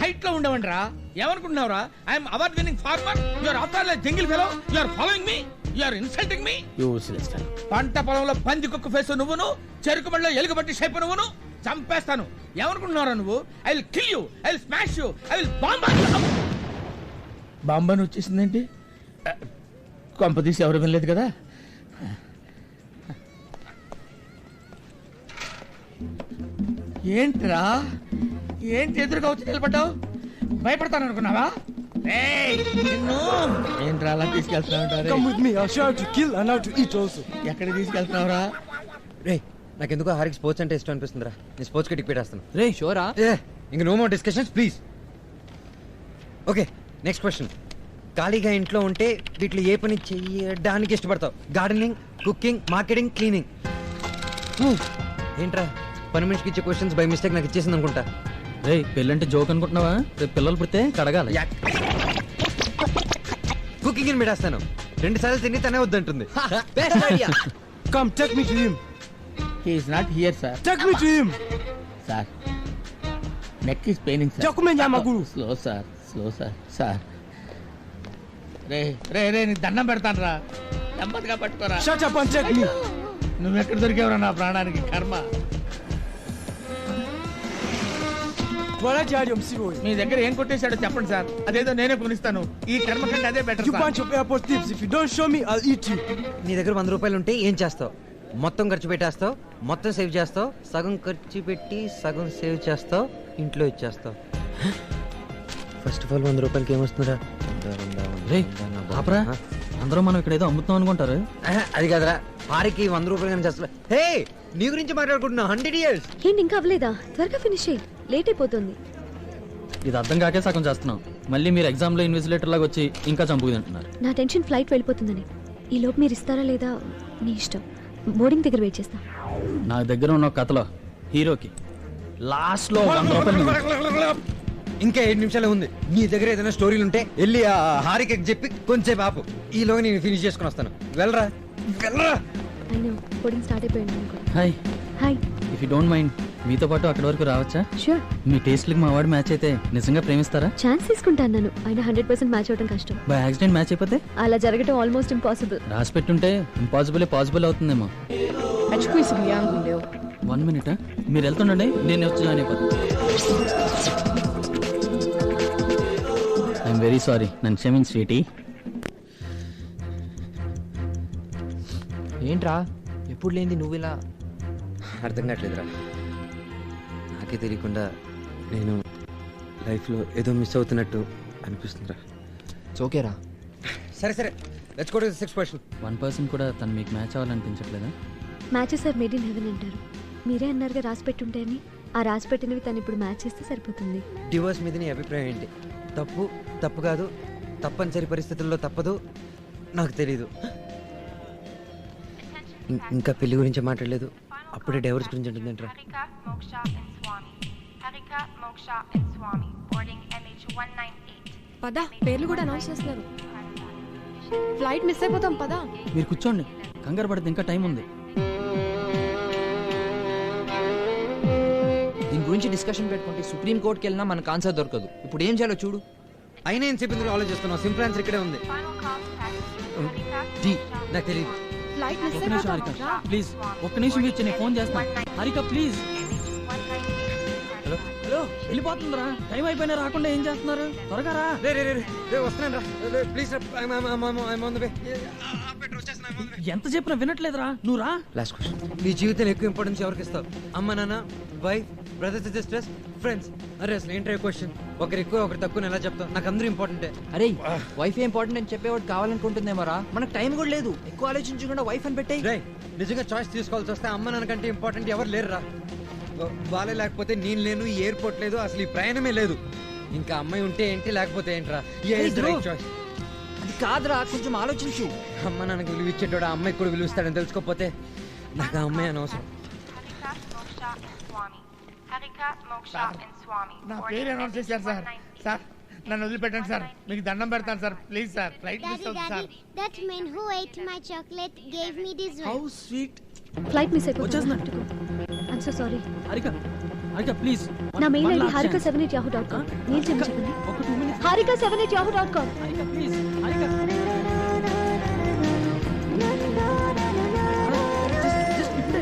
హైట్ లో ఉండవండిరా. ఏమనుకుంటున్నావురా? I'm award winning farmer. You are after all jungle fellow. You are following me. You are insulting me. Useless fellow. పంట పొలంలో పంది కుక్క ఫేస్ నువ్వును, చెరుకు బండిలో ఎలుగుబట్టి షేప్ నువ్వును. చంపేస్తాను. ఏమనుకుంటున్నారా నువ్వు? I will kill you, I will smash you, I will బాంబని వచ్చేసిందేంటి? కొంపదీసి ఎవరు వినలేదు కదా. ఏంట్రా, ఏంటి ఎదురుగా వచ్చి నిలబడ్డావు? భయపడతాను అనుకున్నావా? ఏంట్రా అలా తీసుకెళ్తున్నావు? ఎక్కడికి తీసుకెళ్తున్నావురా? రే, నాకెందుకో హారికి స్పోర్ట్స్ అంటే ఇష్టం అనిపిస్తుందిరా. నేను స్పోర్ట్స్ కి టికెట్ వేస్తాను. రే షోరా? ఇంక no more discussions please. Okay, next question. ఖాళీగా ఇంట్లో ఉంటే వీటిలో ఏ పని చేయడానికి ఇష్టపడతావు? Gardening, cooking, marketing, cleaning. ఏంట్రా పని మనిషికి ఇచ్చే క్వశ్చన్స్ బై మిస్టేక్ నాకు ఇచ్చేసింది అనుకుంటా. రే, పెళ్ళంటే జోక్ అనుకుంటున్నావా? రేపు పిల్లలు పుడితే కడగాలి. కుకింగ్ అని పెట్టేస్తాను. 2 సార్లు తిని తనే వద్దంటుంది. Come, take me to him. He is not here, sir. Take me to him. Sir, neck is paining, sir. Document Yamaguru. Slow, sir. Sir. రే నీ దండం పెడతాను రా. నెమ్మదిగా పట్టుకోరా. Shut up and take me. నువ్వెక్కడ దొరికేవరా నా ప్రాణానికి? కర్మ. మీ దగ్గర ఏం కొట్టేశాడో చెప్పండి సార్, అదేదో నేనే కొనిస్తాను. ఈ కర్మ కంటే అదే better. You bunch of airport thieves. If you don't show me, I'll eat you. నీ దగ్గర 100 రూపాయలు ఉంటే ఏం చేస్తావు? మొత్తం ఖర్చు పెట్టేస్తావు, మొత్తం సేవ్ చేస్తావు, సగం ఖర్చు పెట్టి సగం సేవ్ చేస్తావు, ఇంట్లో ఇచ్చేస్తావు. ఫస్ట్ ఆఫ్ ఆల్ 100 రూపాయలకి ఏమొస్తుందా? అందరూ మనం ఇక్కడ ఏదో అమ్ముతాం అనుకుంటారు. అది కాదురా, హారికి 100 రూపాయలు కానీ చేస్తా. హే, నీ గురించి మాట్లాడుకుంటున్నా 100 years. ఏంటి ఇంకా అవ్వలేదా? త్వరగా ఫినిష్ చేయి, లేట్ అయిపోతుంది. ఇది అర్థం కాకే సగం చేస్తున్నాం. మళ్ళీ మీరు ఎగ్జామ్లో ఇన్విజిలేటర్ లాగా వచ్చి ఇంకా చంపుకు తింటున్నారు. నా టెన్షన్ ఫ్లైట్ వెళ్ళిపోతుందని. ఈ లోపు మీరు ఇస్తారా లేదా నీ ఇష్టం. బోర్డింగ్ దగ్గర వెయిట్ చేస్తా. నా దగ్గర ఉన్న ఒక కథలో హీరోకి లాస్ట్లో 100 రూపాయలు. ఇంకా 7 నిమిషాలే ఉంది. నీ దగ్గర ఏదైనా స్టోరీలు ఉంటే వెళ్ళి ఆ హారికకి చెప్పి కొంచెం ఆపు. ఈలోగా నేను ఫినిష్ చేసుకుని వస్తాను. వెళ్ళరా వెళ్ళరా. అయినా బోర్డింగ్ స్టార్ట్ అయిపోయింది అనుకో. Hi hi. If you don't mind మీతో పాటు అక్కడి వరకు రావచ్చా? షూర్. మీ టేస్ట్లకి మా వాడు మ్యాచ్ అయితే నిజంగా ప్రేమిస్తారా? ఛాన్స్ తీసుకుంటాను. నేను ఆయన 100% మ్యాచ్ అవడం కష్టం. బై యాక్సిడెంట్ మ్యాచ్ అయిపోతే? అలా జరగడం ఆల్మోస్ట్ ఇంపాసిబుల్. రాసి పెట్టుంటే ఇంపాసిబుల్ పాసిబుల్ అవుతుందేమో. 1 minute. మీరు వెళ్తుండండి, నేను వచ్చి జాయిన్ అయిపోతాను. ఐఎమ్ వెరీ సారీ, నన్ను క్షమించి స్వీటీ. ఏంట్రా ఎప్పుడు లేనిది నువ్వు ఇలా? అర్థం కావట్లేదురా. నాకే తెలియకుండా నేను లైఫ్లో ఏదో మిస్ అవుతున్నట్టు అనిపిస్తుందిరా. ఓకేరా. సరే సరే, let's go to the 6th question. 1% కూడా తను మీకు మ్యాచ్ అవ్వాలనిపించట్లేదా? Matches are made in heaven అంటారు. మీరే అన్నారుగా రాసి పెట్టుంటే అని. ఆ రాసి పెట్టినవి తను ఇప్పుడు మ్యాచ్ చేస్తే సరిపోతుంది. డివోర్స్ మీద నీ అభిప్రాయం ఏంటి? తప్పు కాదు, తప్పనిసరి పరిస్థితుల్లో తప్పదు, నాకు తెలీదు. ఇంకా పెళ్లి గురించి మాట్లాడలేదు, అప్పుడే డైవర్స్ గురించి అంటుందంటారా? పదా, పేర్లు కూడా అనౌన్స్ చేస్తున్నారు. ఫ్లైట్ మిస్ అయిపోతాం. పదా, మీరు కూర్చోండి, కంగారు పడితే ఇంకా టైం ఉంది. దీని గురించి డిస్కషన్ పెట్టుకుంటే సుప్రీం కోర్టుకి వెళ్ళినా మనకు ఆన్సర్ దొరకదు. ఇప్పుడు ఏం చేయాలో చూడు. అయినా ఏం చెప్పింది ఆలోచిస్తున్నావు? సింపుల్ ఆన్సర్ ఇక్కడే ఉంది. నాకు తెలియదు. ఫ్లైట్ మిస్ ఒక్క నిమిషం హారిక ప్లీజ్, ఒక్క నిమిషం ఇచ్చి నేను ఫోన్ చేస్తాను. హారిక ప్లీజ్. హలో, వెళ్ళిపోతుందిరా, టైం అయిపోయినా రాకుండా ఏం చేస్తున్నారు? త్వరగా రా. వస్తున్నాను రా, ప్లీజ్. ఎంత చెప్పినా వినట్లేదురా, నువ్వు రా. Last question. నీ జీవితంలో ఎక్కువ ఇంపార్టెన్స్ ఎవరికి ఇస్తావు? అమ్మ, నాన్న, వైఫ్, బ్రదర్స్, సిస్టర్స్, ఫ్రెండ్స్? అరే అసలు ఏంట్రా క్వశ్చన్? ఒకరు ఎక్కువ ఒకరు తక్కువ ఎలా చెప్తావు? నాకు అందరూ ఇంపార్టెంటే. అరే వైఫ్ ఇంపార్టెంట్ అని చెప్పేవాడు కావాలనుకుంటుందేమోరా. మనకు టైం కూడా లేదు, ఎక్కువ ఆలోచించకుండా వైఫ్ అని పెట్టే. నిజంగా చాయిస్ తీసుకోవాల్సి వస్తే అమ్మ నాన్నకంటే ఇంపార్టెంట్ ఎవరు లేరురా. వాళ్ళే లేకపోతే నేను లేను, ఈ ఎయిర్పోర్ట్ లేదు, అసలు ఈ ప్రయాణమే లేదు. ఇంకా అమ్మాయి ఉంటే ఏంటి, లేకపోతే ఏంట్రా? అది కాదురా, కొంచెం ఆలోచించు. అమ్మ నాన్నకి విలువ ఇచ్చేటోడు ఆ అమ్మాయికి కూడా విలువిస్తాడని తెలుసుకోకపోతే నాకు ఆ అమ్మాయి అనవసరం. నా పేరు అనౌన్స్ చేశారు సార్. సార్ నన్ను వదిలిపెట్టండి సార్, మీకు దండం పెడతాను sir, please sir. Flight miss అవుతుంది sir. That man who ate my chocolate gave me this one. How sweet. Flight miss అయిపోతుంది. I'm so sorry. Harika please. నా మెయిల్ ఐడి harika7@yahoo.com. మీరు చెప్పండి. harika7@yahoo.com. హారిక ప్లీజ్. హారిక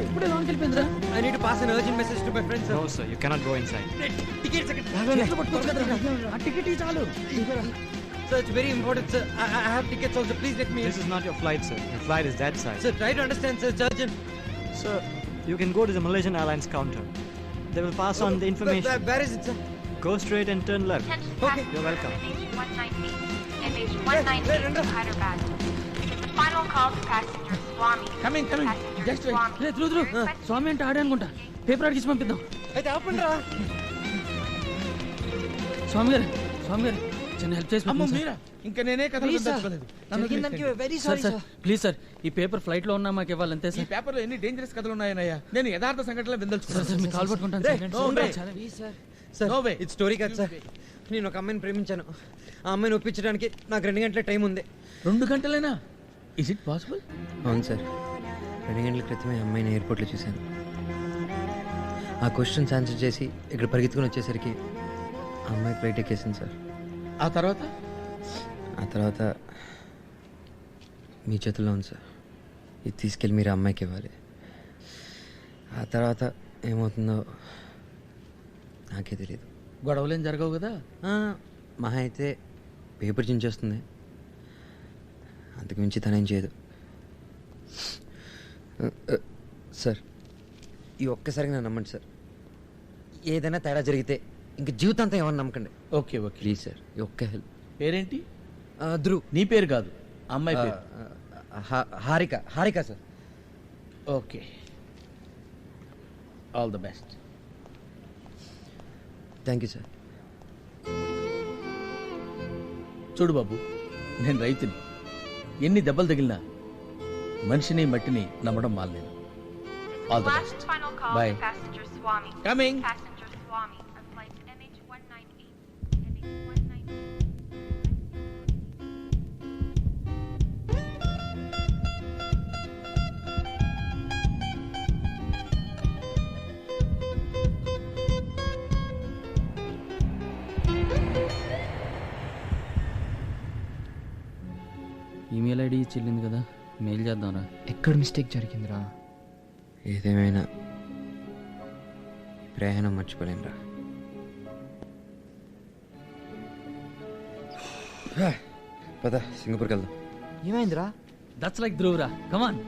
ఇప్పుడే లోనికి వెళ్ళిపోయిందిరా. I need to pass an urgent message to my friends, sir. No, sir, you cannot go inside. Tickets. ఆ ticket చాలు. Sir, it's very important, sir. I have tickets also. Please let me. This is not your flight, sir. Your flight is that side. Sir, try to understand, sir. It's urgent. Sir, you can go to the Malaysian Airlines counter. They will pass on the information. Where is it, sir? Go straight and turn left. Okay. You're welcome. MH198 Hyderabad. This is the final call to passengers Swami. Coming. Just wait. Through. స్వామి అంటే ఆడే అనుకుంటా. Paper అడిగి పంపిద్దాం. అయితే ఆపండి రా. స్వామి గారు చిన్న హెల్ప్ చేసి అమ్మ మీరా? ఇంకా నేనే కథ very sorry sir. Please sir, ఈ పేపర్ ఫ్లైట్ లో ఉన్నా మాకు ఇవ్వాలి అంతే ఈ సార్. పేపర్ లో ఎన్ని డేంజరస్ కథలు ఉన్నాయనయ్యా. నేను యథార్థ సంఘటనలు విందల్చుకున్నాను. సార్ మీకు కాల్ పట్టుకుంటాను sir. No way. It's story కాదు సార్. నేను ఒక అమ్మాయిని ప్రేమించాను. ఆ అమ్మాయిని ఒప్పించడానికి నాకు 2 గంటల టైం ఉంది. 2 గంటలేనా? Is it possible? అవును సార్, 2 గంటల క్రితమే అమ్మాయిని ఎయిర్పోర్ట్లో చూశాను. ఆ క్వశ్చన్స్ ఆన్సర్ చేసి ఇక్కడ పరిగెత్తుకుని వచ్చేసరికి ఆ అమ్మాయి ఫ్లైట్ ఎక్కేసింది సార్. ఆ తర్వాత మీ చేతుల్లో ఉంది సార్. ఇది తీసుకెళ్ళి మీరు అమ్మాయికి ఇవ్వాలి. ఆ తర్వాత ఏమవుతుందో నాకే తెలియదు. గొడవలేం జరగవు కదా? మహా అయితే పేపర్ చించేస్తుంది, అంతకు మించి తనేం చేయదు. సార్, ఈ ఒక్కసారిగా నన్ను నమ్మండి సార్. ఏదైనా తేడా జరిగితే ఇంక జీవితాంతం ఏమన్నా నమ్మకండి. ఓకే ప్లీజ్ సార్, ఈ ఒక్క హెల్ప్. పేరేంటి? ధ్రువ్. నీ పేరు కాదు, అమ్మాయి పేరు. Harika sir. Okay. All the best. Thank you sir. చూడు బాబు, నేను రైతుని. ఎన్ని దెబ్బలు తగిలినా మనిషిని మట్టిని నమ్మడం మానలేను. All the Last best. and final call Bye. to passenger Swami. Coming. Passenger Swami on flight MH198. MH198. Email ID చెల్లింది కదా, మెయిల్ చేద్దాంరా. ఎక్కడ మిస్టేక్ జరిగిందిరా? ఏదేమైనా ప్రయాణం మర్చిపోలేనురా. పద సింగపూర్కి వెళ్దాం. ఏమైందిరా? దట్స్ లైక్ ధ్రువ్ రా, కమాన్.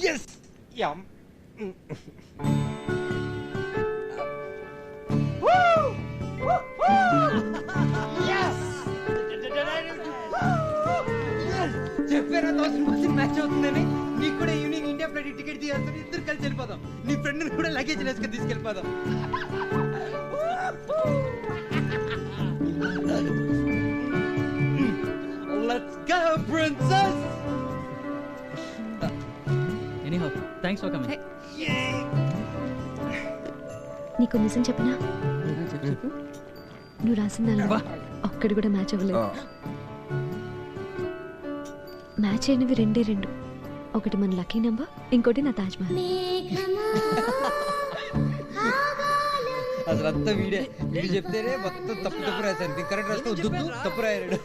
Yes! Yum. Woo! Woo! Yes! చెప్పారా 1000% మ్యాచ్ అవుతుందని. నీకు కూడా ఈవినింగ్ ఇండియా ఫ్లైట్ టికెట్ తీయాల్సి, ఇద్దరు కలిసి వెళ్ళిపోదాం. నీ ఫ్రెండ్ని కూడా లగేజ్ వేసుకొని తీసుకెళ్ళిపోదాం. Let's go, princess! Anyhow, thanks for coming. నీకు నిజం చెప్పనా? నువ్వు రాసిన దానిలో ఒక్కడి కూడా మ్యాచ్ అవ్వలేదు. మ్యాచ్ అయినవి రెండే రెండు. ఒకటి మన లక్కీ నెంబర్, ఇంకోటి నా తాజ్ మహల్. అసలు అంతా వీడే చెప్తేనే మొత్తం తప్పు రాశాను. కరెక్ట్ రాస్తే తప్పు రాయాడు.